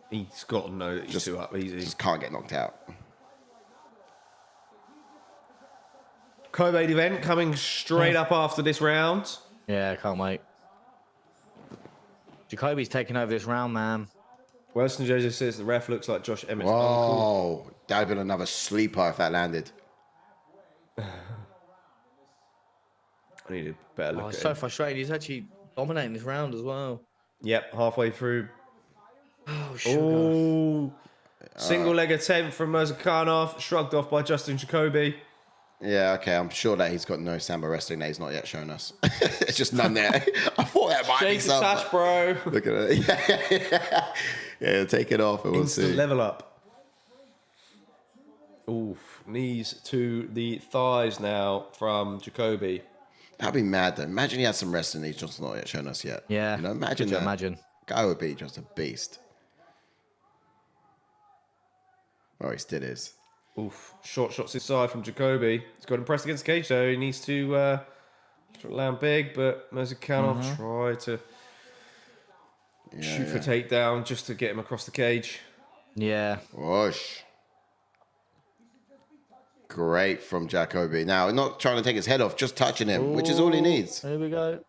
He's got to know that he's too up easy. Just can't get knocked out. Co-main event coming straight up after this round. Yeah, can't wait. Jacoby's taking over this round, man. Wilson Joseph says the ref looks like Josh Emmett's uncle. Oh, that'd been another sleeper if that landed. I need a better look Oh, at it's so him. frustrating. He's actually dominating this round as well. Yep, halfway through. Oh, sugar. Oh, single leg attempt from Murzakanov, shrugged off by Justin Jacoby. Yeah, okay. I'm sure that he's got no Samba wrestling that he's not yet shown us. It's just none there. I thought that might be Shake the some. tash, bro. Look at it. Yeah, take it off and we'll Instant see. level up. Oof, knees to the thighs now from Jacoby. That'd be mad though. Imagine he had some wrestling he's just not yet shown us yet. Yeah. You know, imagine Could you that. imagine? Guy would be just a beast. Oh, he still is. Oof, short shots inside from Jacoby. He's got him pressed against the cage though. He needs to land big, but Murzakanov tried to shoot for takedown just to get him across the cage. Yeah. Whoosh. Great from Jacoby. Now, not trying to take his head off, just touching him, which is all he needs. Here we go.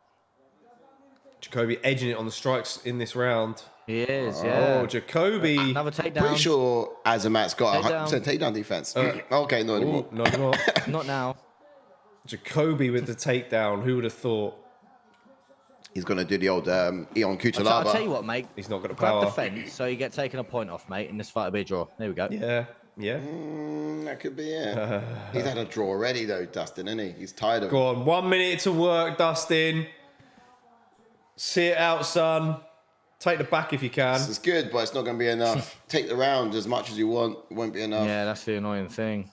Jacoby edging it on the strikes in this round. He is, yeah. Oh, Jacoby. Another takedown. Pretty sure Azamat's got Takedown. 100% takedown defense. Okay, not anymore. Ooh, not anymore. Not now. Jacoby with the takedown. Who would have thought? He's going to do the old Eon I'll Cuțelaba. tell you what, mate. He's not got a Grab power. the fence so you get taken a point off, mate, and this fight will be a draw. There we go. Yeah, yeah. That could be it. He's had a draw already, though, Dustin, isn't he? He's tired of it. Go on, 1 minute to work, Dustin. See it out, son. Take the back if you can. It's good, but it's not going to be enough. Take the round as much as you want. It won't be enough. Yeah, that's the annoying thing.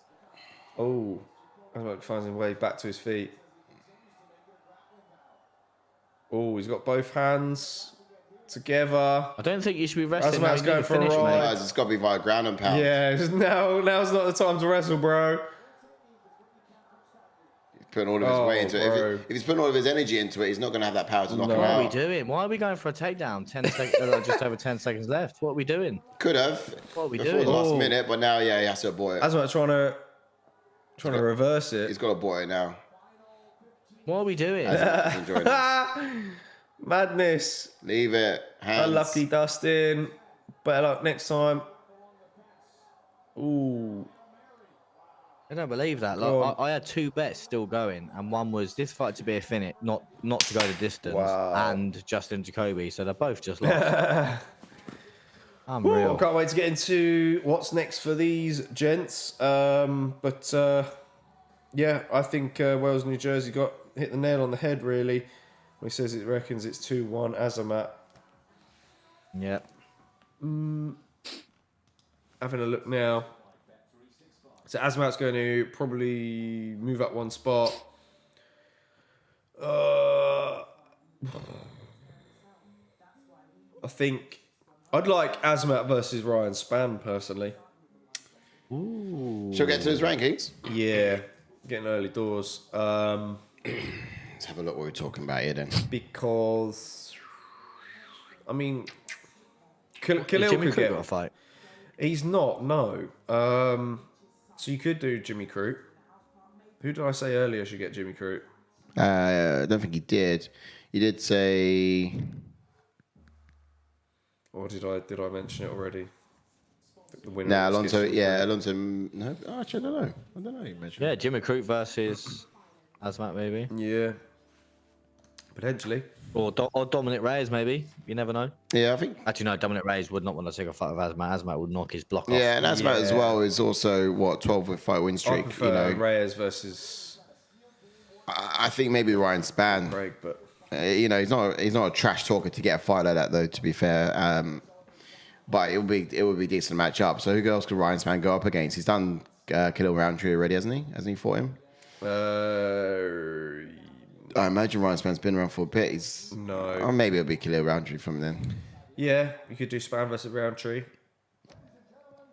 Oh, Azamat finds his way back to his feet. Oh, he's got both hands together. I don't think you should be wrestling. Azamat's now. You going need to for a finish, ride. mate. Guys, it's got to be via ground and pound. Yeah, now's not the time to wrestle, bro. Putting all of his weight into bro. it. If he's putting all of his energy into it, he's not going to have that power to knock him What are we out. doing? Why are we going for a takedown? 10 seconds, just over 10 seconds left. What are we doing? Could have. What are we before doing? the last Oh. minute, but now, yeah, he has to abort it. Azamat trying to reverse it. He's got to abort it now. What are we doing? He's enjoying this. Madness. Leave it. Hands. Unlucky, Dustin. Better luck next time. Ooh. I don't believe that. Go Like, on. I had two bets still going, and one was this fight to be a finish, not to go the distance, Wow. and Justin Jacoby. So they're both just lost. Unreal. I can't wait to get into what's next for these gents. Yeah, I think Wales, New Jersey hit the nail on the head, really. He says it reckons it's 2-1 Azamat. Yep. Having a look now. So Azamat's going to probably move up one spot. I think I'd like Azamat versus Ryan Spann, personally. Ooh. Shall we get to his rankings? Yeah, getting early doors. Let's have a look what we're talking about here then. Because, I mean, Khalil Jimmy could Crute get got a fight. He's not, no. So you could do Jimmy Crute. Who did I say earlier should get Jimmy Crute? I don't think he did. You did say... Or did I mention it already? The winner Nah, was Alonso. Giselle Yeah, Crute. Alonso. No, actually, I don't know. You mentioned. Yeah, Jimmy Crute versus Azamat, maybe. Yeah. Potentially. Or Dominic Reyes, maybe. You never know. Yeah, I think. Actually, no, Dominic Reyes would not want to take a fight with Azamat. Azamat would knock his block off. Yeah, and Azamat as Yeah. well is also 12 fight win I streak. prefer Reyes versus I think maybe Ryan Spann. Craig, but He's not a trash talker to get a fight like that though. To be fair, but it would be a decent match up. So who else could Ryan Spann go up against? He's done Khalil Roundtree already, hasn't he? Hasn't he fought him? I imagine Ryan Spann's been around for a bit. No. Maybe it'll be Khalil Roundtree from then. yeah, you could do Spann versus Roundtree.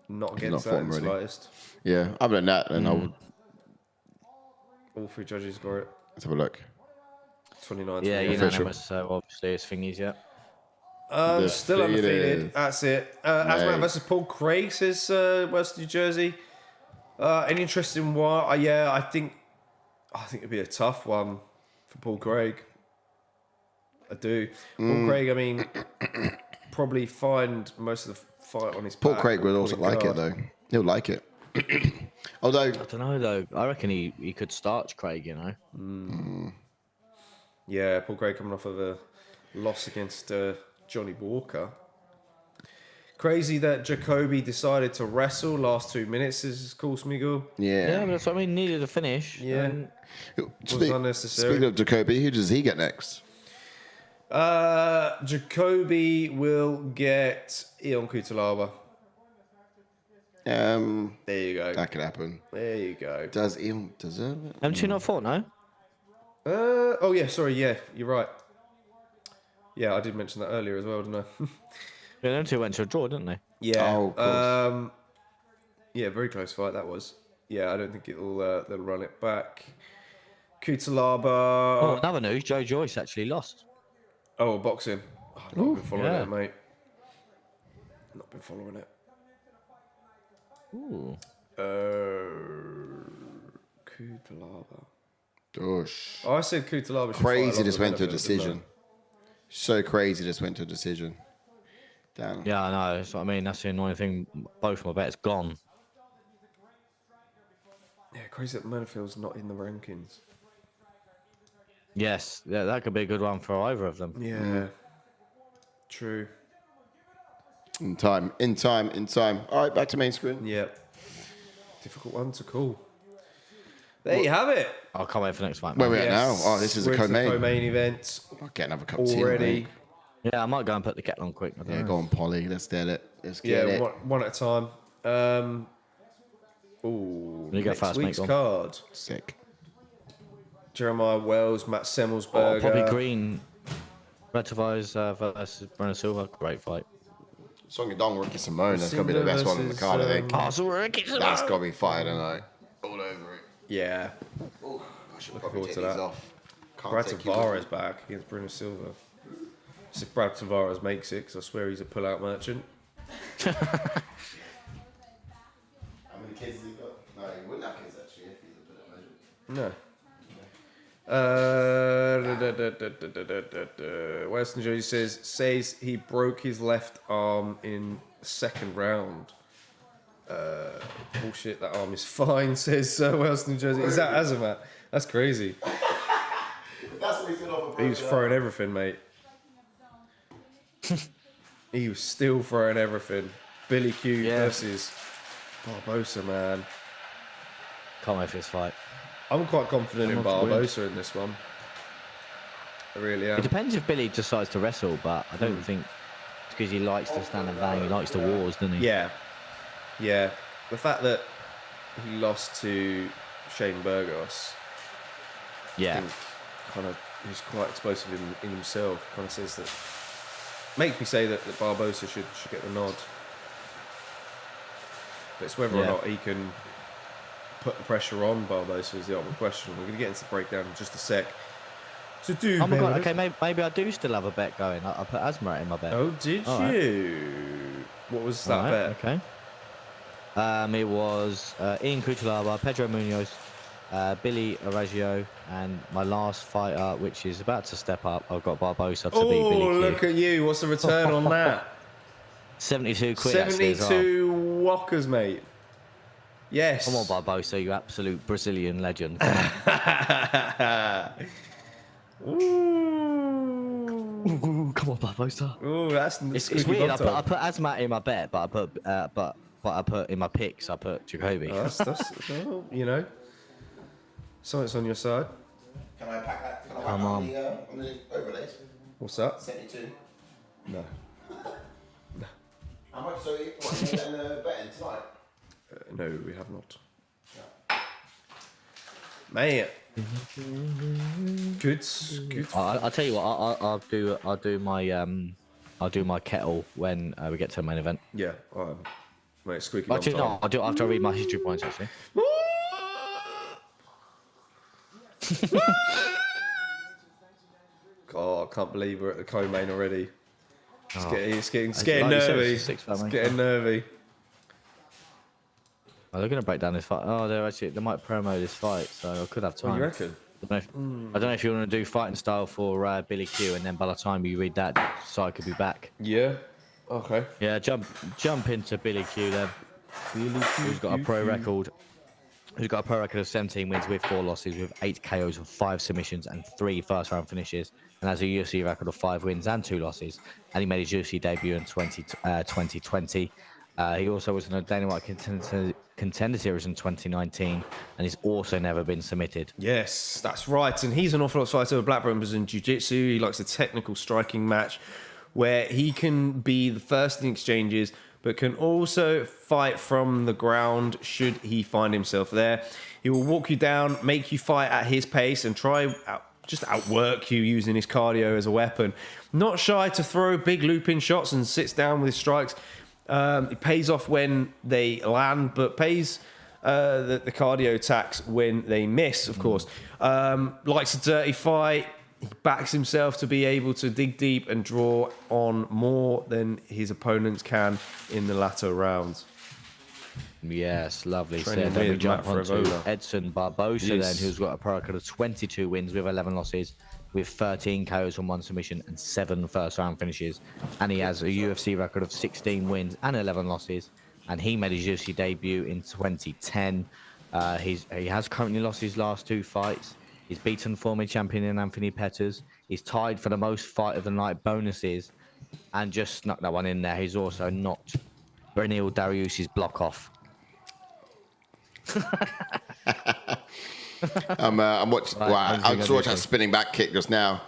Not against Not that in the fought him slightest. Yeah, other than that, then I would. All three judges got it. Let's have a look. 29. Yeah, Official. unanimous. So obviously it's thingies, yeah. Still undefeated. That's it. Azamat Mate. versus Paul Craig says West New Jersey. An interesting one. Yeah, I think it'd be a tough one for Paul Craig. I do. Paul Craig, I mean, probably find most of the fight on his Paul back Craig or would also pulling like it guard. though. He'll like it. Although I don't know, though. I reckon he could starch Craig, you know. Yeah, Paul Craig coming off of a loss against Johnny Walker. Crazy that Jacoby decided to wrestle last 2 minutes, is course, Miguel. Yeah, but yeah. that's what I mean. Needed a finish. Yeah. And unnecessary. Speaking of Jacoby, who does he get next? Jacoby will get Ion Cuțelaba. There you go. That could happen. There you go. Does he deserve it? haven't you not fought, no? Oh yeah, sorry, yeah, you're right. Yeah, I did mention that earlier as well, didn't I? Yeah, them two went to a draw, didn't they? Yeah. Oh, of course. Yeah, very close fight that was. Yeah, I don't think they'll run it back. Cuțelaba. Oh, another news. Joe Joyce actually lost. Oh, boxing. Oh, I've not been following yeah. it, mate. Not been following it. Ooh. Cuțelaba. Gosh. Oh, I said Cuțelaba. should fight Crazy along just the went to a benefit, didn't I? decision. So crazy just went to a decision. Damn. Yeah, I know. That's what I mean. That's the annoying thing. Both of my bets gone. Yeah, crazy that Manafield's not in the rankings. Yes, yeah, that could be a good one for either of them. Yeah. True. In time. All right, back to main screen. Yep. Difficult one to call. There you have it. I can't wait for next fight. Where man. we at now? Oh, this is a we're into the co-main. co-main event I'll get another cup of tea. I already. think. Yeah, I might go and put the kettle on quick. I don't Yeah, know. go on, Polly. Let's get it. Let's get Yeah, it. one at a time. Ooh, You go next first, mate, week's go on. card. Sick. Jeremiah Wells, Matt Oh, Semmelsberger. Bobby Green. Retivise versus Brennan Silva. Great fight. Song Dong, Ricky Simone. That's gonna be the best one on the card, I think. Oh, so That's gotta be fire tonight. All over it. Yeah. Oh, I should Looking probably forward take to these that. off. Can't Brad take you Tavares off. back against Bruno Silva. If Brad Tavares makes it, because I swear he's a pull-out merchant. How many kids has he got? No, he wouldn't have kids actually if he's a bit of legend. No. Western Jersey says he broke his left arm in the second round. Bullshit, that arm is fine, says Western Jersey. Is that Azamat? That's crazy. That's what he's gonna offer. He was throwing everything, mate. He was still throwing everything. Billy Q Yeah. versus Barboza, man. Can't wait for this fight. I'm quite confident in Someone to win. Barboza in this one. I really am. It depends if Billy decides to wrestle, but I don't think it's because he likes to stand and bang. He likes the wars, doesn't he? Yeah. Yeah. The fact that he lost to Shane Burgos, I Yeah. think kind of he's quite explosive in himself. Kind of says that makes me say that Barboza should get the nod. But it's whether or not he can put the pressure on Barboza is the ultimate question. We're going to get into the breakdown in just a sec. So oh my god, okay, maybe I do still have a bet going. I put Azamat in my bet. Oh, did you? What was that bet? Okay. It was Ian Cuțelaba, Pedro Munhoz, Billy Araggio, and my last fighter, which is about to step up. I've got Barboza to beat Billy Q. Oh, look at you. What's the return on that? 72 quid. 72 whockers, mate. Yes. Come on, Barboza, you absolute Brazilian legend. Ooh, come on, Barboza. Oh, that's it's weird. I put Azamat in my bet, but I put in my picks. I put Jacoby. Oh, that's well, you know, something's on your side. Can I pack that? Can I Come on. on the overlays? What's that? 72. No. How much? So you betting tonight? No, we have not. Man. Good. I'll tell you what. I'll do my kettle when we get to the main event. Yeah. Mate, squeaky. Actually, no. I'll do it after I read my history points. Actually. God, I can't believe we're at the co-main already. It's getting Like nervy. you said, It's getting nervy. Oh, they're going to break down this fight. Oh, they might promo this fight, so I could have time. What do you reckon? I don't know if you want to do fighting style for Billy Q, and then by the time you read that, so I could be back. Yeah. Okay. Yeah, jump into Billy Q then. Who's got a pro record? Who's got a pro record of 17 wins with 4 losses, with 8 KOs and 5 submissions and 3 first-round finishes, and has a UFC record of 5 wins and 2 losses. And he made his UFC debut in 2020. He also was in a Dana White contender series in 2019, and he's also never been submitted. Yes, that's right. And he's an orthodox fighter with black belts in jiu-jitsu. He likes a technical striking match where he can be the first in exchanges, but can also fight from the ground should he find himself there. He will walk you down, make you fight at his pace, and just outwork you using his cardio as a weapon. Not shy to throw big looping shots and sits down with his strikes. It pays off when they land, but pays the cardio tax when they miss, of course. Likes a dirty fight. He backs himself to be able to dig deep and draw on more than his opponents can in the latter rounds. Yes, lovely. So Training then we with jump Matt on to Barboza. Edson Barboza, Yes. then, who's got a pro record of 22 wins with 11 losses, with 13 KOs and 1 submission and 7 first-round finishes. And he has a UFC record of 16 wins and 11 losses. And he made his UFC debut in 2010. He has currently lost his last 2 fights. He's beaten former champion in Anthony Pettis. He's tied for the most fight of the night bonuses, and just snuck that one in there. He's also knocked Beneil Dariush's block off. I'm watching. Right, Wow, I just watched that spinning back kick just now.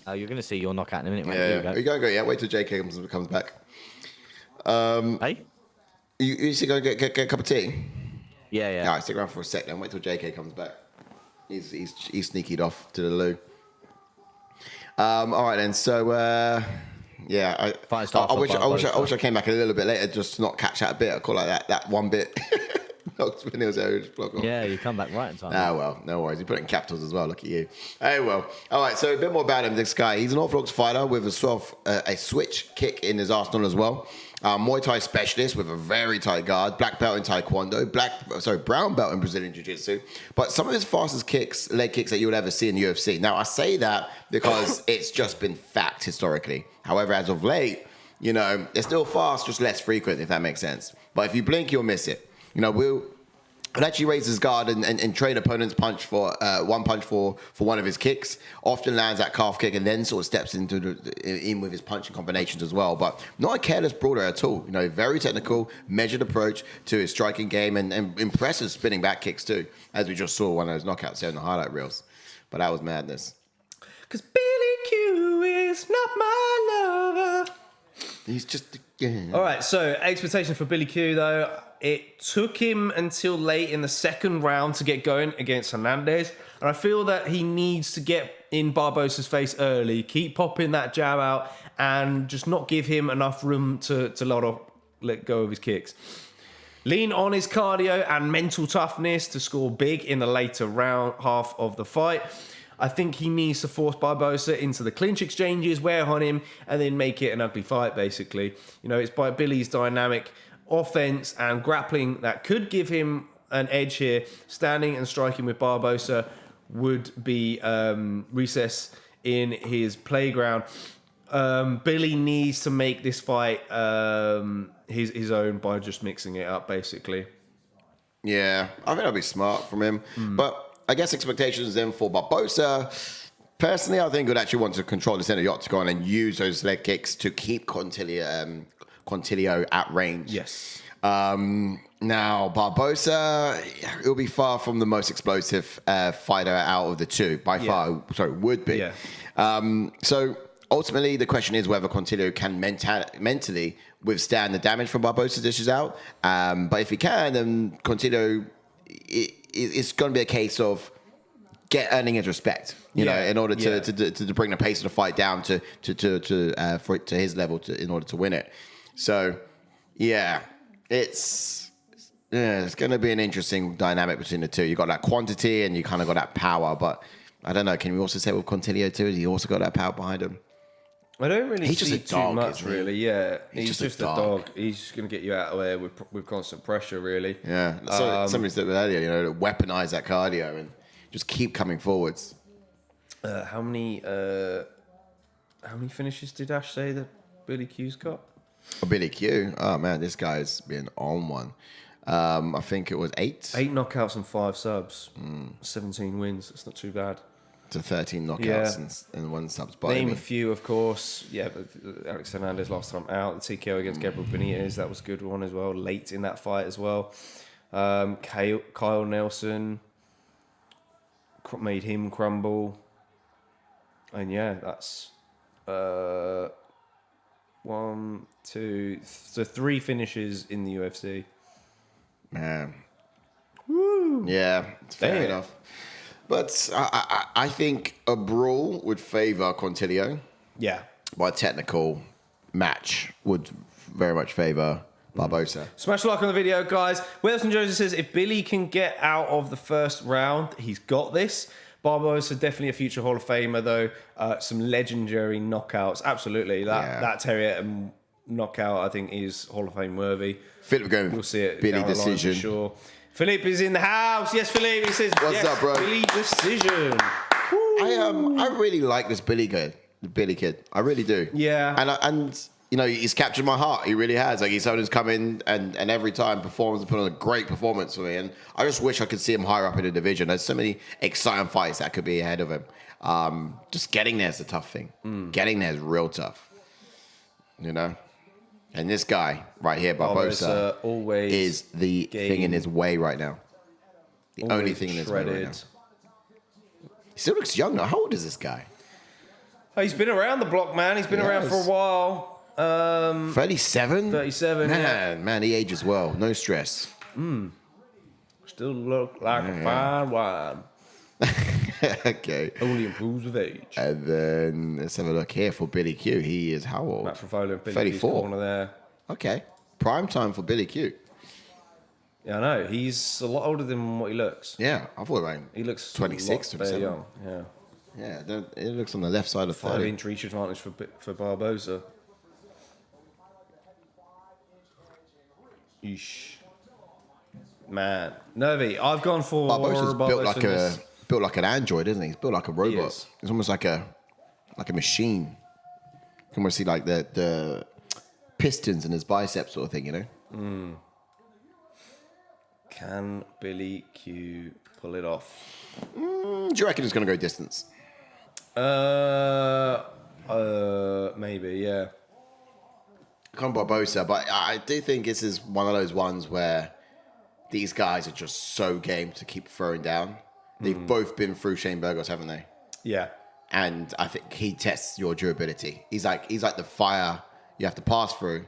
You're going to see your knockout in a minute, mate. Yeah, you gotta go. Yeah, wait till JK comes back. Hey? You still gonna get a cup of tea? Yeah. All right, stick around for a sec then. Wait till JK comes back. He's sneakied off to the loo. All right then. So yeah, I wish I came back a little bit later just to not catch that bit. I call like that one bit. Yeah, you come back right in time. Ah, well, no worries. You put it in capitals as well. Look at you. Oh, well. All right, so a bit more about him, this guy. He's an orthodox fighter with a switch kick in his arsenal as well. Muay Thai specialist with a very tight guard. Black belt in Taekwondo. Brown belt in Brazilian Jiu-Jitsu. But some of his fastest leg kicks that you would ever see in the UFC. Now, I say that because it's just been fact historically. However, as of late, they're still fast, just less frequent, if that makes sense. But if you blink, you'll miss it. We'll actually raise his guard and trade opponent's punch for one punch for one of his kicks. Often lands that calf kick and then sort of steps in with his punching combinations as well. But not a careless brawler at all. Very technical, measured approach to his striking game and impressive spinning back kicks too, as we just saw one of those knockouts there in the highlight reels. But that was madness. 'Cause Billy Q is not my lover. He's just... All right, so expectation for Billy Q, though. It took him until late in the second round to get going against Hernandez. And I feel that he needs to get in Barboza's face early, keep popping that jab out, and just not give him enough room to let go of his kicks. Lean on his cardio and mental toughness to score big in the later round half of the fight. I think he needs to force Barboza into the clinch exchanges, wear on him, and then make it an ugly fight, basically. You know, it's by Billy's dynamic offense and grappling that could give him an edge here. Standing and striking with Barboza would be recess in his playground. Billy needs to make this fight his own by just mixing it up, basically. Yeah, I think that'd be smart from him. But I guess expectations then for Barboza. Personally, I think he would actually want to control the center of the octagon and use those leg kicks to keep Quarantillo at range. Yes. Now, Barboza, he'll be far from the most explosive fighter out of the two. By far, would be. Yeah. So ultimately, the question is whether Quarantillo can mentally withstand the damage from Barboza's dishes out. But if he can, then Quarantillo, it's going to be a case of earning his respect, you know, in order to bring the pace of the fight down to his level in order to win it. So, it's going to be an interesting dynamic between the two. You got that quantity and you kind of got that power, but I don't know. Can we also say with Quarantillo too? He also got that power behind him. I don't really He's see just a dog, too much, isn't he? really. Yeah, He's just a dog. He's just going to get you out of there with constant pressure, really. Yeah. So somebody said earlier, you know, to weaponize that cardio and just keep coming forwards. How many finishes did Ash say that Billy Q's got? Billy Q. Oh man, this guy's been on one. I think it was 8. 8 knockouts and 5 subs. 17 wins. It's not too bad. To 13 knockouts and 1 subs. Name a few, of course. Yeah, but Alex Hernandez last time out. The TKO against Gabriel Benitez, that was a good one as well. Late in that fight as well. Kyle Nelson made him crumble. And that's 1, 2, so 3 finishes in the UFC. Man. Woo. Yeah, it's fair enough. But I think a brawl would favour Quarantillo. Yeah. But a technical match would very much favour Barboza. Smash a like on the video, guys. Wilson Joseph says, if Billy can get out of the first round, he's got this. Barboza, definitely a future Hall of Famer, though. Some legendary knockouts. Absolutely. That Terrier knockout, I think, is Hall of Fame worthy. Philip going we'll see it Billy down the line decision. for sure. Philippe is in the house. Yes, Philippe. He says, what's up, bro? Billy decision. I really like this Billy kid. I really do. Yeah. And you know, he's captured my heart. He really has. Like, he's someone who's come in and every time performs and put on a great performance for me. And I just wish I could see him higher up in the division. There's so many exciting fights that could be ahead of him. Just getting there is the tough thing. Getting there is real tough. You know? And this guy right here, Barboza, always is the thing in his way right now. The always only thing in his way right now. shredded. He still looks young now. How old is this guy? Oh, he's been around the block, man. He's been around for a while. 37? 37, Man, he ages well. No stress. Still look like a fine wine. Okay. Only improves with age. And then let's have a look here for Billy Q. He is how old? Matt Frivola, Billy 34. Q's corner there. Okay. Prime time for Billy Q. Yeah, I know. He's a lot older than what he looks. Yeah, I thought about him. He looks 26, a lot better 27. young. Yeah. Yeah, it looks on the left side of 30. 5-inch reach advantage for Barboza. Eesh. Man. Nervy. I've gone for Barboza's Barboza built like an android, isn't he? He's built like a robot. is. It's almost like a machine. You can almost see like the pistons in his biceps sort of thing, you know? Can Billy Q pull it off? Do you reckon it's going to go distance? Maybe, yeah. Come Barboza, but I do think this is one of those ones where these guys are just so game to keep throwing down. They've both been through Shane Burgos, haven't they? Yeah. And I think he tests your durability. He's like the fire you have to pass through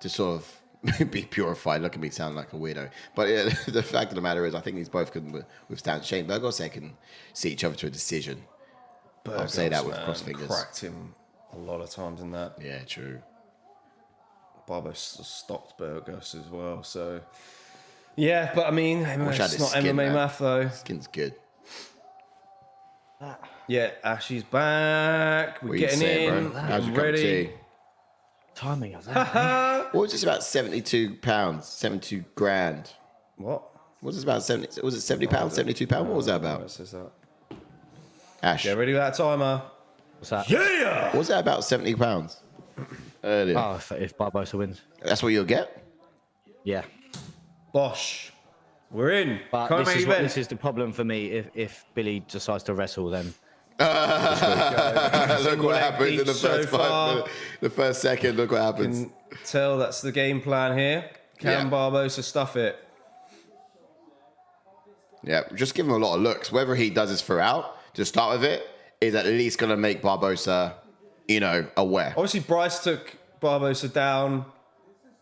to sort of be purified. Look at me sound like a weirdo. But yeah, the fact of the matter is, I think these both can withstand Shane. But I've got to say, can see each other to a decision. I'll say that with cross fingers. Cracked him a lot of times in that. Yeah, true. Barboza stopped Burgos as well. So, yeah, but I mean, it's not skin, MMA man. math though. Skin's good. Yeah, Ashley's back. We're getting in. How's your ready. cup of tea? Timing of that. What was this about? £72, 72 grand. What? What was this about? 70? Was it £70, £72? What was that about? What says that? Ash. Get ready for that timer. What's that? Yeah. What was that about? £70 earlier. Oh, if Barboza wins. That's what you'll get. Yeah. Bosh. We're in. But Can't make event. this is the problem for me. If Billy decides to wrestle, then Look what happens in the so first far. the first second. Look what happens. Can tell that's the game plan here. Can Yeah. Barboza stuff it? Yeah, just give him a lot of looks. Whether he does this throughout, to start with it, is at least going to make Barboza, aware. Obviously, Bryce took Barboza down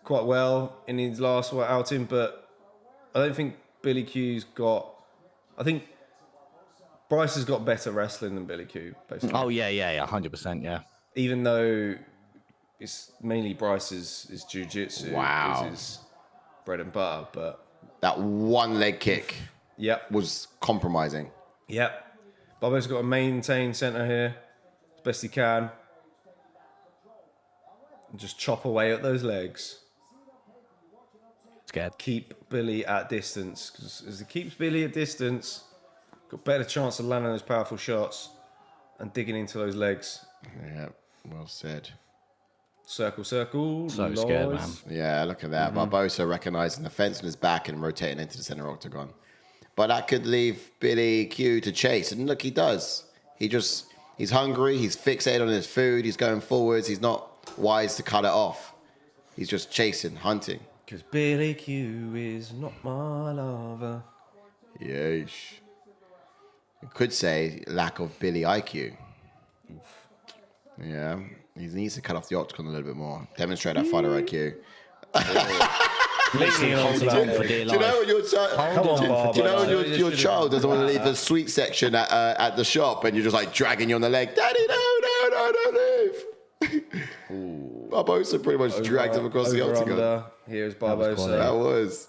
quite well in his last outing, but I don't think Billy Q's got... I think Bryce has got better wrestling than Billy Q, basically. oh yeah, 100%, yeah. Even though it's mainly Bryce's jiu-jitsu. Wow. Is his bread and butter, but... That one leg kick Yep. was compromising. Yep. Barboza's got to maintain centre here as best he can. And just chop away at those legs. Scared. Keep Billy at distance. Because as he keeps Billy at distance, got better chance of landing those powerful shots and digging into those legs. Yeah, well said. Circle, circle. So scared, man. Yeah, look at that. Barboza recognizing the fence on his back and rotating into the center octagon. But that could leave Billy Q to chase. And look, he does. He's hungry. He's fixated on his food. He's going forwards. He's not wise to cut it off. He's just chasing, hunting. Because Billy Q is not my lover. Yeesh. You could say lack of Billy IQ. Yeah. He needs to cut off the octagon a little bit more. Demonstrate that fighter IQ. Leaning onto that for leg. dear Do you know life. when your child? Come on, Barboza. Do you know when You your should've- child doesn't want to leave the sweet section at the shop and you're just like dragging you on the leg? Daddy, no, don't leave. Barboza pretty much dragged him across the Over, octagon. under. Here's Barboza. That was.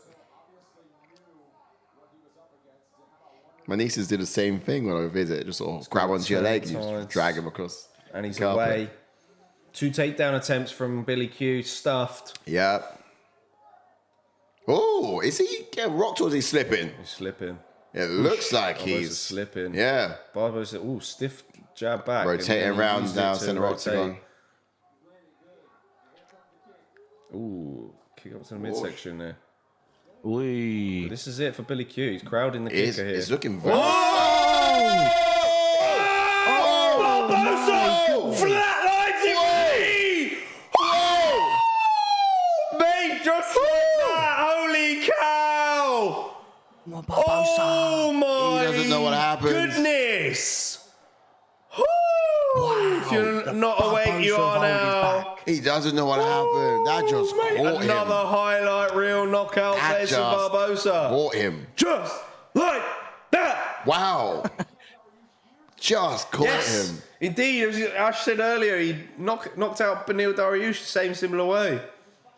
My nieces did the same thing when I would visit. Just sort of grab onto your leg and you just times. drag him across. And he's the carpet. away. 2 takedown attempts from Billy Q, stuffed. Yeah. Oh, is he getting rocked or is he slipping? He's slipping. It looks like Barboza's he's slipping. Yeah. Barboza, stiff jab back. and Rotating then he around used it now, to center rotate. octagon. Ooh, kick up to the midsection there. Wee. This is it for Billy Q. He's crowding the It's kicker here. looking very. Barboza! Flatlines him! Oh! Mate, just like that! Holy cow! Oh my He doesn't know what happened. goodness! Woo! If you're not awake, you are now. He doesn't know what happened. That just Mate, caught another him. highlight reel knockout That there from just Barboza. Caught him. Just like that. Wow. Just caught him. Indeed. As Ash said earlier, he knocked out Beneil Dariush the same similar way.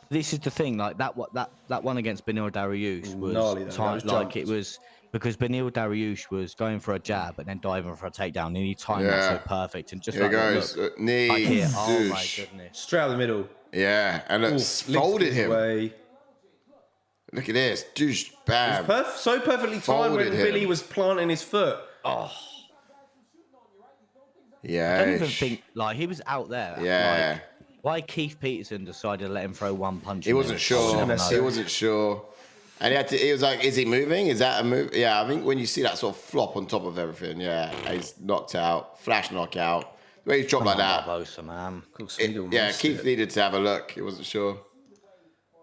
This is the thing, like that one against Beneil Dariush was, Gnarly, though. That was jumped. it was because Beneil Dariush was going for a jab and then diving for a takedown, and he timed that so perfect and just Here like goes. look, Knee. like here, oh my douche. goodness. Straight out the middle. Yeah. And look, Ooh, folded licked his him. way. Look at this. Douche. Bam. So perfectly timed Folded when him. Billy was planting his foot. Yeah. I don't even think like he was out there. Yeah. Like, why Keith Peterson decided to let him throw one punch? He wasn't sure. He wasn't sure. And he was like, is he moving? Is that a move? Yeah, I think when you see that sort of flop on top of everything, yeah, he's knocked out, flash knockout. The way he's dropped like that. Barboza, man. Keith needed to have a look. He wasn't sure.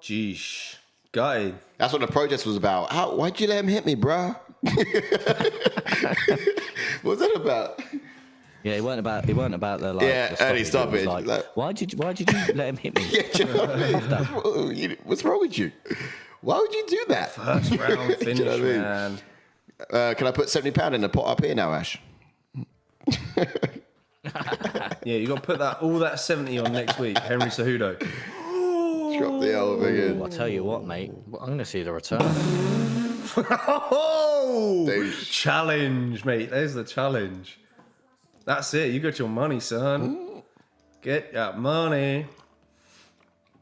Jeesh. Gutted. That's what the protest was about. Why'd you let him hit me, bruh? What's that about? Yeah, he weren't about the like. Yeah, the early stoppage. Like, why did you let him hit me? Yeah, do you know what I mean? What's wrong with you? Why would you do that? First round finish, Do you know what I mean? man. Can I put £70 in the pot up here now, Ash? Yeah, you got to put all that 70 on next week. Henry Cejudo. Drop the old thing in. I'll tell you what, mate. I'm going to see the return. Oh, challenge, mate. There's the challenge. That's it. You got your money, son. Get that money.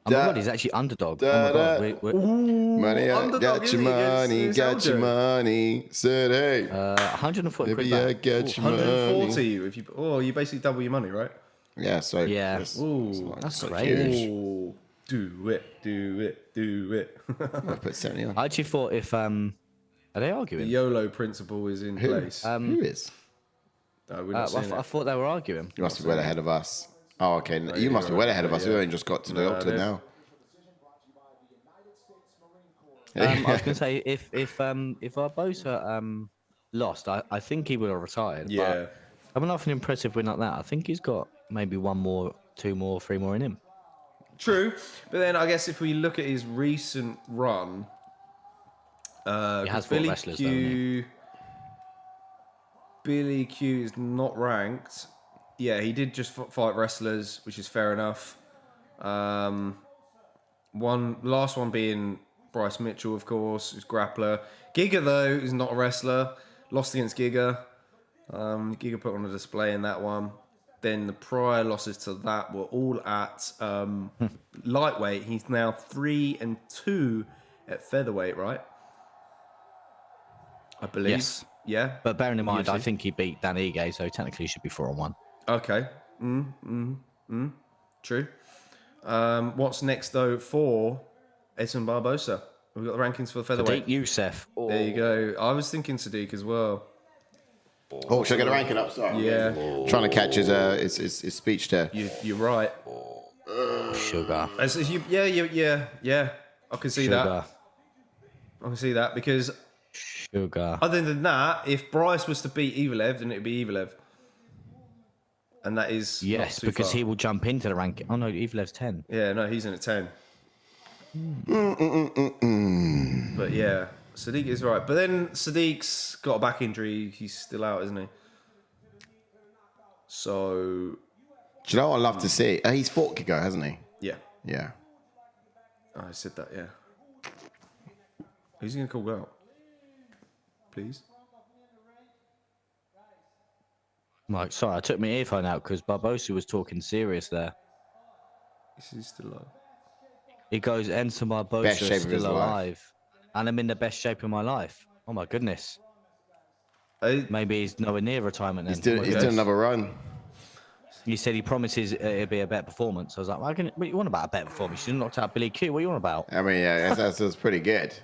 Oh my God, he's actually underdog. Oh my God, Money, underdog, got your isn't he? money, It's got your Aljo. money. Said, hey, 140 maybe quid I back. get your money. 140 if you. Oh, you basically double your money, right? Yeah, so. Yeah. That's great. huge. Oh, do it. I put 70 on. I actually thought if are they The arguing? YOLO principle is in place. Who is? No, we're not saying I it. thought they were arguing. You must be well ahead of us. Oh, okay. You must be well ahead of us. We only just got to the octagon now. I was going to say if Barboza lost, I think he would have retired. Yeah. But coming off an impressive win like that, I think he's got maybe 1 more, 2 more, 3 more in him. True, but then I guess if we look at his recent run, He has fought Billy wrestlers, though, hasn't he? Billy Q is not ranked. Yeah, he did just fight wrestlers, which is fair enough. Last one being Bryce Mitchell, of course, who's grappler. Giga though is not a wrestler. Lost against Giga. Giga put on a display in that one. Then the prior losses to that were all at lightweight. He's now 3-2 at featherweight, right? I believe. Yes. Yeah. But bearing in mind, UFC. I think he beat Dan Ige, so technically he should be 4-1. Okay. True. What's next though for Edson Barboza? We've got the rankings for the featherweight. Sadiq Youssef. Oh. There you go. I was thinking Sadiq as well. Oh, should I get a ranking up? Sorry. Yeah. Trying to catch his speech there. You're right. Sugar. Yeah. I can see that. I can see that because Sugar. other than that, if Bryce was to beat Evelev, then it'd be Evelev. And that is not Yes, too because far. he will jump into the ranking. Oh no, Evelev's 10. Yeah, no, he's in at 10. But yeah, Sadiq is right. But then Sadiq's got a back injury. He's still out, isn't he? So, Do you know what I'd love to see? He's fought Giga, hasn't he? yeah. Yeah. Oh, I said that, yeah. Who's he going to call out? Please? Mike, sorry, I took my earphone out because Barboza was talking serious there. This is still alive. He goes, Edson Barboza Best shape is of his still life. alive. And I'm in the best shape of my life. Oh my goodness. Maybe he's nowhere near retirement then. He's doing another run. He said he promises it'll be a better performance. I was like, what you want about a better performance? You knocked out Billy Q. What you want about? I mean, yeah, that's pretty good.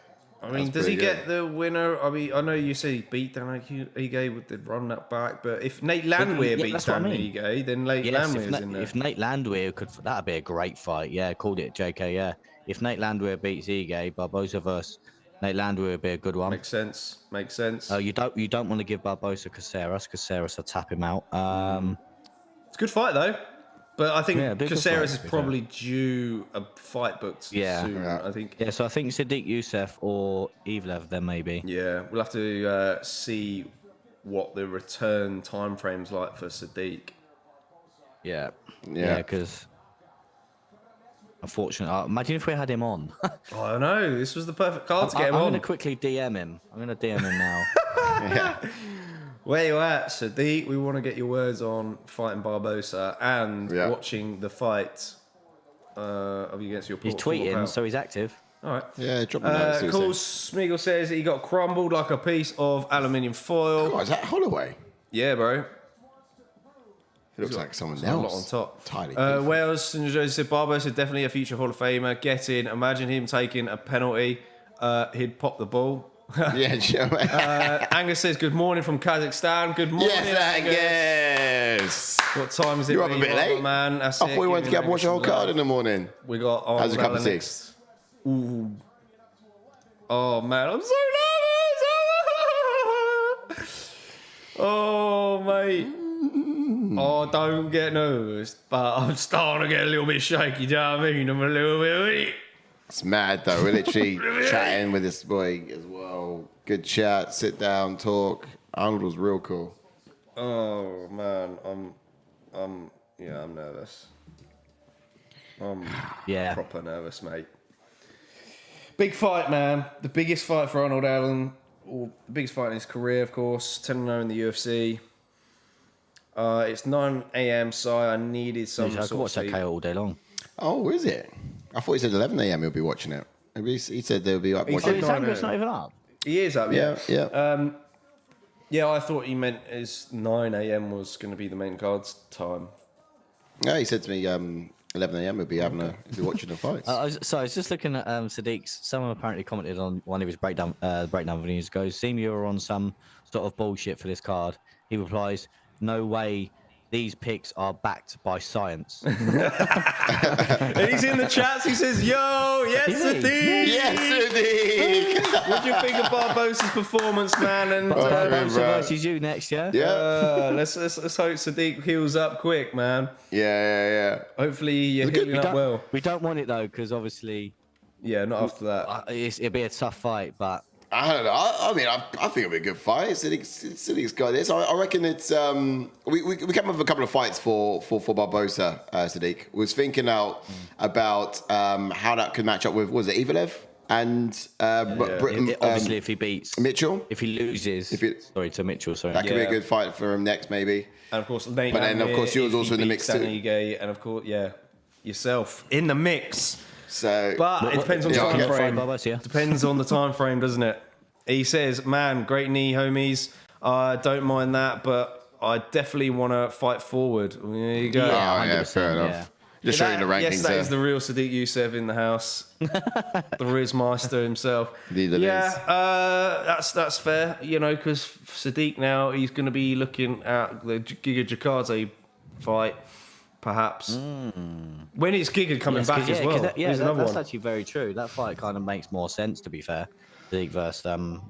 I mean, does he get the winner? I mean, I know you say he beat Dan Ige with the run that back, but if Nate Landwehr beats that's what I Dan mean. Ige, then Nate Landwehr's in there. If Nate Landwehr could, that'd be a great fight. Yeah, called it JK. Yeah, if Nate Landwehr beats Ige, Barboza versus Nate Landwehr would be a good one. Makes sense. You don't want to give Barboza Caceres. Caceres will tap him out. It's a good fight though, but I think Yeah, big good Caceres is fight, probably due a fight booked soon. I think. Yeah, so I think Sadiq Youssef or Evelev then maybe. Yeah, we'll have to see what the return time frame's like for Sadiq. Yeah, Yeah. because unfortunately, imagine if we had him on. Oh, I know. This was the perfect card to get him I'm on. going to quickly DM him. I'm going to DM him now. Yeah. Where you at, Sadiq? We want to get your words on fighting Barboza and watching the fight of you against your He's tweeting, so he's active. All right. Yeah, drop a note. Of course, Smeagol says he got crumbled like a piece of aluminium foil. Oh, is that Holloway? Yeah, bro. It looks like someone A lot else. on top. Tiny. Wales and Jose said Barboza is definitely a future Hall of Famer. Get in. Imagine him taking a penalty. He'd pop the ball. Yeah, sure. Angus says good morning from Kazakhstan. Good morning, Yes, Angus. What time is it? You're up a bit late, man. That's I thought we wanted to get up and watch the whole card in the morning. We got How's a cup of tea? Ooh. Oh man, I'm so nervous. Oh mate. Oh, don't get nervous, but I'm starting to get a little bit shaky. Do you know what I mean? I'm a little bit weak. It's mad though. We're literally chatting with this boy as well. Good chat, sit down, talk. Arnold was real cool. Oh man, I'm nervous. I'm proper nervous, mate. Big fight, man. The biggest fight for Arnold Allen, or the biggest fight in his career, of course. 10-0 in the UFC. It's 9 a.m. so I needed some. I could watch that KO all day long. Oh, is it? I thought he said 11 a.m. he'll be watching it. Maybe he said they'll be up watching it. It's not even up. He is up, Yeah. Yeah, I thought he meant his 9 a.m. was going to be the main card's time. Yeah, he said to me 11 a.m. he'll be watching the fights. I was just looking at Sadiq's. Someone apparently commented on one of his breakdown videos. Goes, "Seem you're on some sort of bullshit for this card." He replies, "No way. These picks are backed by science." And he's in the chats. He says, "Yo, yes, Sadiq. Yes, Sadiq. What do you think of Barboza's performance, man?" And Barboza versus you next, yeah. let's hope Sadiq heals up quick, man. Yeah. Hopefully you're healing up well. We don't want it though, because obviously, yeah, not after that. it'd be a tough fight, but. I don't know. I think it'll be a good fight. Sadiq's got this. I reckon it's. We came up with a couple of fights for Barboza. Sadiq was thinking out about how that could match up with was it Evelev and obviously if he beats Mitchell. If he loses, to Mitchell. Sorry, that could be a good fight for him next, maybe. And of course, Nate. But then of course yours also in the mix too. And of course, yourself in the mix. So, but it depends on the time frame. Yeah. Depends on the time frame, doesn't it? He says, "Man, great knee, homies. I don't mind that, but I definitely want to fight forward." There you go. Yeah, fair enough. Yeah. Just showing the rankings. Yes, that is the real Sadiq Youssef in the house, the Rizmeister himself. That's fair. You know, because Sadiq now he's going to be looking at the Giga Jakarta fight. Perhaps when is Giga coming back as well? That's actually very true. That fight kind of makes more sense, to be fair. Sadiq versus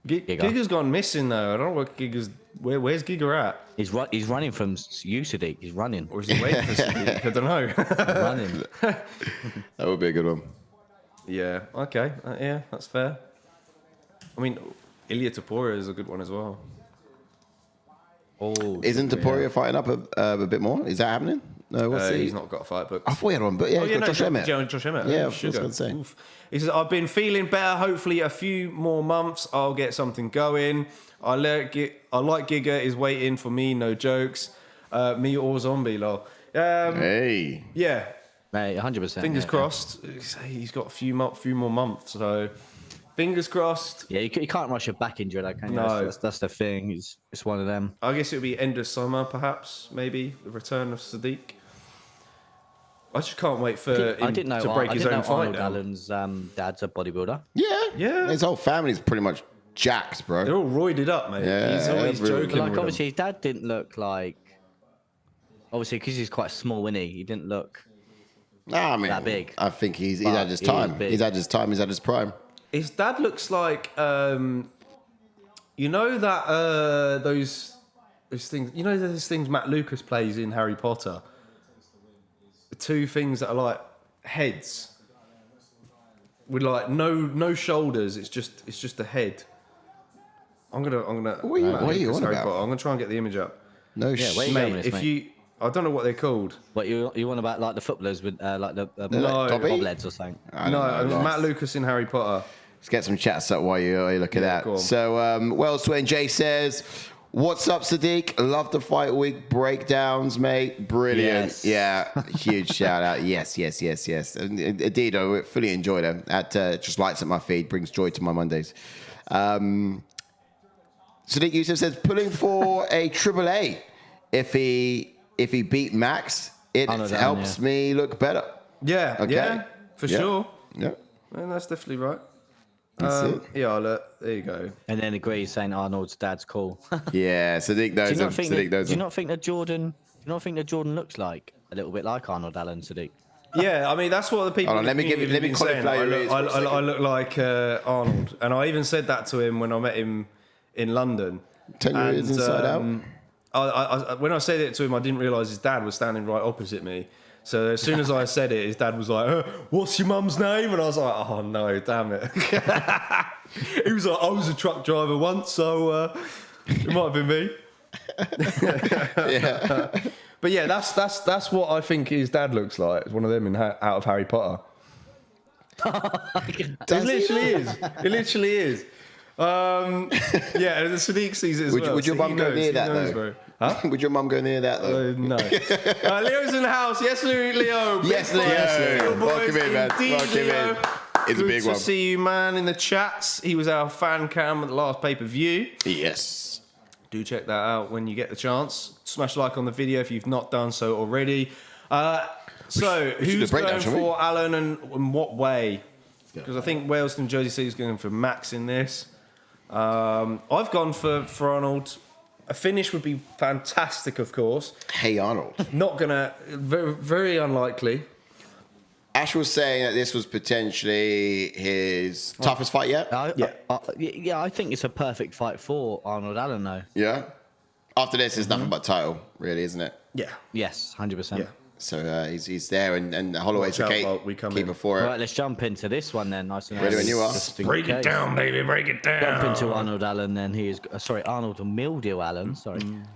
Giga. Giga's gone missing though. I don't know what Giga's. Where's Giga at? He's running from you, Sadiq. He's running. Or is he waiting for Sadiq? I don't know. Running. That would be a good one. Yeah. Okay. Yeah, that's fair. I mean, Ilia Topuria is a good one as well. Oh, isn't Topuria fighting up a bit more? Is that happening? No, he's not got a fight booked. I thought he had one, but yeah, he's got Josh Emmett. Josh Emmett. Yeah, I was going to say. He says, "I've been feeling better. Hopefully, a few more months, I'll get something going. I like Giga is waiting for me. No jokes. Me or zombie, lol. Hey. Yeah. Mate, 100%. Fingers crossed. He's got a few more months, so fingers crossed. Yeah, you can't rush a back injury, like, can you? No. That's the thing. It's one of them. I guess it would be end of summer, perhaps, maybe, the return of Sadiq. I just can't wait for him to break his own fight Arnold down. Allen's dad's a bodybuilder. Yeah. His whole family's pretty much jacked, bro. They're all roided up, mate. Yeah, he's always joking. But like, with obviously, them. his dad didn't look like. Obviously, because he's quite small, isn't he? He didn't look. Nah, I mean, that big. I think he's had his time. He's had his time. He's had his prime. His dad looks like, you know that those things. You know those things Matt Lucas plays in Harry Potter. The two things that are like heads with like no shoulders. It's just a head. I'm gonna. What are you on about? I'm gonna try and get the image up. No shit, mate. If you, I don't know what they're called. What you want about like the footballers with like the bobbleheads or something? No, Matt Lucas in Harry Potter. Let's get some chats up while you look at that. So, Wellswin J says, "What's up, Sadiq? Love the fight week breakdowns, mate. Brilliant. Yes. Yeah, huge shout out. Yes. And indeed, I fully enjoy them. That just lights up my feed, brings joy to my Mondays." Sadiq Youssef says, "Pulling for a triple A. If he beat Max, it helps me look better." Yeah, okay. For sure. Yeah, and that's definitely right. That's it. Yeah, look, there you go. And then agrees saying Arnold's dad's cool. Yeah, Sadiq knows him. Do you not think that Jordan looks like a little bit like Arnold Allen, Sadiq? Yeah, I mean that's what the people. Hold on, let me qualify you. I look like Arnold, and I even said that to him when I met him in London. 10 years inside out. when I said it to him, I didn't realise his dad was standing right opposite me. So as soon as I said it, his dad was like, "What's your mum's name?" And I was like, "Oh no, damn it!" He was like, "I was a truck driver once, so it might have been me." Yeah. But yeah, that's what I think his dad looks like. It's one of them out of Harry Potter. It literally is. It literally is. Yeah, and Sadiq sees it as well. Would your mum go near that though? Bro. Huh? Would your mum go near that though? No. Leo's in the house. Yes, Leo. Yes, Leo. Welcome in, man. Welcome in. It's a big one. Good to see you, man, in the chats. He was our fan cam at the last pay-per-view. Yes. Do check that out when you get the chance. Smash like on the video if you've not done so already. So, who's going for Alan and in what way? Because I think Wales and Jersey City's going for Max in this. I've gone for Arnold. A finish would be fantastic, of course. Hey, Arnold. Not gonna. Very, very unlikely. Ash was saying that this was potentially his toughest fight yet. Yeah, I think it's a perfect fight for Arnold Allen, though. Yeah. After this, it's nothing but title, really, isn't it? Yeah. Yes, 100%. Yeah. So he's there, and Holloway's a keeper for it. Right, let's jump into this one then. Nice and Ready when you are. Break it down, baby. Break it down. Jump into Arnold Allen then. Arnold Mildew Allen,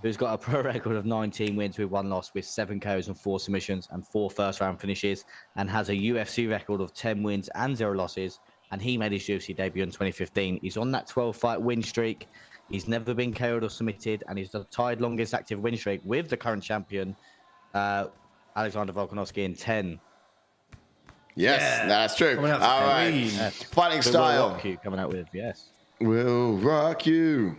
who's got a pro record of 19 wins with 1 loss with 7 KOs and 4 submissions and 4 first-round finishes, and has a UFC record of 10 wins and 0 losses. And he made his UFC debut in 2015. He's on that 12-fight win streak. He's never been KO'd or submitted, and he's the tied longest active win streak with the current champion, Alexander Volkanovski, in 10. Yes, that's true. All right. Yes. Fighting style. We'll rock you coming out with, yes. We'll rock you.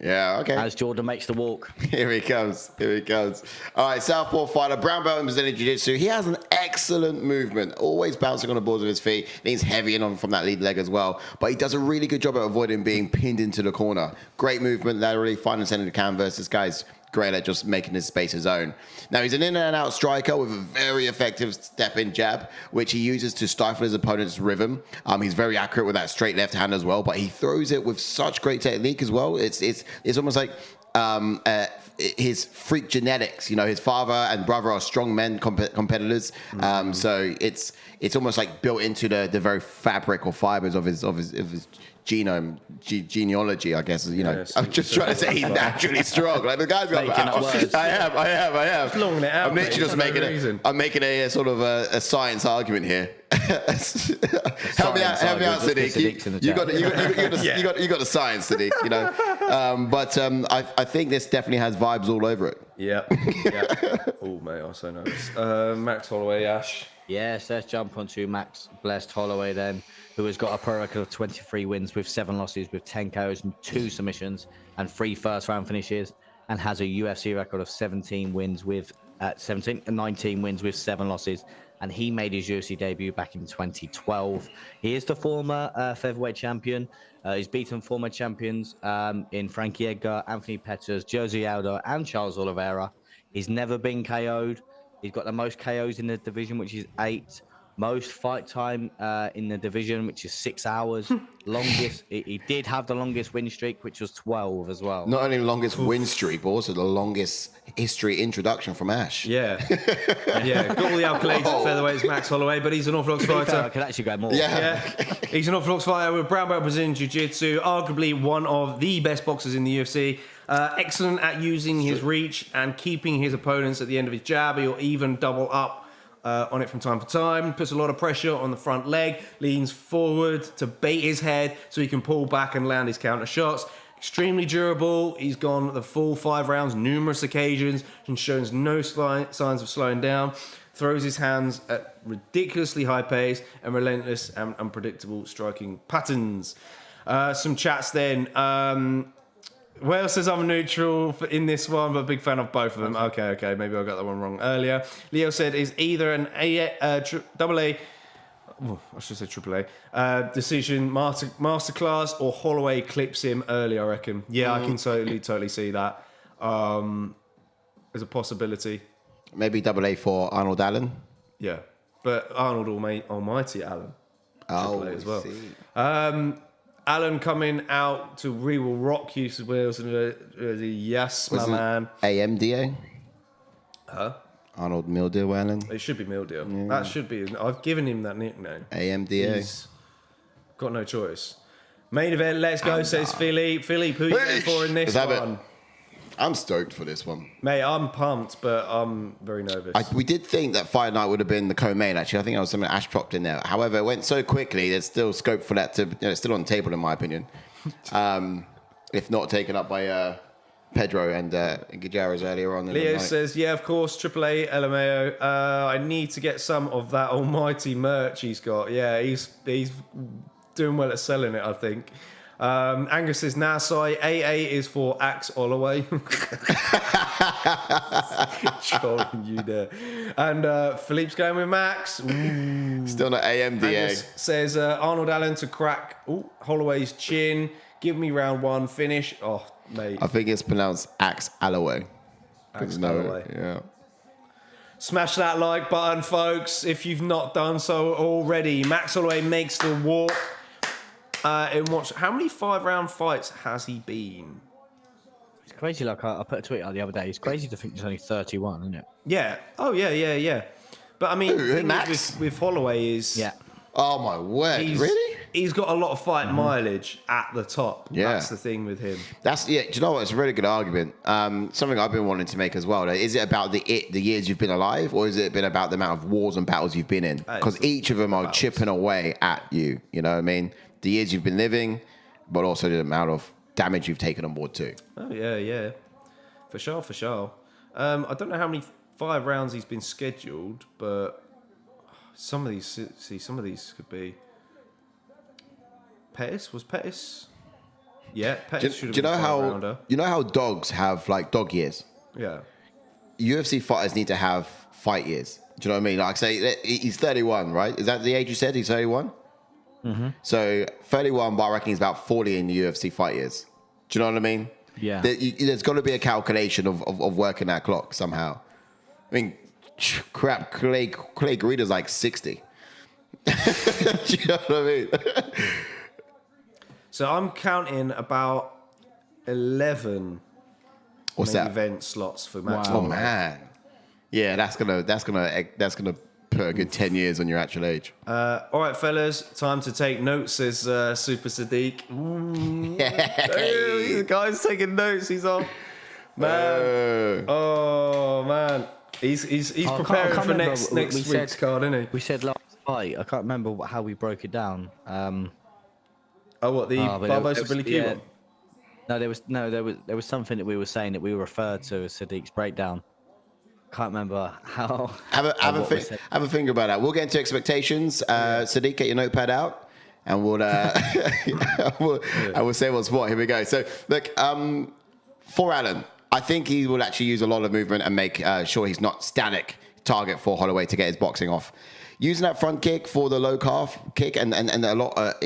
Yeah, okay. As Jordan makes the walk. Here he comes. Here he comes. All right, southpaw fighter, brown belt in Brazilian Jiu-Jitsu. He has an excellent movement, always bouncing on the balls of his feet. Leans heavy in on from that lead leg as well. But he does a really good job at avoiding being pinned into the corner. Great movement, laterally, fine and center of the canvas. This guy's great at just making his space his own. Now, he's an in and out striker with a very effective step-in jab, which he uses to stifle his opponent's rhythm. He's very accurate with that straight left hand as well, but he throws it with such great technique as well. It's almost like his freak genetics. You know, his father and brother are strong men competitors. So it's almost like built into the very fabric or fibers of his genome, genealogy, I guess. You know, I'm just trying to say he's naturally strong. Like the guy's got. I am. Long it out, I'm literally just making a sort of a science argument here. help me out, Sadiq. You got the science, Sadiq. You know, but I think this definitely has vibes all over it. Yeah. Oh mate, I'm so nervous. Max Holloway, Ash. Yes, let's jump onto Max Blessed Holloway then, who has got a pro record of 23 wins with 7 losses with 10 KOs and 2 submissions and 3 first-round finishes, and has a UFC record of 19 wins with 7 losses. And he made his UFC debut back in 2012. He is the former featherweight champion. He's beaten former champions in Frankie Edgar, Anthony Pettis, Jose Aldo, and Charles Oliveira. He's never been KO'd. He's got the most KOs in the division, which is 8. Most fight time in the division, which is 6 hours. Longest, he did have the longest win streak, which was 12 as well. Not only the longest win streak, but also the longest history introduction from Ash. Yeah. Got all the accolades at featherweights, Max Holloway, but he's an orthodox fighter. I could actually go more. Yeah. He's an orthodox fighter with brown belt Brazilian Jiu-Jitsu, arguably one of the best boxers in the UFC. Excellent at using his reach and keeping his opponents at the end of his jab. He'll even double up on it from time to time, puts a lot of pressure on the front leg, leans forward to bait his head so he can pull back and land his counter shots. Extremely durable. He's gone the full 5 rounds numerous occasions and shows no signs of slowing down. Throws his hands at ridiculously high pace and relentless and unpredictable striking patterns. Some chats then. Wales says I'm neutral in this one, but a big fan of both of them. Okay. Maybe I got that one wrong earlier. Leo said is either an double A, I should say triple A, decision, masterclass, or Holloway clips him early, I reckon. Yeah, I can totally see that. As a possibility. Maybe double A for Arnold Allen. Yeah, but Arnold Almighty Allen. Oh, as well. Alan coming out to we will rock you, Wales, and yes, my man. AMDA? Huh? Arnold Mildew Alan? It should be Mildew. Yeah. That should be. I've given him that nickname. AMDA. He's got no choice. Main event, let's go, says Philippe. Philippe, who are you going for in this one? I'm stoked for this one. Mate, I'm pumped, but I'm very nervous. We did think that Fight Night would have been the co-main, actually. I think I was something Ash dropped in there. However, it went so quickly, there's still scope for that to... it's still on the table, in my opinion. If not taken up by Pedro and Gutiérrez earlier on in Leo the night. says, yeah, of course, AAA, LMAO. I need to get some of that almighty merch he's got. Yeah, he's doing well at selling it, I think. Angus says, Nasai, AA is for Axe Holloway. Trolling you there. And Philippe's going with Max. Ooh. Still not AMDA. Angus says, Arnold Allen to crack Holloway's chin. Give me round one finish. Oh, mate. I think it's pronounced Axe Holloway. Axe Holloway. Yeah. Smash that like button, folks, if you've not done so already. Max Holloway makes the walk. How many 5-round fights has he been? It's crazy. Like I put a tweet out the other day. It's crazy to think he's only 31, isn't it? Yeah. Oh yeah. But I mean, the thing Max? with Holloway is Oh my word! Really? He's got a lot of fight mileage at the top. Yeah. That's the thing with him. Do you know what? It's a really good argument. Something I've been wanting to make as well. Is it about the years you've been alive, or has it been about the amount of wars and battles you've been in? Because each of them are chipping away at you. You know what I mean? The years you've been living, but also the amount of damage you've taken on board too. Oh yeah. For sure. I don't know how many 5 rounds he's been scheduled, but some of these could be. Pettis? Was Pettis? Yeah, Pettis should have been a 5-rounder. You know how dogs have like dog years? Yeah. UFC fighters need to have fight years. Do you know what I mean? Like say he's 31, right? Is that the age you said? He's 31? Mm-hmm. So 31, but I reckon he's about 40 in the UFC fight years. Do you know what I mean? Yeah. There's got to be a calculation of working that clock somehow. I mean, crap, Clay Guida's like 60. Do you know what I mean? So I'm counting about 11 main event slots for Max. Oh man, yeah, that's gonna put a good 10 years on your actual age. All right, fellas, time to take notes. Says Super Sadiq. Hey, the guy's taking notes. He's off. Man, oh man, he's preparing for next week's card, isn't he? We said last fight. I can't remember how we broke it down. Barboza Billy Cuba? Yeah. There was something that we were saying that we referred to as Sadiq's breakdown. Can't remember how. Have a think about that. We'll get into expectations. Sadiq, get your notepad out, and we'll we'll say what's what. Here we go. So look, for Alan, I think he will actually use a lot of movement and make sure he's not static target for Holloway to get his boxing off. Using that front kick for the low calf kick and a lot.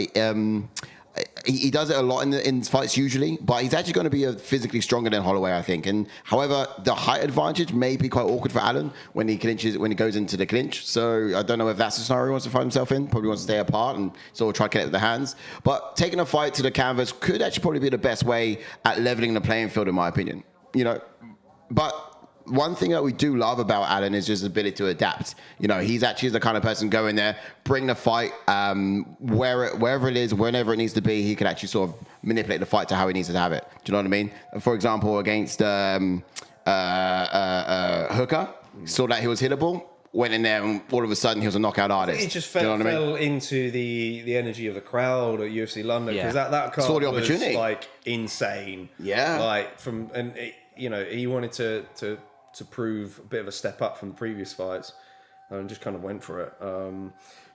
He does it a lot in fights usually, but he's actually going to be physically stronger than Holloway, I think. And however, the height advantage may be quite awkward for Alan when he goes into the clinch. So I don't know if that's the scenario he wants to find himself in. Probably wants to stay apart and sort of try to connect with the hands. But taking a fight to the canvas could actually probably be the best way at leveling the playing field, in my opinion. You know, but one thing that we do love about Alan is just his ability to adapt. You know, he's actually the kind of person go in there, bring the fight wherever it is, whenever it needs to be. He can actually sort of manipulate the fight to how he needs to have it. Do you know what I mean? For example, against Hooker, saw that he was hittable, went in there, and all of a sudden he was a knockout artist. He just fell into the energy of the crowd at UFC London because that card saw the opportunity. Was like insane. Yeah, like he wanted to prove a bit of a step up from the previous fights and just kind of went for it.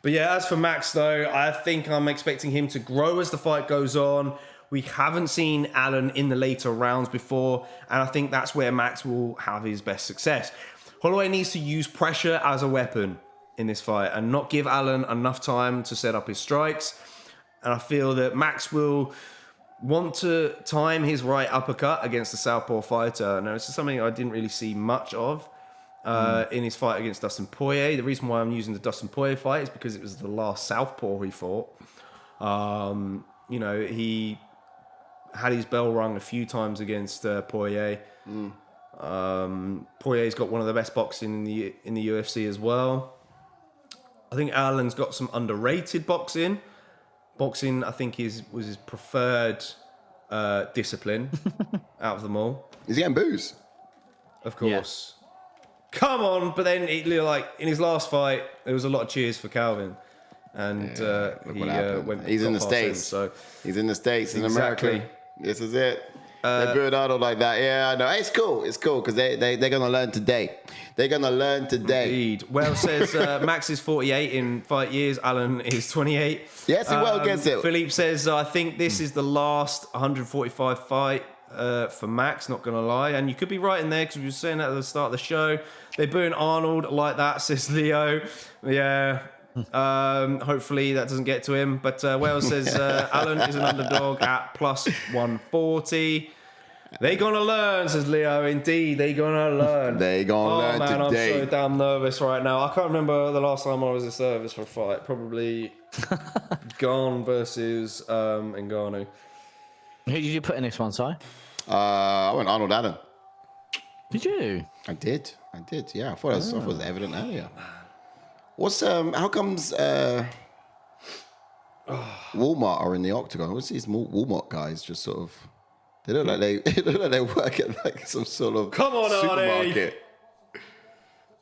But yeah, as for Max though, I think I'm expecting him to grow as the fight goes on. We haven't seen Alan in the later rounds before, and I think that's where Max will have his best success. Holloway needs to use pressure as a weapon in this fight and not give Alan enough time to set up his strikes. And I feel that Max will want to time his right uppercut against the southpaw fighter. Now, this is something I didn't really see much of in his fight against Dustin Poirier. The reason why I'm using the Dustin Poirier fight is because it was the last southpaw he fought. he had his bell rung a few times against Poirier. Poirier's got one of the best boxing in the UFC as well. I think Allen's got some underrated boxing. Boxing, I think, was his preferred discipline out of them all. Is he getting booze? Of course. Yeah. Come on, but then in his last fight, there was a lot of cheers for Calvin, and he went. He's in the States, he's in the States in America. This is it. They booed Arnold like that. Yeah, I know. Hey, it's cool. It's cool because they're gonna learn today. They're gonna learn today. Indeed. Well says Max is 48 in 5 years. Alan is 28. Yes, he well gets it. Philippe says I think this is the last 145 fight for Max. Not gonna lie, and you could be right in there because we were saying that at the start of the show. They're booing Arnold like that, says Leo. Yeah. Hopefully that doesn't get to him. But Wales says Alan is an underdog at plus 140. They gonna learn, says Leo. Indeed, they gonna learn. They gonna learn man, today. I'm so damn nervous right now. I can't remember the last time I was in service for a fight. Probably Garn versus Ngannou. Who did you put in this one, Si? I went Arnold Allen. Did you? I did. Yeah, I thought it was evident earlier. What's how comes Walmart are in the octagon? What's these Walmart guys just sort of? They look like they work at like some sort of supermarket.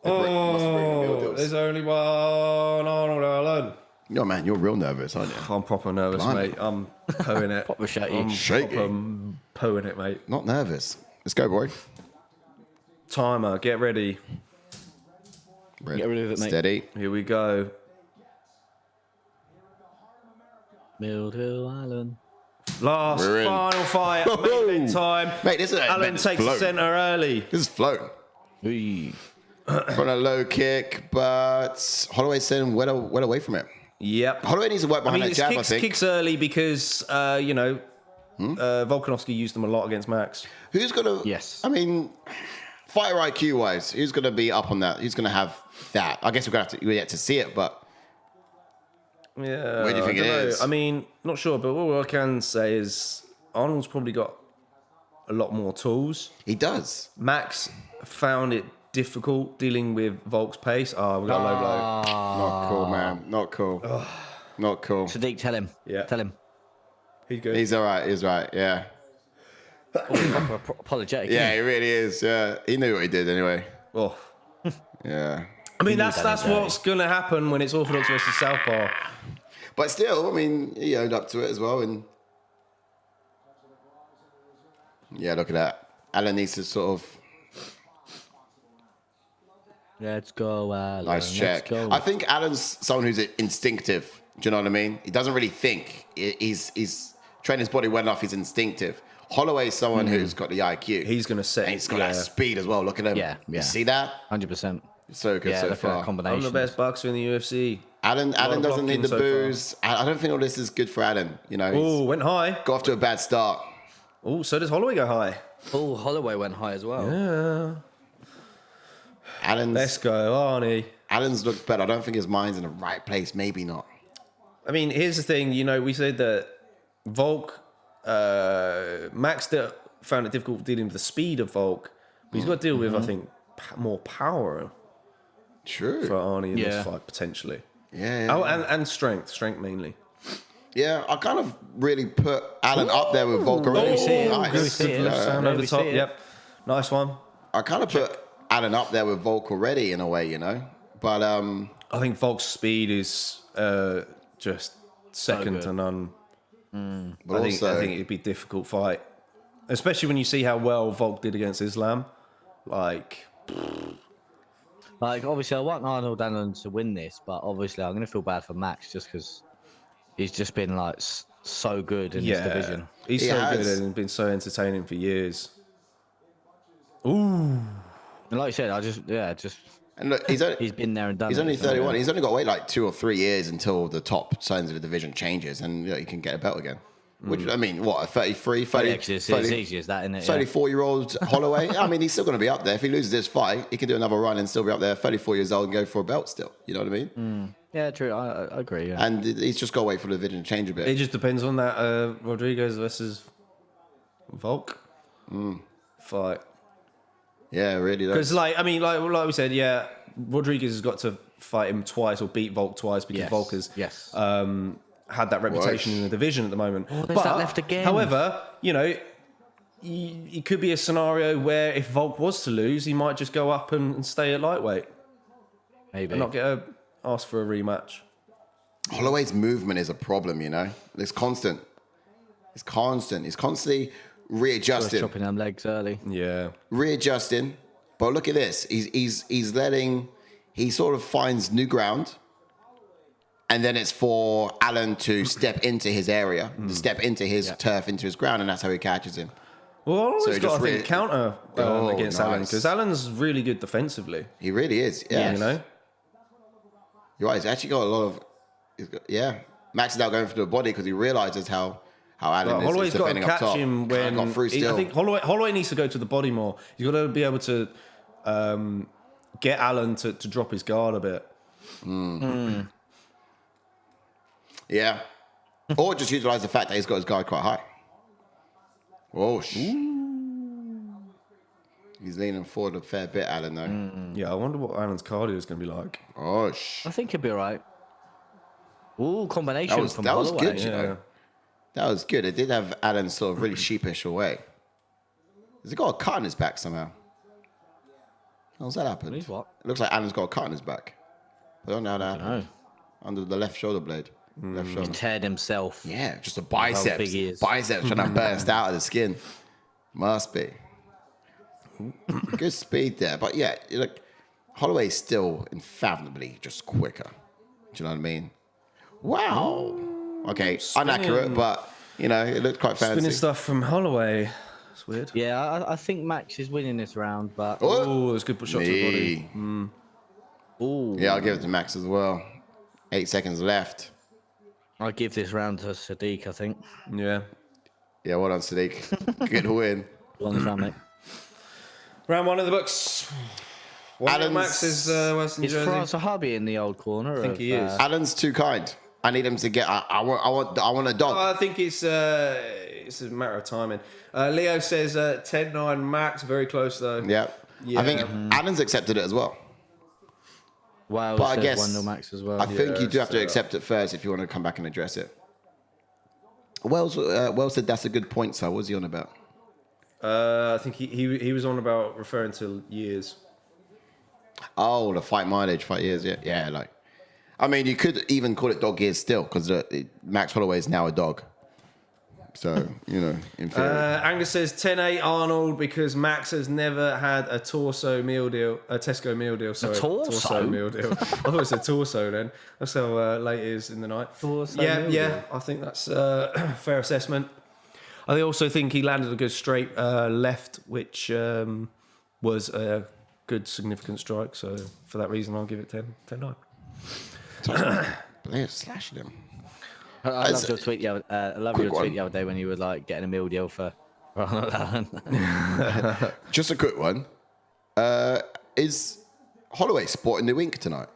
There's only one Arnold Allen. Yo, man, you're real nervous, aren't you? I'm proper nervous, mate. I'm pooing it. Proper shaky. I'm shaky. Pooing it, mate. Not nervous. Let's go, boy. Timer, get ready. Get rid of it, mate. Steady. Here we go. Mill Hill Allen. Last final fight. Main time. Mate, this is Allen takes the centre early. This is flown. From a low kick, but Holloway sent him well away from it. Yep. Holloway needs to work behind that jab, I think. Kicks early because, Volkanovski used them a lot against Max. Who's going to... Yes. I mean, fighter IQ-wise, who's going to be up on that? Who's going to have that? I guess we have to see it, but... Yeah. Where do you think it is? I mean, not sure, but what I can say is Arnold's probably got a lot more tools. He does. Max found it difficult dealing with Volk's pace. We got a low blow. Not cool, man. Not cool. Not cool. Sadiq, tell him. Yeah. Tell him. He's good. He's all right. He's right. Yeah. Apologetic. Yeah, he really is. Yeah. He knew what he did anyway. Oh. Yeah. I mean, that's what's going to happen when it's Orthodox versus Southpaw. But still, I mean, he owned up to it as well. And yeah, look at that. Allen needs to sort of... Let's go, Allen. Nice check. I think Allen's someone who's instinctive. Do you know what I mean? He doesn't really think. He's trained his body well enough. He's instinctive. Holloway's someone who's got the IQ. He's going to set. And he's got that speed as well. Look at him. Yeah. You see that? 100%. So good so far. Combination. I'm the best boxer in the UFC. Allen doesn't need the booze. I don't think all this is good for Allen. You know. Went high. Got off to a bad start. Oh, so does Holloway go high? Oh, Holloway went high as well. Yeah. Let's go, Arnie. Allen's looked better. I don't think his mind's in the right place. Maybe not. I mean, here's the thing. We said that Volk, Max found it difficult dealing with the speed of Volk. But he's got to deal with, I think, more power. True. For Arnie in this fight, potentially. Yeah. Oh, and strength mainly. Yeah, I kind of really put Allen up there with Volk already. Nice. Good left hand over the top. Yep. Nice one. I kind of put Allen up there with Volk already in a way, But I think Volk's speed is just second to none. But I think it'd be a difficult fight, especially when you see how well Volk did against Islam. Like obviously, I want Arnold Allen to win this, but obviously, I'm going to feel bad for Max just because he's just been so good in this division. He's so good and been so entertaining for years. Ooh. And like I said, And look, he's been there and done it. He's only 31. He's only got to wait like 2 or 3 years until the top zones of the division changes and he can get a belt again. Which, I mean, what, a 33, 30, it's as easy as that, isn't it? 34-year-old Holloway? I mean, he's still going to be up there. If he loses this fight, he can do another run and still be up there, 34 years old and go for a belt still. You know what I mean? Yeah, true. I agree. Yeah. And he's just got to wait for the division to change a bit. It just depends on that Rodriguez versus Volk fight. Yeah, really. Because, like we said, yeah, Rodriguez has got to fight him twice or beat Volk twice because Volk has had that reputation in the division at the moment. Oh, there's that left again. However, it could be a scenario where if Volk was to lose, he might just go up and stay at lightweight. Maybe. And not ask for a rematch. Holloway's movement is a problem, It's constant. He's constantly readjusting. Chopping them legs early. Yeah. Readjusting. But look at this. He sort of finds new ground. And then it's for Allen to step into his area, to step into his turf, into his ground, and that's how he catches him. Well, Holloway's got, I think, counter against Allen, because Allen's really good defensively. He really is, yeah. You're right, he's actually got a lot of... Max is now going for the body because he realizes how Allen is defending up top. Holloway's got to catch him when... Got through still. I think Holloway needs to go to the body more. He's got to be able to get Allen to drop his guard a bit. Yeah. Or just utilize the fact that he's got his guard quite high. Oh, he's leaning forward a fair bit, Allen, though. Yeah, I wonder what Allen's cardio is going to be like. Oh, I think he'll be all right. Ooh, combination from That was Holloway. good, you know. That was good. It did have Allen sort of really sheepish away. Has he got a cut on his back somehow? How's that happened? He's what? It looks like Allen's got a cut on his back. I don't know how that happened. Under the left shoulder blade. Left shoulder. He teared himself. Yeah, just a biceps. How big he is. Biceps trying to burst out of the skin. Must be. Good speed there. But yeah, look, Holloway's still infathomably just quicker. Do you know what I mean? Wow. Okay, inaccurate, but, you know, it looked quite fancy. Spinning stuff from Holloway. That's weird. Yeah, I think Max is winning this round, but... Oh, it's good shot to the body. Ooh. Yeah, I'll give it to Max as well. 8 seconds left. I'll give this round to Sadiq, I think. Yeah. Yeah, well done, Sadiq. Good win. Well done, mate. Round one of the books. Max is Western Is Jersey. France a hubby in the old corner? I think he is. Allen's too kind. I need him to get... I want a dog. I think it's a matter of timing. Leo says 10-9 Max. Very close, though. Yeah. I think Allen's accepted it as well. Wow, But I guess 1-0 Max as well. I think you do have to accept it first if you want to come back and address it. Wells said that's a good point, so what was he on about? I think he was on about referring to years. Oh, the fight mileage, fight years, yeah. Yeah, like... I mean, you could even call it dog years still, because Max Holloway is now a dog. So, you know, in theory. Angus says 10-8 Arnold because Max has never had a Tesco meal deal. Sorry, torso meal deal. I thought it said torso then. That's how late it is in the night. Meal deal. I think that's a fair assessment. I also think he landed a good straight left, which was a good significant strike. So for that reason, I'll give it 10-9. Blair slashing him. I loved your tweet the other day when you were like getting a meal deal for Arnold. Just a quick one. Is Holloway sporting the ink tonight?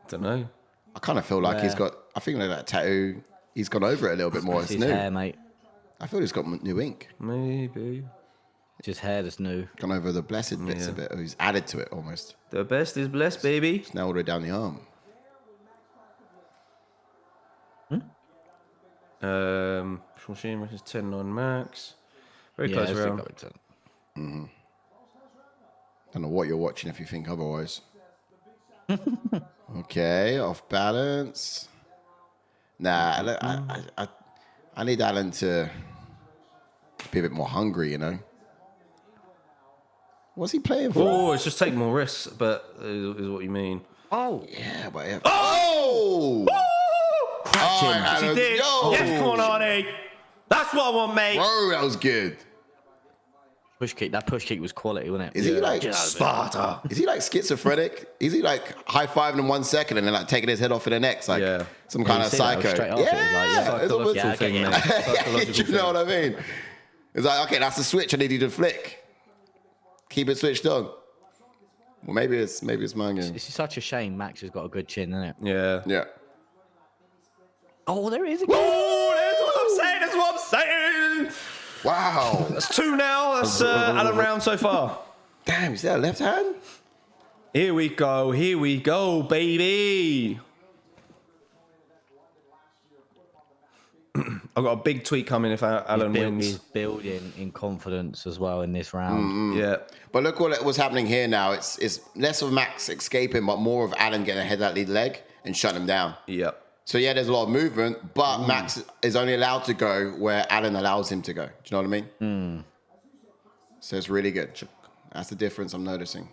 Don't know. I kind of feel like he's got... I think like that tattoo, he's gone over it a little bit more. It's his new. hair, mate. I feel he's got new ink. Maybe. Just hair that's new. Gone over the blessed bits a bit. Or he's added to it almost. The best is blessed, baby. It's now all the way down the arm. Machine versus 10-9 Max. Very close round. Don't know what you're watching if you think otherwise. Okay, off balance. Nah, I need Allen to be a bit more hungry, you know. What's he playing for? Oh, it's just take more risks, but is what you mean. Oh! Yeah, but... Yeah. Oh! Yes, he did. Yo. Yes, come on, Arnie. That's what I want, mate. Bro, that was good. Push kick. That push kick was quality, wasn't it? Is he like Sparta? Is he like schizophrenic? Is he like high-fiving in 1 second and then like taking his head off in the next? Like some kind of psycho. It's almost thing, mate. Do you know what I mean? It's like, okay, that's the switch I need you to flick. Keep it switched on. Well, maybe it's my game. It's such a shame Max has got a good chin, isn't it? Yeah. Yeah. Oh, there it is again. Oh, that's what I'm saying. Wow. That's 2 now. That's Alan round so far. Damn, is that a left hand? Here we go, baby. I've got a big tweet coming if Alan wins. He's building in confidence as well in this round. Yeah. But look what's happening here now. It's less of Max escaping, but more of Alan getting ahead of that lead leg and shutting him down. Yep. So, yeah, there's a lot of movement, but Max is only allowed to go where Alan allows him to go. Do you know what I mean? So it's really good. That's the difference I'm noticing.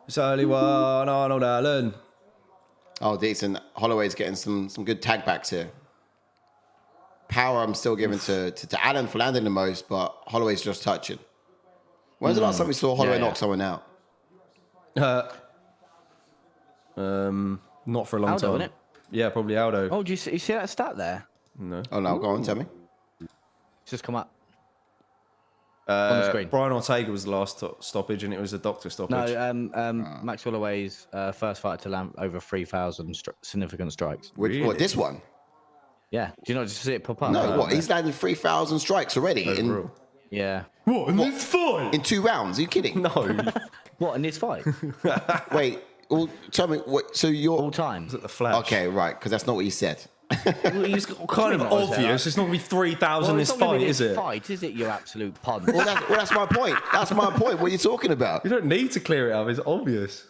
It's only one Arnold Allen. Oh, decent. Holloway's getting some good tag backs here. Power I'm still giving to Alan for landing the most, but Holloway's just touching. When's the last time we saw Holloway knock someone out? Not for a long Aldo, time. innit? Yeah, probably Aldo. Oh, do you see that stat there? No. Oh, no, go on, tell me. It's just come up on the screen. Brian Ortega was the last stoppage, and it was a doctor stoppage. No, Max Holloway's first fight to land over 3,000 significant strikes. What, this one? Yeah. Do you not just see it pop up? No, what? He's landed 3,000 strikes already Yeah. What, in this fight? in 2 rounds. Are you kidding? No. What, in this fight? Wait, well, tell me, what? So you're... All time. At the Flash. Okay, right, because that's not what you said. Well, it's kind of obvious. It's not going to be 3,000 this fight, is it? Fight, is it, you absolute punt? Well, that's my point. That's my point. What are you talking about? You don't need to clear it up. It's obvious.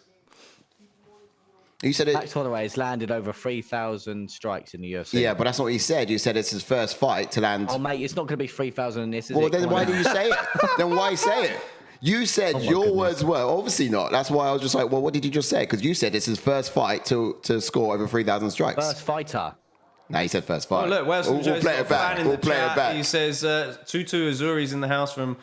You said it... Max Holloway has landed over 3,000 strikes in the UFC. Yeah, but that's not what you said. You said it's his first fight to land... Oh, mate, it's not going to be 3,000 in this, is Well, it? then why do you say it? Then why say it? You said your words were obviously not. That's why I was just like, well, what did you just say? Because you said it's his first fight to score over 3,000 strikes. First fighter. No, he said first fight. Oh, look, Wales we'll play it back. We'll play it back. He says, Tutu Azuri's in the house from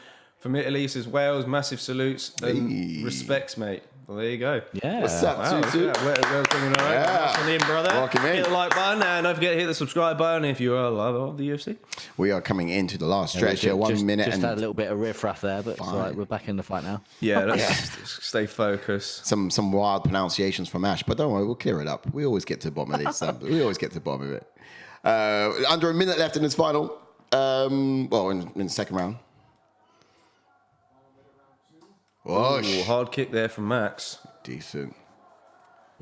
Italy. He says, Wales, massive salutes and respects, mate. Well, there you go. Yeah. What's up, Wow, Tutu? welcome in, all right. Yeah. Welcome in, brother. Welcome in. Hit the like button and don't forget to hit the subscribe button if you are a lover of the UFC. We are coming into the last stretch here. 1 minute just and had a little bit of riff-raff there, but it's all right. We're back in the fight now. Yeah, let's stay focused. some wild pronunciations from Ash, but don't worry, we'll clear it up. We always get to the bottom of this. We always get to the bottom of it. Under a minute left in this final. In the second round. Ooh, hard kick there from Max. Decent.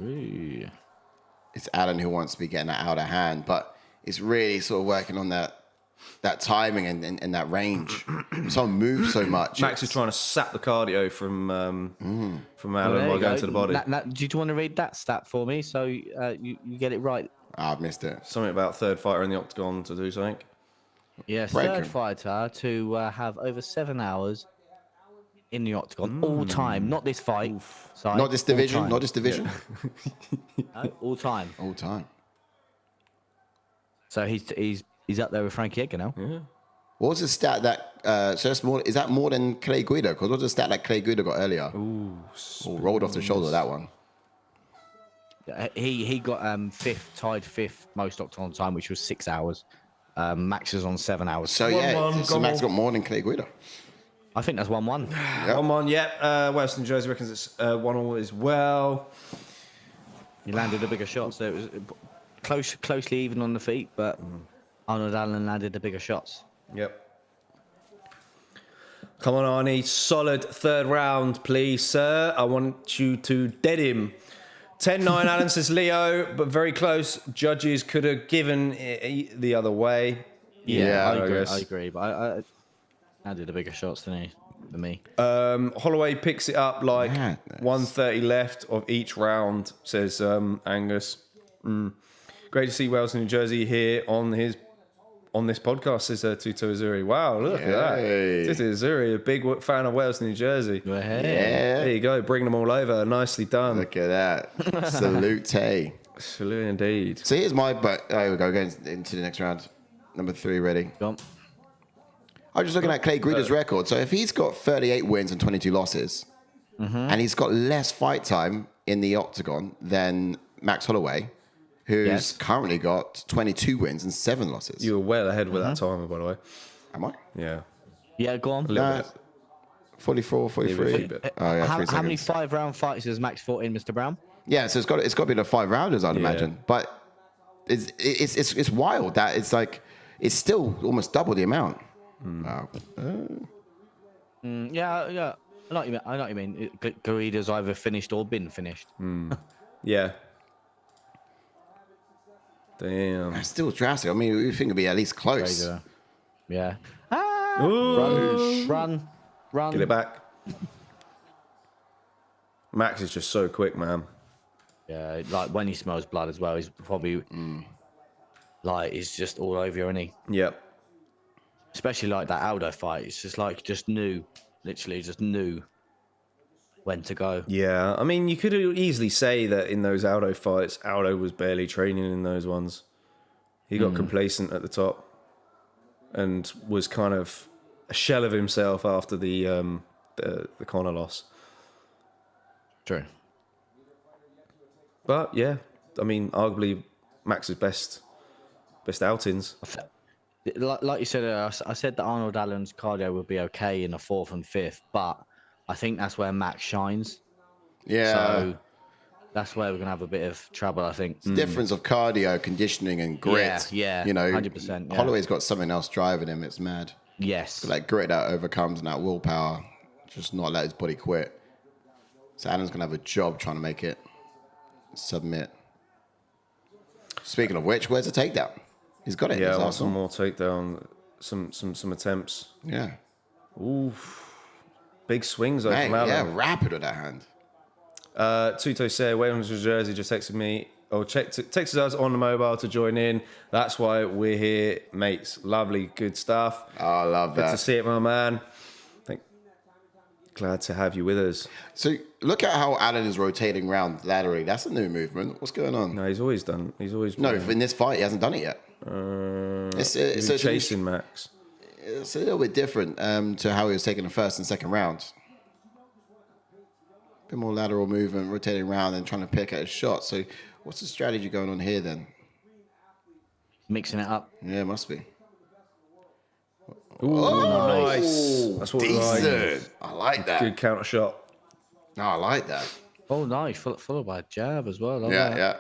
Ooh. It's Alan who wants to be getting that out of hand, but it's really sort of working on that timing and that range. Someone moves so much. Max is trying to sap the cardio from Alan while going to the body. Do you want to read that stat for me so you get it right? I've missed it. Something about third fighter in the octagon to do something. Yes, Breaking. third fighter to have over 7 hours in the octagon all time, not this fight. Sorry, Not this division. all time. Not this division. No, all time. All time. So he's up there with Frankie Edgar now. Yeah. What was the stat that? So that's more. Is that more than Clay Guida? Because what was the stat that Clay Guida got earlier? Ooh, Rolled off the shoulder that one. He got tied fifth most octagon time, which was 6 hours. Max is on 7 hours. So so Max got more than Clay Guida. I think that's 1-1. Yep. 1-1, yeah. Western Jersey reckons it's 1-1 as well. He landed the bigger shots. So it was closely even on the feet, but Arnold Allen landed the bigger shots. Yep. Come on, Arnie. Solid third round, please, sir. I want you to dead him. 10-9, Allen says Leo, but very close. Judges could have given it the other way. Yeah, I agree. But I landed the bigger shots than me. Holloway picks it up like Madness. 1:30 left of each round, says Angus. Great to see Wales and New Jersey here on this podcast, says Tutu Azuri. Wow, look at that. Tutu Azuri, a big fan of Wales and New Jersey. Go ahead. Yeah. There you go, bring them all over. Nicely done. Look at that. Salute. Salute indeed. So here's my but. Here we go. Going into the next round. Number 3 ready. Go on. I was just looking at Clay Guida's record. So if he's got 38 wins and 22 losses, and he's got less fight time in the octagon than Max Holloway, who's currently got 22 wins and 7 losses. You were well ahead with that timer, by the way. Am I? Yeah. Yeah, go on. A little bit. 44, 43. Oh, yeah, How many 5-round fights has Max fought in, Mr. Brown? Yeah, so it's got to be the 5 rounders, I'd imagine. But it's wild that it's like it's still almost double the amount. Wow. Yeah. I know what you mean. Guida's either finished or been finished. Yeah. Damn. That's still drastic. I mean, we think it'd be at least close. Guida. Yeah. Run. Get it back. Max is just so quick, man. Yeah, like when he smells blood as well, he's probably like he's just all over you, isn't he? Yep. Especially like that Aldo fight. It's just like literally just knew when to go. Yeah, I mean, you could easily say that in those Aldo fights, Aldo was barely training in those ones. He got complacent at the top and was kind of a shell of himself after the Conor loss. True. But yeah, I mean, arguably Max's best outings. Like you said, I said that Arnold Allen's cardio would be okay in the 4th and 5th, but I think that's where Max shines. Yeah. So that's where we're gonna have a bit of trouble, I think. It's the difference of cardio, conditioning, and grit. Yeah, you know, 100%. Yeah. Holloway's got something else driving him. It's mad. Yes. That grit that overcomes and that willpower, just not let his body quit. So Adam's gonna have a job trying to make it submit. Speaking of which, where's the takedown? He's got it. Yeah, in his I want arsenal. some more takedown, some attempts. Yeah. Oof. Big swings though from Allen. Yeah, rapid with that hand. Tuto said, Wales from Jersey just texted me, texted us on the mobile to join in. That's why we're here, mates. Lovely, good stuff. Oh, I love Good that. to see it, my man. Glad to have you with us. So look at how Allen is rotating around laterally. That's a new movement. What's going on? No, he's always done. No, in this fight, he hasn't done it yet. He's chasing Max. It's a little bit different to how he was taking the first and second rounds. A bit more lateral movement, rotating around and trying to pick at his shot. So what's the strategy going on here then? Mixing it up. Yeah, it must be. Ooh, nice. That's what we like. Decent. I like that. Good counter shot. No, I like that. Oh, nice. Followed by a jab as well. Yeah.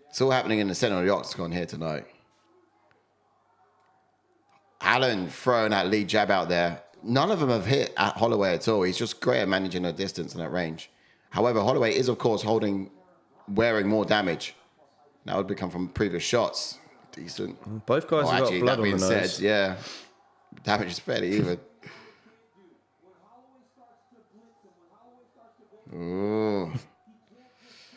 It's all happening in the center of the octagon here tonight. Allen throwing that lead jab out there. None of them have hit at Holloway at all. He's just great at managing the distance and that range. However, Holloway is, of course, wearing more damage. That would become from previous shots. Decent. Both guys have got blood on the nose. Yeah, damage is fairly even. Ooh.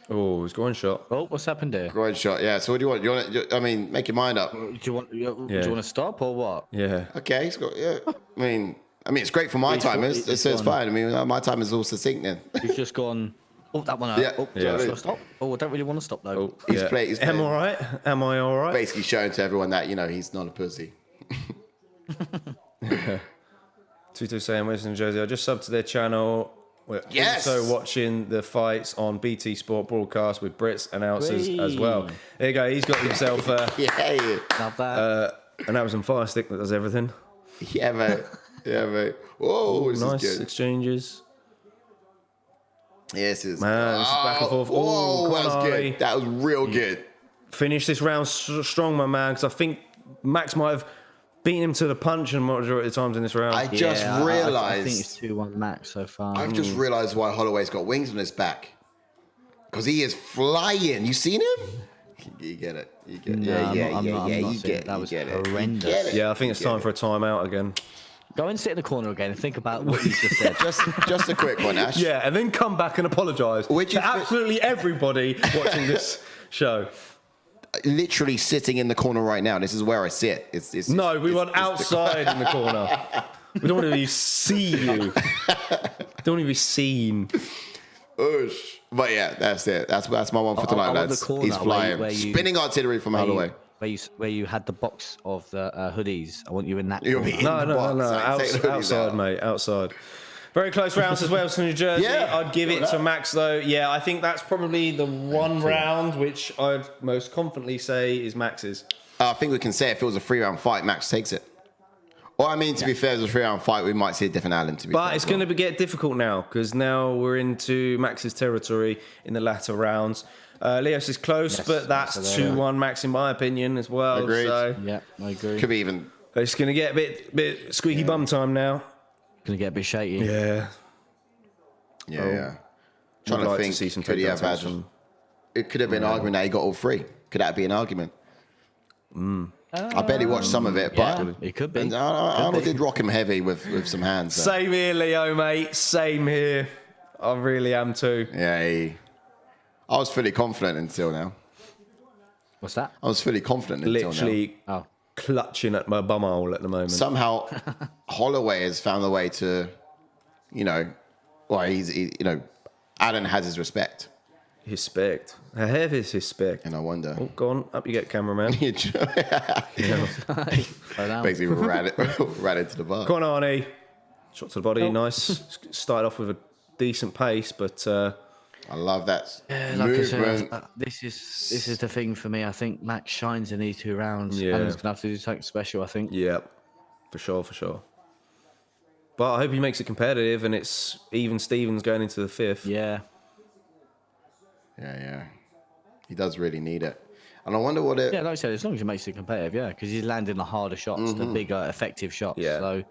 Oh, he's going shot. Oh, what's happened there? Groin shot. Yeah. So what do you want? I mean, make your mind up. Do you want to stop or what? Yeah. Okay. He's got. Yeah. I mean, it's great for my timers. It's fine. I mean, my time is all succinct then. He's just gone. Oh, that one. Yeah. Should I stop? Oh, I don't really want to stop though. He's playing. Am I all right? Am I all right? Basically showing to everyone that he's not a pussy. Tutu saying, Western Jersey, I just subbed to their channel. We're also watching the fights on BT Sport broadcast with Brits announcers as well. There you go. He's got himself Love that. an Amazon Fire Stick that does everything. Yeah, mate. Whoa, this nice is good. exchanges. Yes, it's man. This is back and forth. Whoa, that was good. That was real good. Finish this round strong, my man, because I think Max might have beaten him to the punch in majority of the times in this round. I just realised. I think it's 2-1 Max so far. I've just realised why Holloway's got wings on his back. Because he is flying. You seen him? You get it. You get it. No, You get it. That was You get it. horrendous. You get it. Yeah, I think it's time for a timeout again. Go and sit in the corner again and think about what you just said. Just a quick one, Ash. Yeah, and then come back and apologise to absolutely everybody watching this show. Literally sitting in the corner right now. This is where I sit. We want outside in the corner. We don't want to see you. Don't want to be seen. Oosh. But yeah, that's it. That's my one for tonight, lads. He's flying. Spinning artillery from Holloway. Where you had the box of the hoodies. I want you in that. No. Outside, mate. Outside. Very close rounds as well. So New Jersey, Yeah, I'd give it to Max though. Yeah, I think that's probably the one round which I'd most confidently say is Max's. I think we can say if it was a 3-round fight, Max takes it. Or I mean, to be fair, if it was a 3-round fight, we might see a different Allen. But it's going to get difficult now because now we're into Max's territory in the latter rounds. Leos is close, but that's 2-1 Max in my opinion as well. Agreed. So Yeah, I agree. Could be even. it's going to get a bit squeaky bum time now. Gonna get a bit shaky. Yeah. Yeah. Trying I'd to like to think, see some could he have had? takedowns. It could have been an argument that he got all 3. Could that be an argument? I barely watched some of it, but Yeah, it could be. and Arnold did rock him heavy with some hands. So. Same here, Leo, mate. Same here. I really am too. Yeah, I was fully confident until now. What's that? I was fully confident until now. Literally clutching at my bumhole at the moment. Somehow, Holloway has found a way to, Allen has his respect. Respect. I have his respect. And I wonder. Oh, go on. Up you get, cameraman. Basically ran into the bar. Go on, Arnie. Shot to the body. Nice. Started off with a decent pace, but I love that Like I movement. said, this is the thing for me. I think Max shines in these 2 rounds. Yeah. Allen's gonna have to do something special. I think. yeah, for sure. But I hope he makes it competitive and it's even Stevens going into the 5th. Yeah. Yeah. He does really need it. And I wonder what it... Yeah, like I said, as long as he makes it competitive, yeah, because he's landing the harder shots, the bigger, effective shots. Yeah. So, like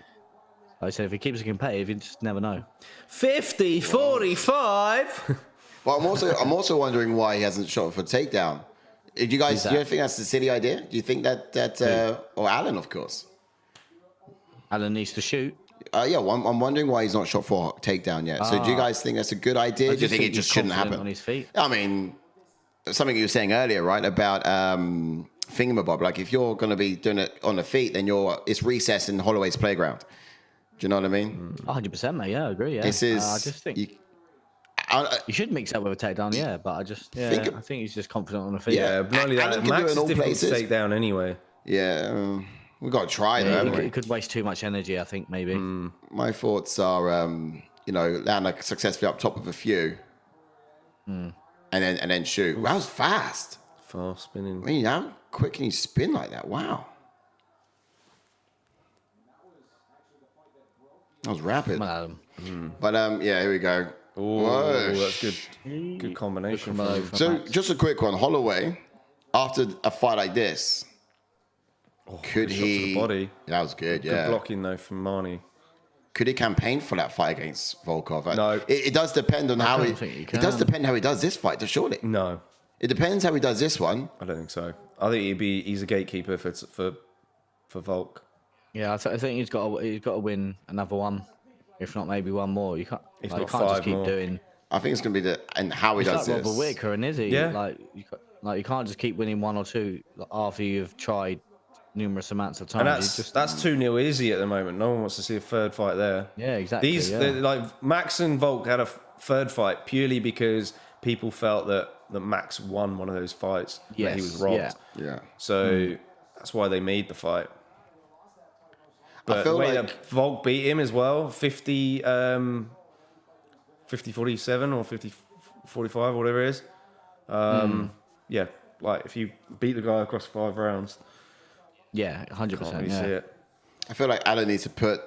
I said, if he keeps it competitive, you just never know. 50, 45. But I'm also wondering why he hasn't shot for takedown. Do you guys do you think that's a silly idea? Do you think that or Allen, of course? Allen needs to shoot. I'm wondering why he's not shot for takedown yet. So do you guys think that's a good idea? Do you think it just shouldn't happen? On his feet. I mean, something you were saying earlier, right, about thingamabob. Like if you're going to be doing it on the feet, then it's recess in Holloway's playground. Do you know what I mean? 100%, mate. Yeah, I agree. Yeah. This is. I just think you should mix that with a takedown. Yeah, but I think he's just confident on the feet. Yeah, not only that, Allen can do Max it is in all difficult to places. take down anyway. Yeah, we've got to try though, haven't we? It could waste too much energy. I think maybe. My thoughts are, land like successfully up top of a few, and then shoot. Wow, that was fast. Fast spinning. I mean, how quick can you spin like that? Wow, that was rapid. But yeah, here we go. Oh, that's good. Good combination. So just a quick one, Holloway. After a fight like this, could shot to he? the body. That was good. Good Yeah. blocking though from Marnie. Could he campaign for that fight against Volkov? No. It does depend on how don't he. think he It does can. depend how he does this fight. Surely. No, It depends how he does this one. I don't think so. I think he's a gatekeeper for Volk. Yeah, I think he's got to win another one, if not maybe one more. You can't. If You not can't just 5 keep more. doing. I think it's going to be and how he It's does like this. Robert Whittaker, and is he? Yeah. You can't just keep winning 1 or 2 after you've tried numerous amounts of times. And that's 2-0 easy at the moment. No one wants to see a third fight there. Yeah, exactly. Like Max and Volk had a third fight purely because people felt that Max won one of those fights that he was robbed. yeah. Yeah. So that's why they made the fight. But I feel the way like that Volk beat him as well, 50-47 or 50-45, whatever it is. Yeah, like if you beat the guy across 5 rounds, Yeah, 100%. can't really Yeah. see it. I feel like Allen needs to put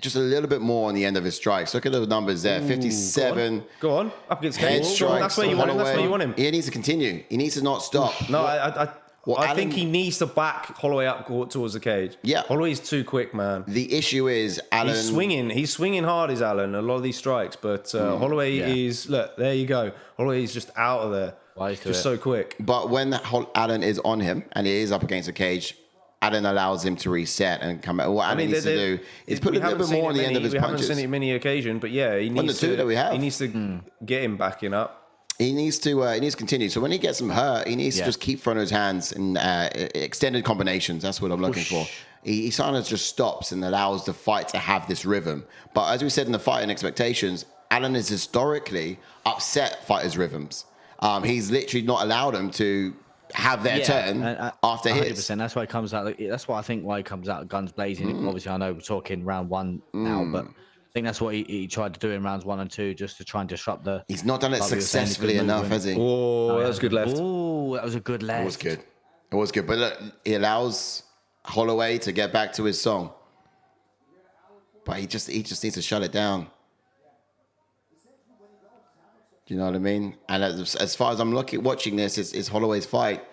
just a little bit more on the end of his strikes. Look at the numbers there: 57 Go on, up against head Cage. strikes. That's where you want him. That's where you want him. He needs to continue. He needs to not stop. No, I think Allen- he needs to back Holloway up towards the cage. Yeah. Holloway's too quick, man. The issue is Allen. He's swinging hard, is Allen, a lot of these strikes. But Holloway is, look, there you go. Holloway is just out of there. Wise to Just it. so quick. But when Allen is on him and he is up against the cage, Allen allows him to reset and come back. What Allen needs to do is put a little bit more on the end of his We punches. haven't seen it many occasion, but yeah, he needs the two that we have. He needs to get him backing up. He needs to continue. So when he gets him hurt, he needs to just keep throwing his hands in extended combinations. That's what I'm looking for. He kind of just stops and allows the fight to have this rhythm. But as we said in the fight and expectations, Allen has historically upset fighters' rhythms. He's literally not allowed them to have their turn after 100%. his. That's why it comes out. That's why I think why he comes out guns blazing. Obviously, I know we're talking round 1 now, but think that's what he tried to do in rounds 1 and 2, just to try and disrupt the. He's not done it like we were saying, successfully good enough, movement. has he? Oh, that was good left. Oh, that was a good left. It was good. It was good. But look, he allows Holloway to get back to his song. But he just needs to shut it down. Do you know what I mean? And as far as I'm watching this, it's Holloway's fight.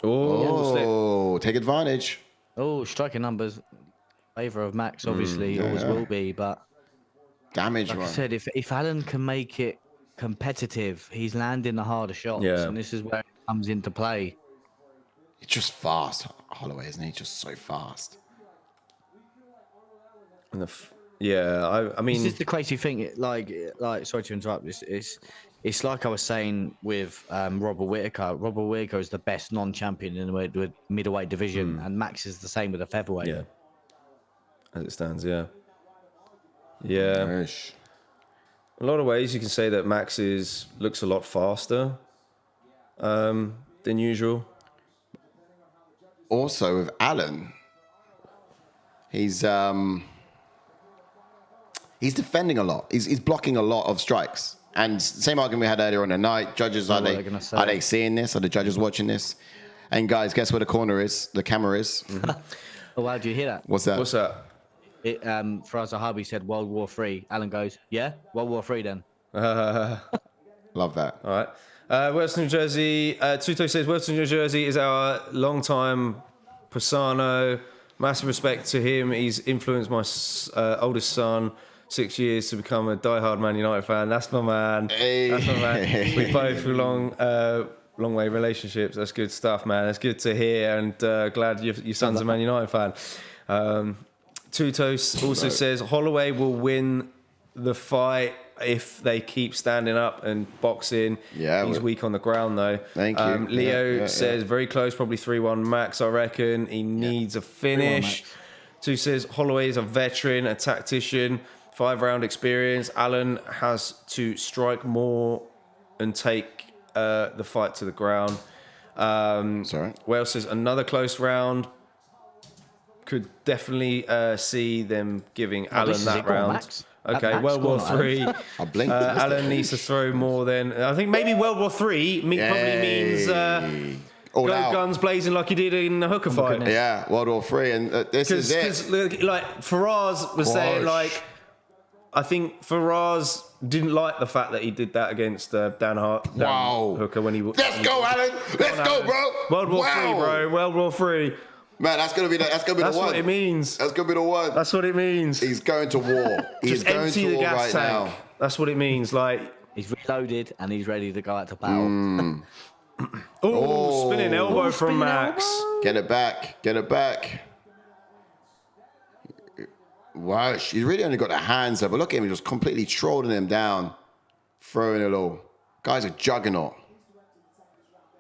Oh, take advantage. Oh, striking numbers, favor of Max, obviously, always will be. But Damage, like man. I said, if Alan can make it competitive, he's landing the harder shots, Yeah. and this is where it comes into play. It's just fast, Holloway, isn't he? Just so fast. And I mean, This is the crazy thing. Like, sorry to interrupt. It's like I was saying with Robert Whittaker. Robert Whittaker is the best non-champion in the middleweight division, and Max is the same with the featherweight. yeah, as it stands, yeah. A lot of ways you can say that Max looks a lot faster than usual. Also, with Alan, he's defending a lot. He's blocking a lot of strikes. And same argument we had earlier on the night. Judges, are they seeing this? Are the judges watching this? And guys, guess where the camera is? Mm-hmm. Oh, wow, do you hear that? What's that? What's that? It, Faraz Zahabi said World War III. Alan goes, yeah, World War III then. Love that. All right. Western New Jersey. Tuto says Western New Jersey is our long-time Pisano. Massive respect to him. He's influenced my oldest son 6 years to become a diehard Man United fan. That's my man. Hey. That's my man. We both long way relationships. That's good stuff, man. That's good to hear, and glad your son's a Man United fan. Tutos also says Holloway will win the fight if they keep standing up and boxing. Yeah, he's weak on the ground though. Thank you. Leo says very close, probably 3-1 Max. I reckon he needs a finish. 2 says Holloway is a veteran, a tactician, 5-round experience. Alan has to strike more and take the fight to the ground. Sorry. Wales says another close round. Could definitely see them giving Alan that round. Max. Okay, World War III. I blinked. Alan needs to throw more than... I think maybe World War III probably means All go out. guns blazing like he did in the hooker fight. Yeah, World War III, and this is it. Because like Faraz was saying, like, I think Faraz didn't like the fact that he did that against Dan Hooker when he... Let's go, Alan. Let's go, bro. World War III, bro. World War III. Man, that's gonna be the one. That's what it means. That's gonna be the one. That's what it means. He's going to war. He's Just going empty to the war gas right tank. now. That's what it means. Like, He's reloaded and he's ready to go out to battle. Spinning elbow from Max. Get it back. Get it back. Wow, he's really only got the hands up, but look at him, just completely trolling him down, throwing it all. Guy's a juggernaut.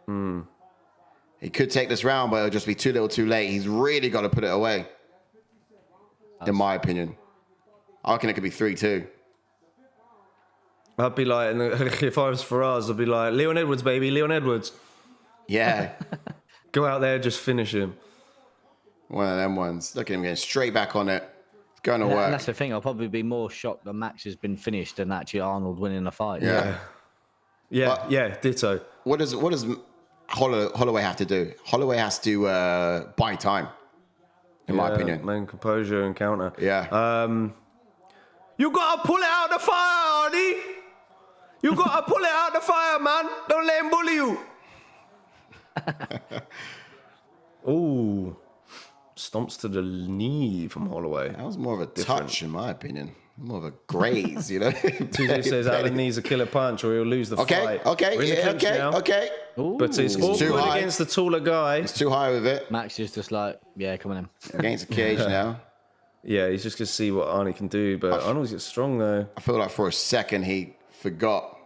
He could take this round, but it'll just be too little too late. He's really got to put it away, in my opinion. I reckon it could be 3-2. I'd be like, if I was Faraz, I'd be like, Leon Edwards, baby, Leon Edwards. Yeah. Go out there, just finish him. One of them ones. Look at him getting straight back on it. It's going to And work. that's the thing. I'll probably be more shocked that Max has been finished than actually Arnold winning the fight. Yeah. Yeah, ditto. What does Holloway have to do? Holloway has to buy time, in my opinion. Man, composure and counter. Yeah. You gotta pull it out the fire, Arnie. You gotta pull it out the fire, man. Don't let him bully you. Ooh. Stomps to the knee from Holloway. That was more of a touch, in my opinion. More of a graze, you know? TJ says Alan needs a killer punch or he'll lose the fight. Okay. We're in the clinch now. Ooh, But it's awkward against the taller guy. It's too high with it. Max is just like, yeah, come on in. Against the cage now. Yeah, he's just going to see what Arnie can do. But Arnold's gets strong, though. I feel like for a second he forgot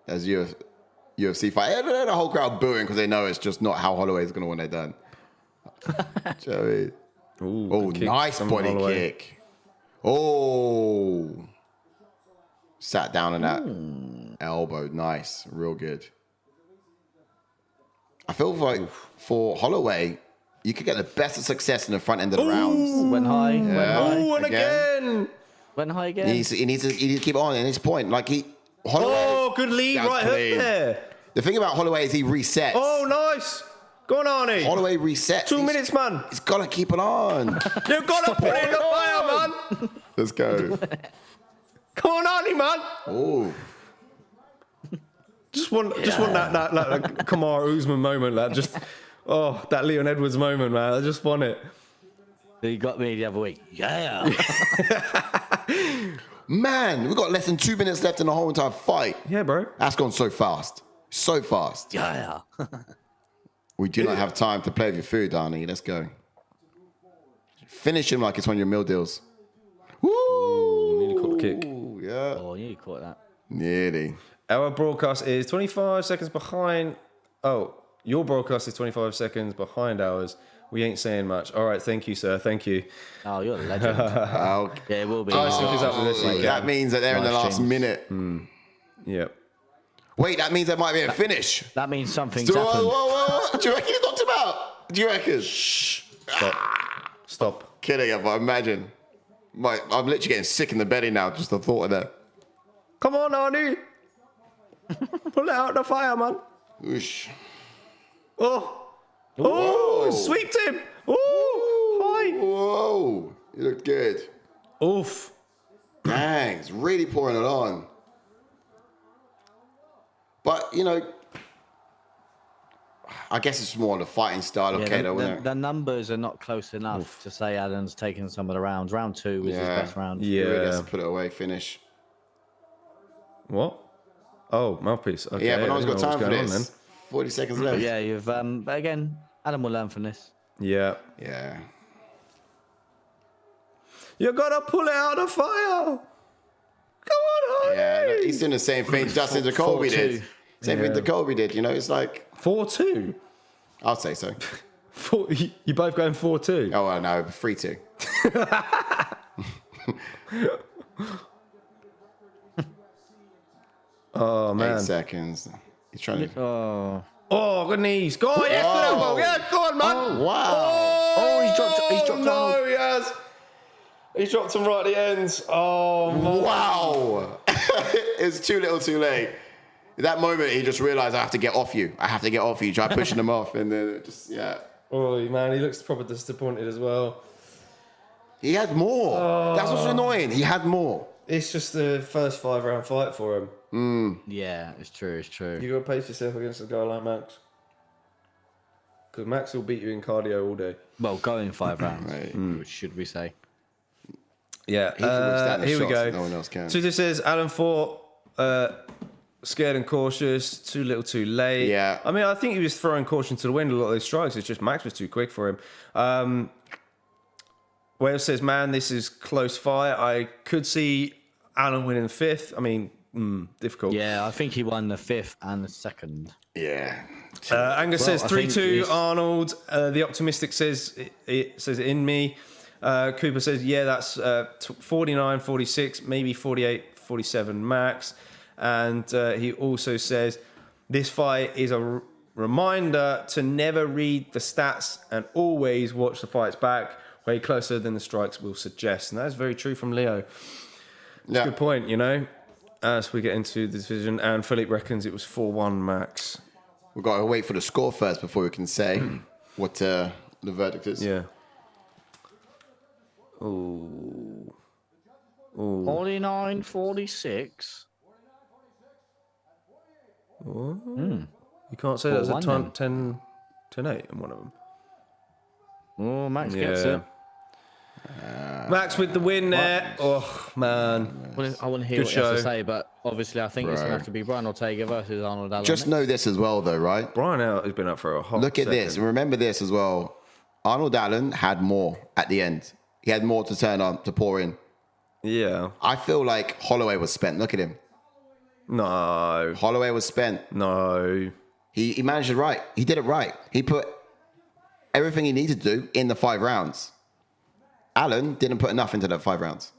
as UFC fight. The whole crowd booing because they know it's just not how Holloway's going to win it done. Do you know what I mean? Oh, nice body kick. Oh. Sat down on that elbow. Nice. Real good. I feel like for Holloway, you could get the best of success in the front end of the rounds. Went high. Went high. Ooh, and again. Went high again. He needs to keep on in his point. Like Holloway. Oh, good lead right hook there. The thing about Holloway is he resets. Oh, nice. Go on, Arnie. Holloway resets. 2 minutes, man. He's got to keep it on. You've got to put it in the fire, man. Let's go. Come on, Arnie, man. Oh. Just want that Kamaru Usman moment, that Leon Edwards moment, man. I just want it. You got me the other week. Yeah. Man, we've got less than 2 minutes left in the whole entire fight. Yeah, bro. That's gone so fast. So fast. Yeah. We do not have time to play with your food, Arnie. Let's go. Finish him like it's one of your meal deals. Woo! Nearly caught the kick. Yeah. Oh, you caught that. Nearly. Our broadcast is 25 seconds behind. Oh, your broadcast is 25 seconds behind ours. We ain't saying much. All right, thank you, sir. Thank you. Oh, you're a legend. Oh, Yeah, it will be. that means that they're in the last minute. Yep. Wait, that means there might be a finish. That means something's happened. Whoa. Do you reckon he's knocked him out? Do you reckon? Stop. Kidding you, but imagine. I'm literally getting sick in the belly now, just the thought of that. Come on, Arnie. Pull it out the fire, man. Oosh. Oh, Whoa. sweeped him. Oh, hi. Whoa. You looked good. Oof. Dang, it's really pouring it on. But, I guess it's more the fighting style of Cato, isn't it? The numbers are not close enough to say Adam's taken some of the rounds. Round 2 was his best round. He really has to put it away, finish. What? Oh, mouthpiece. Okay, Yeah, but no one's got time for going this. 40 seconds left. Yeah, you've but again, Adam will learn from this. Yeah. Yeah. You gotta pull it out of fire. Come on, Arnie. Yeah, look, he's doing the same thing Dustin Jacoby did. Same thing Jacoby did, it's like... 4-2. I'll say so. You both going 4-2. Oh, well, no, 3-2. Oh, man. 8 seconds. He's trying to... Oh, good knees. Go on, yes, good elbow. Yeah, go on, man. Oh, wow. Oh, he's dropped no, he has. He dropped him right at the ends. Oh, man. Wow. It's too little too late. That moment, he just realized, I have to get off you. Try pushing him off, and then Oh, man, he looks proper disappointed as well. He had more. That's what's annoying. He had more. It's just the first 5-round fight for him. Yeah, it's true. You got to pace yourself against a guy like Max. Because Max will beat you in cardio all day. Well, going 5 rounds, Right. should we say? Yeah, He can withstand the here we shots go. that no one else can. So this says Alan fought scared and cautious, too little, too late. Yeah. I mean, I think he was throwing caution to the wind a lot of those strikes. It's just Max was too quick for him. Wales says, man, this is close fight. I could see Alan winning the 5th. I mean, difficult. Yeah, I think he won the 5th and the 2nd. Yeah. Angus says I think 3-2 it's- Arnold. The optimistic says it says in me. Cooper says, yeah, that's 49, 46, maybe 48, 47 max. And he also says, this fight is a reminder to never read the stats and always watch the fights back way closer than the strikes will suggest. And that's very true from Leo. That's a good point, as we get into the decision. And Philippe reckons it was 4-1 max. We've got to wait for the score first before we can say what the verdict is. Yeah. Ooh. 49-46. You can't say that's a 10-8 in one of them. Oh, Max gets it. Max with the win there. Oh, man. I want to hear Good what he has show. to say, but obviously I think it's going to have to be Brian Ortega versus Arnold Allen. Just know this as well, though, right? Brian out has been up for a hot Look at second. this and remember this as well. Arnold Allen had more at the end. He had more to turn on, to pour in. Yeah. I feel like Holloway was spent. Look at him. No. Holloway was spent. No. He managed it right. He did it right. He put everything he needed to do in the 5 rounds. Allen didn't put enough into the 5 rounds.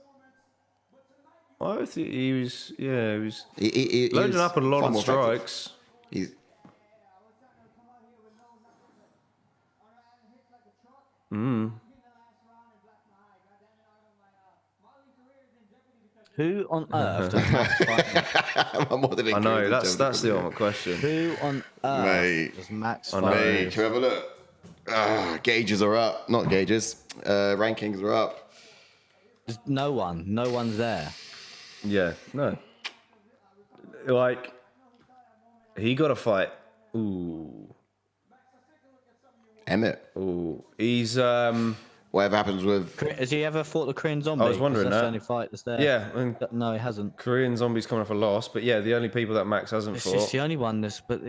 I think he was, he was He loading was up a lot far of more effective. strikes. He's, Who on earth does Max fight? I know, that's the ultimate question. Who on earth does Max fight? Mate, can we have a look? Gauges are up. Not gauges. Rankings are up. There's no one. No one's there. Yeah, no. Like, he got a fight. Ooh. Emmett. Ooh. He's, Whatever happens with... Has he ever fought the Korean Zombie? I was wondering that's that. the only fight that's there. Yeah. I mean, No, he hasn't. Korean Zombie's coming off a loss, but yeah, the only people that Max hasn't It's fought. just the only one that's... But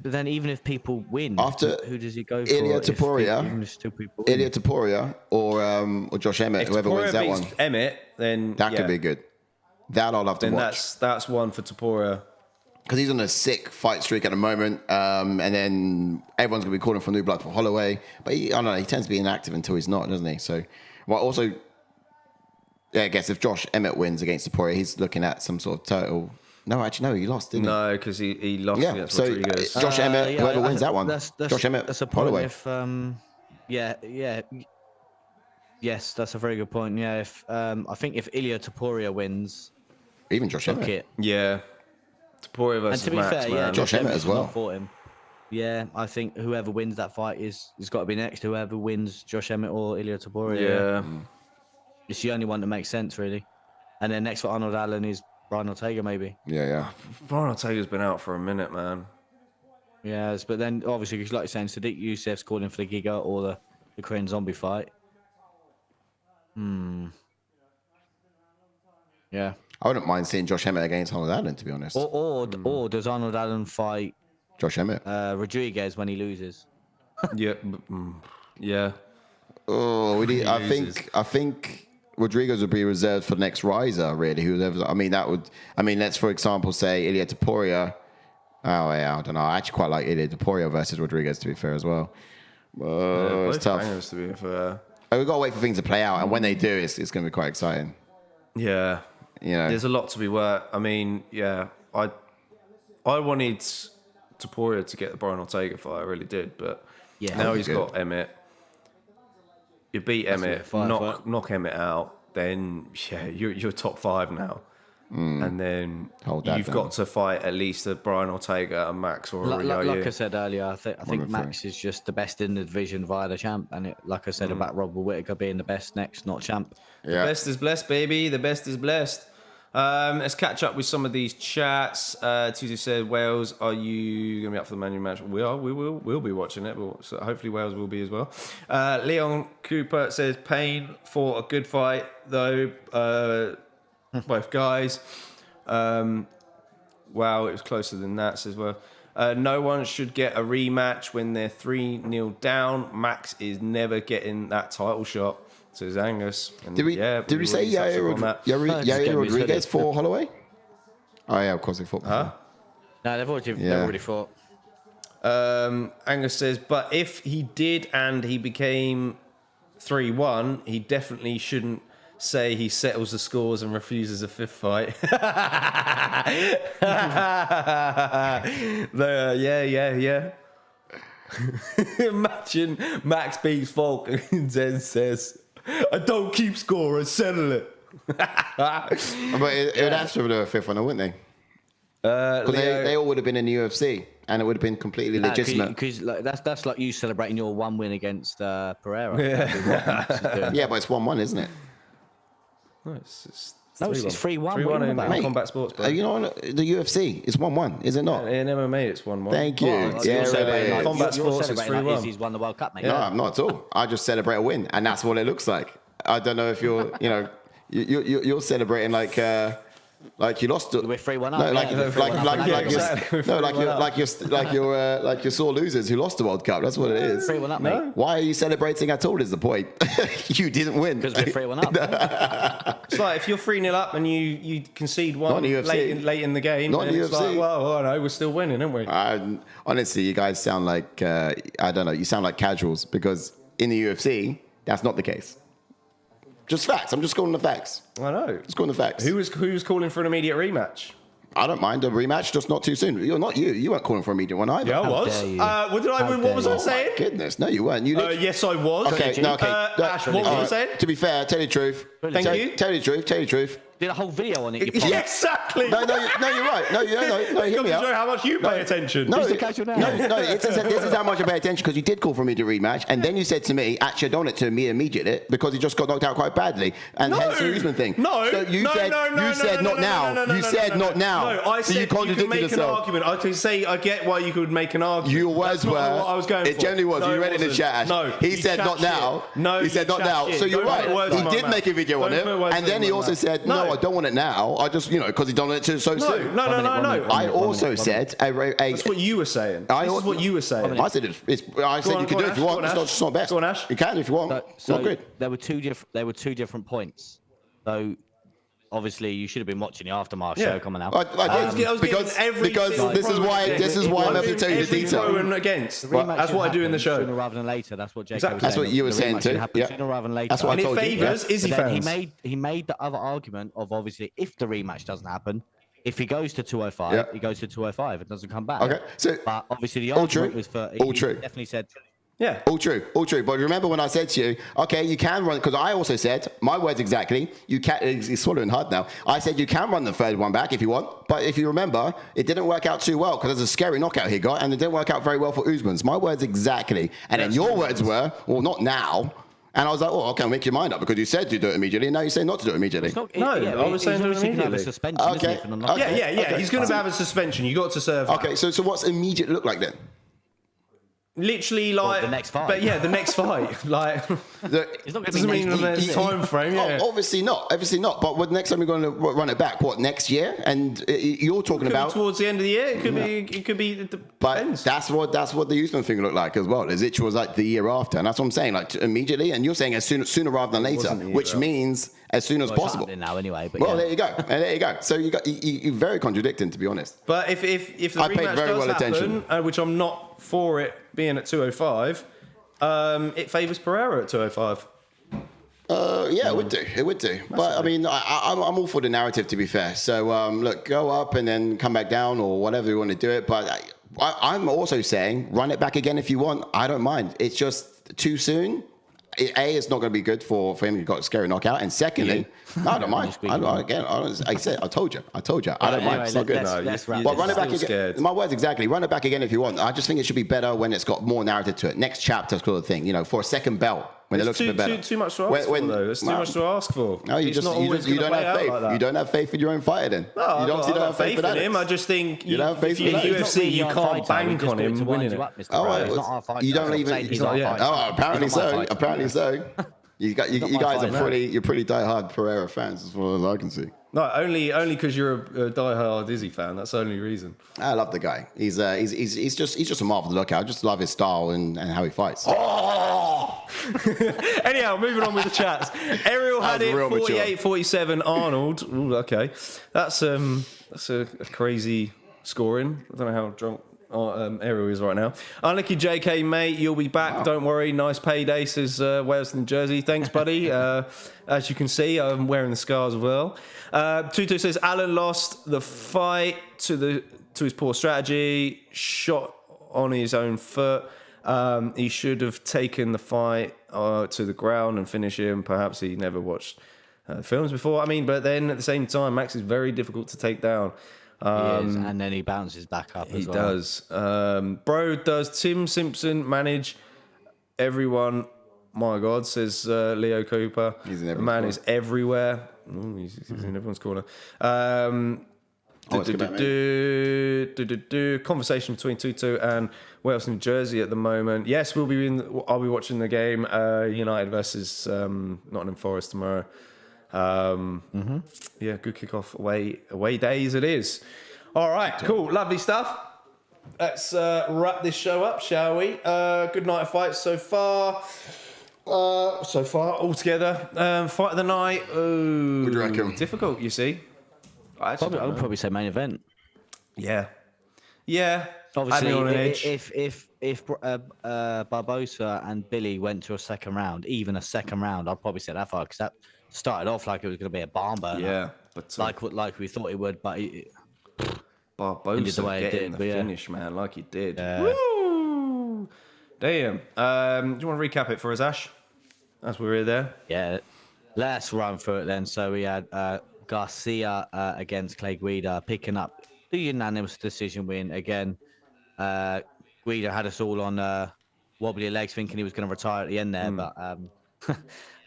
then even if people win, After who does he go for? Ilia if Topuria, even if still people win? Ilia Topuria or Josh Emmett, If whoever wins Topuria that beats one. Emmett, then That yeah, could be good. That I'll have to then watch. that's one for Topuria. Because he's on a sick fight streak at the moment, and then everyone's going to be calling for new blood for Holloway. But I don't know, he tends to be inactive until he's not, doesn't he? So, well, also, yeah, I guess if Josh Emmett wins against Topuria, he's looking at some sort of total... No, actually, no, he lost, didn't he? No, because he lost Yeah, against so Rodriguez. Josh Emmett, Yeah, whoever wins that one. Josh Emmett, That's a point. Holloway. If yes, that's a very good point. Yeah, if I think if Ilia Topuria wins, Even Josh fuck Emmett. it. Yeah. Topuria And versus to be Max, fair, man. yeah, Josh Emmett Emmett's as well. not fought him. Yeah, I think whoever wins that fight has got to be next. Whoever wins, Josh Emmett or Ilia Topuria. Yeah. It's the only one that makes sense, really. And then next for Arnold Allen is Brian Ortega, maybe. Yeah. Brian Ortega's been out for a minute, man. Yes, but then obviously, like you're saying, Sadiq Youssef's calling for the Giga or the Korean Zombie fight. Yeah. I wouldn't mind seeing Josh Emmett against Arnold Allen, to be honest. Or does Arnold Allen fight Josh Emmett. Rodriguez when he loses? Yeah. Yeah. Oh, I think Rodriguez would be reserved for the next riser, really. Let's, for example, say Ilia Topuria. Oh, yeah, I don't know. I actually quite like Ilia Topuria versus Rodriguez, to be fair, as well. It's tough. Bangers, to be fair. We've got to wait for things to play out, and when they do, it's going to be quite exciting. Yeah. You know, There's a lot to be worked. I mean, yeah, I wanted Topuria to get the Brian Ortega fight. I really did, but Yeah. now he's good. got Emmett. You beat Emmett, knock Emmett out, then yeah, you're top 5 now. And then Hold that you've down. got to fight at least a Brian Ortega, a Max, or a Like Rio. I said earlier, I think Max is just the best in the division via the champ, and like I said about Robert Whittaker being the best next, not champ. yeah. The best is blessed, baby. The best is blessed. Let's catch up with some of these chats. Tutu said, Wales, are you going to be up for the Man U match? We are. We'll be watching it. So hopefully Wales will be as well. Leon Cooper says, Payne for a good fight, though. Both guys. Wow, it was closer than that, says well. No one should get a rematch when they're 3-0 down. Max is never getting that title shot, says Angus. And Did we say Yair Rodriguez for Holloway? Oh, yeah, of course they fought before. Huh? No, they've already fought. Angus says, but if he did and he became 3-1, he definitely shouldn't say he settles the scores and refuses a 5th fight. Yeah. Imagine Max beats Falk and then says, I don't keep score, I settle it. But it would have to have been a 5th one, wouldn't they? Because they all would have been in the UFC, and it would have been completely legitimate. Because that's like you celebrating your 1 win against Pereira. Yeah, but it's 1-1, isn't it? No, it's 3-1. 3-1 in Mate, combat sports, bro. You know, the UFC, it's 1-1, is it not? In MMA, it's 1-1. Thank you. Oh, Yeah, you're celebrating really. Combat you're sports, it's celebrating 3-1. He's won the World Cup, mate. No, I'm not at all. I just celebrate a win, and that's what it looks like. I don't know if you're, you're celebrating like you lost. We're 3-1 up. No, like you're sore losers who lost the World Cup. That's what it is. 3-1 up, mate. Why are you celebrating at all? Is the point? You didn't win. Because we're 3-1 up. It's like if you're 3-0 up and you concede one Not in the UFC. late in the game, Not in then the it's UFC. like, well, no, we're still winning, aren't we? Honestly, you guys sound like I don't know. You sound like casuals because in the UFC, that's not the case. Just facts. I'm just calling the facts. I know. Just calling the facts. Who was calling for an immediate rematch? I don't mind a rematch, just not too soon. You weren't calling for a immediate one either. Yeah, I was. dare you. What was I saying? Goodness, no, you weren't. You Yes, I was. okay, no, okay. Ash, what was I saying? To be fair, tell you the truth, Thank you. Tell you the truth. Did a whole video on it. Yeah, exactly. No, you're right. No, hear me out. Show how much you pay attention. No, this is how much I pay attention because you did call for me to rematch, and then you said to me, actually, I don't want it to me immediately because he just got knocked out quite badly, and hence the Usman thing. No, so you said not now. You said not now. No, I said you could make an argument. I could say I get why you could make an argument. Your words were. What I was going for. It generally was. You read it in the chat. Ash. No, he said not now. No, he said not now. So you're right. He did make a video on it, and then he also said, no, I don't want it now. I just, because he done it so soon. No. I also said that's what you were saying. This is what you were saying. I said you can do it if you want. It's not best. Go on, Ash. You can if you want. It's not good. There were two different points. So obviously you should have been watching the aftermath show coming out. I did because this is why I'm able to tell you the detail. Against. That's what I do in the show. Sooner rather than later. That's what Jacob was saying. That's what you were saying too. Sooner rather than later. That's what I told you. And it favours Izzy fans. He made the other argument of obviously if the rematch doesn't happen, if he goes to 205, he goes to 205 and doesn't come back. Okay, but obviously the argument was for all true. Definitely said. Yeah. All true. But remember when I said to you, okay, you can run, because I also said, my words exactly, you can, he's swallowing hard now. I said you can run the third one back if you want, but if you remember, it didn't work out too well because there's a scary knockout he got and it didn't work out very well for Usman's. My words exactly. And then your words were, well, not now. And I was like, oh, okay, make your mind up because you said to do it immediately and now you say not to do it immediately. I was saying he's going to have a suspension. Okay. Yeah. He's going to have a suspension. You got to serve. Okay, so what's immediate look like then? Literally, like the next fight. But yeah, the next fight. Like, it's not doesn't mean the time frame. Yeah, obviously not. But what next time we're going to run it back? What, next year? And you're talking about towards the end of the year. It could be. It could be. It depends. But that's what the Usman thing looked like as well. As it was like the year after, and that's what I'm saying. Like immediately, and you're saying sooner rather than later, which means as soon as possible. Now anyway. But there you go. So you're very contradicting, to be honest. But if the rematch does happen, which I'm not for it being at 205, it favours Pereira at 205. Yeah, it would do. But I mean, I'm all for the narrative, to be fair. So look, go up and then come back down or whatever you want to do it. But I'm also saying run it back again if you want. I don't mind. It's just too soon. It's not going to be good for him. He got a scary knockout. And secondly, I don't mind. I told you. I don't mind. It's not good. But run it back again. My words exactly. Run it back again if you want. I just think it should be better when it's got more narrative to it. Next chapter sort of thing. For a second belt. When it looks a bit better. Too much to ask for, though. It's too much to ask for. No, you don't have faith. You don't have faith in your own fighter, then. No, I don't have faith in him. I just think you don't have faith in UFC, you can't bank on him winning it. You don't even. Oh, apparently so. You guys are pretty diehard Pereira fans, as far as I can see. No, only because you're a diehard Izzy fan. That's the only reason. I love the guy. He's just a marvel to look at. I just love his style and how he fights. Anyhow, moving on with the chats. Ariel had it 48-47. Arnold. Ooh, okay, that's a crazy scoring. I don't know how drunk Ariel is right now. Unlucky JK, mate, you'll be back. Wow. Don't worry. Nice payday, says Wales in Jersey. Thanks, buddy. As you can see, I'm wearing the scars as well. Tutu says Alan lost the fight to his poor strategy, shot on his own foot. He should have taken the fight to the ground and finished him. Perhaps he never watched films before. I mean, but then at the same time, Max is very difficult to take down. He is, and then he bounces back up as well. He does. Bro, does Tim Simpson manage everyone? My God, says Leo Cooper. He's in everyone's corner. The man is everywhere. Ooh, he's in everyone's corner. Conversation between Tutu and Wales in Jersey at the moment. Yes, I'll be watching the game. United versus Nottingham Forest tomorrow. Yeah, good kickoff away days it is. All right, cool, lovely stuff. Let's wrap this show up, shall we? Good night of fights so far. Altogether. Fight of the night. Ooh, what do you reckon? Difficult, you see. I would probably say main event. Yeah. Obviously, if Barboza and Billy went to a second round, I'd probably say that fight because that started off like it was going to be a barn burner. Yeah, but like we thought it would, but Barboza getting the finish, man, like he did. Woo! Damn. Do you want to recap it for us, Ash? As we're there. Yeah. Let's run through it then. So we had Garcia against Clay Guida, picking up the unanimous decision win. Again, Guida had us all on wobbly legs, thinking he was going to retire at the end there.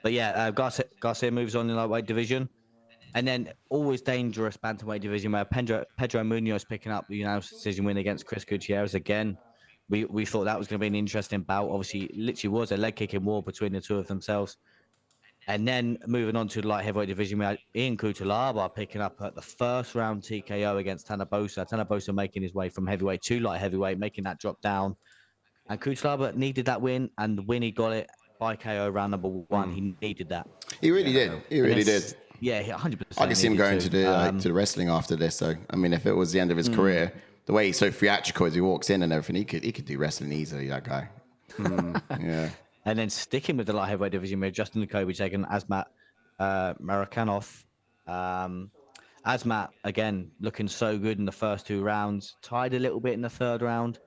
But yeah, Garcia moves on in lightweight division. And then always dangerous bantamweight division where Pedro Munhoz picking up the unanimous decision win against Chris Gutierrez again. We thought that was going to be an interesting bout. Obviously, it literally was a leg kicking war between the two of themselves. And then moving on to the light heavyweight division, we had Ian Cuțelaba picking up at the first round TKO against Barboza. Barboza making his way from heavyweight to light heavyweight, making that drop down. And Cuțelaba needed that win, and when he got it by KO round number 1, he needed that. He really did. He really did. Yeah, 100%. I can see him going to the wrestling after this. So I mean, if it was the end of his career, the way he's so theatrical as he walks in and everything, he could do wrestling easily. That guy. Yeah. And then sticking with the light heavyweight division, we had Justin Jacoby taking Azamat Murzakanov. Azamat again looking so good in the first 2 rounds, tied a little bit in the 3rd round.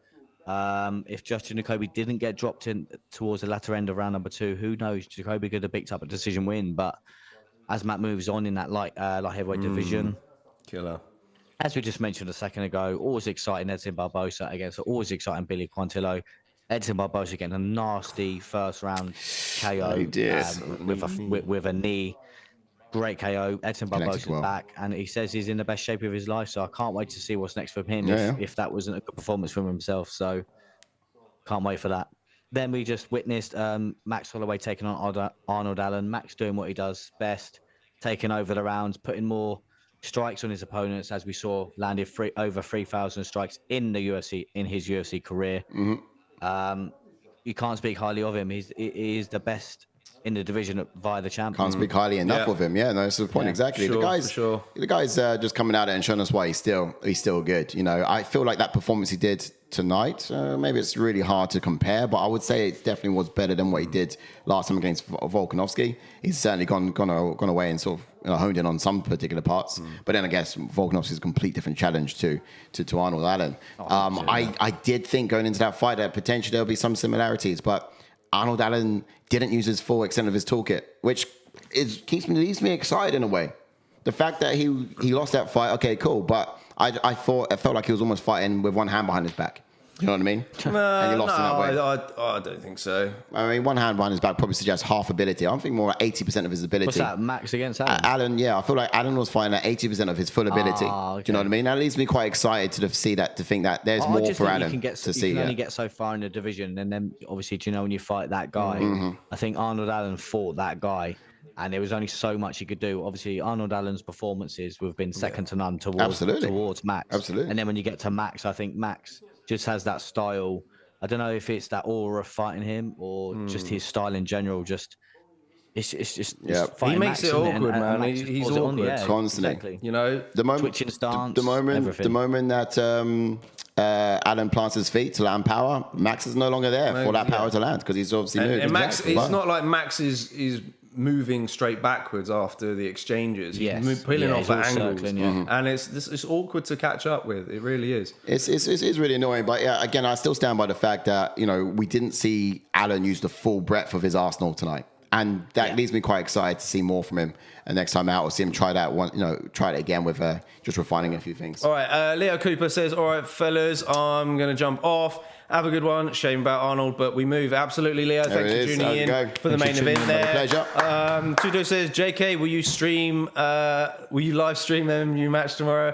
If Justin Jacoby didn't get dropped in towards the latter end of round number 2, who knows? Jacoby could have picked up a decision win, but Azamat moves on in that light heavyweight division. Killer. As we just mentioned a second ago, always exciting Edson Barboza against always exciting Billy Quarantillo. Edson Barboza getting a nasty first round KO with a knee. Great KO. Edson Barboza's back, and he says he's in the best shape of his life. So I can't wait to see what's next for him if that wasn't a good performance from himself. So can't wait for that. Then we just witnessed Max Holloway taking on Arnold Allen. Max doing what he does best, taking over the rounds, putting more strikes on his opponents, as we saw, landed over 3,000 strikes in the UFC in his UFC career. You can't speak highly of him. He is the best in the division via the champ. Can't speak highly enough of him. Yeah, no, that's the point. Exactly. Sure, the guy's just coming out and showing us why he's still good. You know, I feel like that performance he did tonight, maybe it's really hard to compare, but I would say it definitely was better than what he did last time against Volkanovski. He's certainly gone away and sort of honed in on some particular parts. But then I guess Volkanovski's a complete different challenge to Arnold Allen. I did think going into that fight that potentially there'll be some similarities, but Arnold Allen didn't use his full extent of his toolkit, which leaves me excited in a way. The fact that he lost that fight, okay, cool, but I felt like he was almost fighting with one hand behind his back. You know what I mean? And he lost in that way. I don't think so. I mean, one hand behind his back probably suggests half ability. I'm thinking more like 80% of his ability. What's that, Max against Allen? Allen, yeah. I feel like Allen was fighting at 80% of his full ability. Okay. Do you know what I mean? That leaves me quite excited to think that there's more for Allen to see. You can only get so far in the division, and then obviously, do you know when you fight that guy? I think Arnold Allen fought that guy, and there was only so much he could do. Obviously, Arnold Allen's performances have been second to none towards Max. Absolutely. And then when you get to Max, I think Max just has that style. I don't know if it's that aura of fighting him or just his style in general. It's just he makes it awkward, man. He's awkward constantly. Exactly. You know, the moment twitching stance, the moment that Allen plants his feet to land power, Max is no longer there for that power to land because he's obviously moved. And Max, it's not like Max is moving straight backwards after the exchanges. He's pulling off at angles, and it's awkward to catch up with. It really is. It's really annoying, but yeah, again, I still stand by the fact that we didn't see Allen use the full breadth of his arsenal tonight, and that leaves me quite excited to see more from him. And next time out, we'll see him try that one. Try it again with just refining a few things. All right, Leo Cooper says, "All right, fellas, I'm gonna jump off. Have a good one. Shame about Arnold, but we move. Absolutely, Leo. Thanks for tuning in for the main event there. Pleasure. Tudo says, JK, will you live stream them new match tomorrow?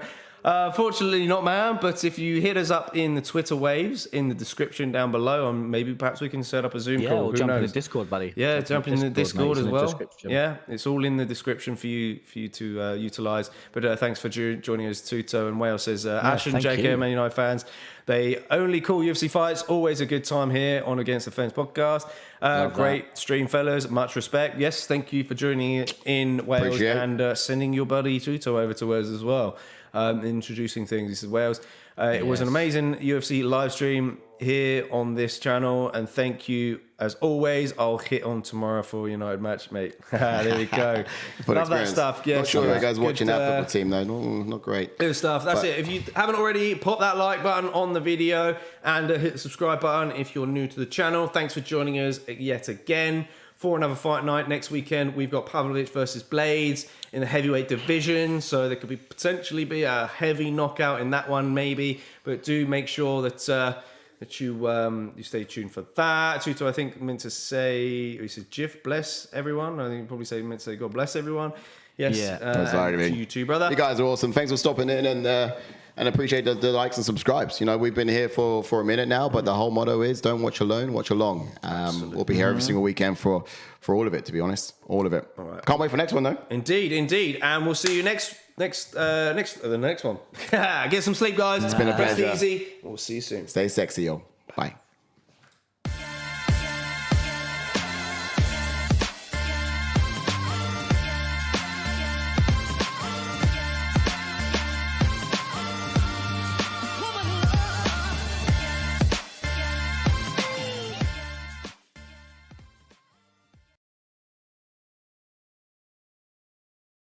Fortunately not, man, but if you hit us up in the Twitter waves in the description down below, maybe perhaps we can set up a Zoom call. Or jump in the Discord, buddy. Yeah, jump in the Discord as well. Yeah, it's all in the description for you to utilize. But thanks for joining us, Tuto. And Wales says, Ash and JK are Man United fans. They only call UFC fights. Always a good time here on Against the Fence podcast. Great stream, fellas. Much respect. Yes, thank you for joining in, Wales, and sending your buddy Tuto over to us as well. Introducing things. This is Wales. It was an amazing UFC live stream here on this channel, and thank you as always. I'll hit on tomorrow for United match, mate. There we go. Love that stuff. Yeah, not sure you guys watching that football team though. No, not great. Good stuff. That's it. If you haven't already, pop that like button on the video and hit the subscribe button if you're new to the channel. Thanks for joining us yet again for another fight night. Next weekend, we've got Pavlovich versus Blades in the heavyweight division. So there could potentially be a heavy knockout in that one, maybe. But do make sure that you stay tuned for that. Tuto, I think, meant to say, he said, Jif, bless everyone. I think he probably meant to say, God bless everyone. Yes, to you too, brother. You guys are awesome. Thanks for stopping in and appreciate the likes and subscribes. You know, we've been here for a minute now, but the whole motto is don't watch alone, watch along. We'll be here every single weekend for all of it, to be honest. All of it. All right. Can't wait for next one, though. Indeed. And we'll see you the next one. Get some sleep, guys. It's been a pleasure. Rest easy. We'll see you soon. Stay sexy, yo. Bye.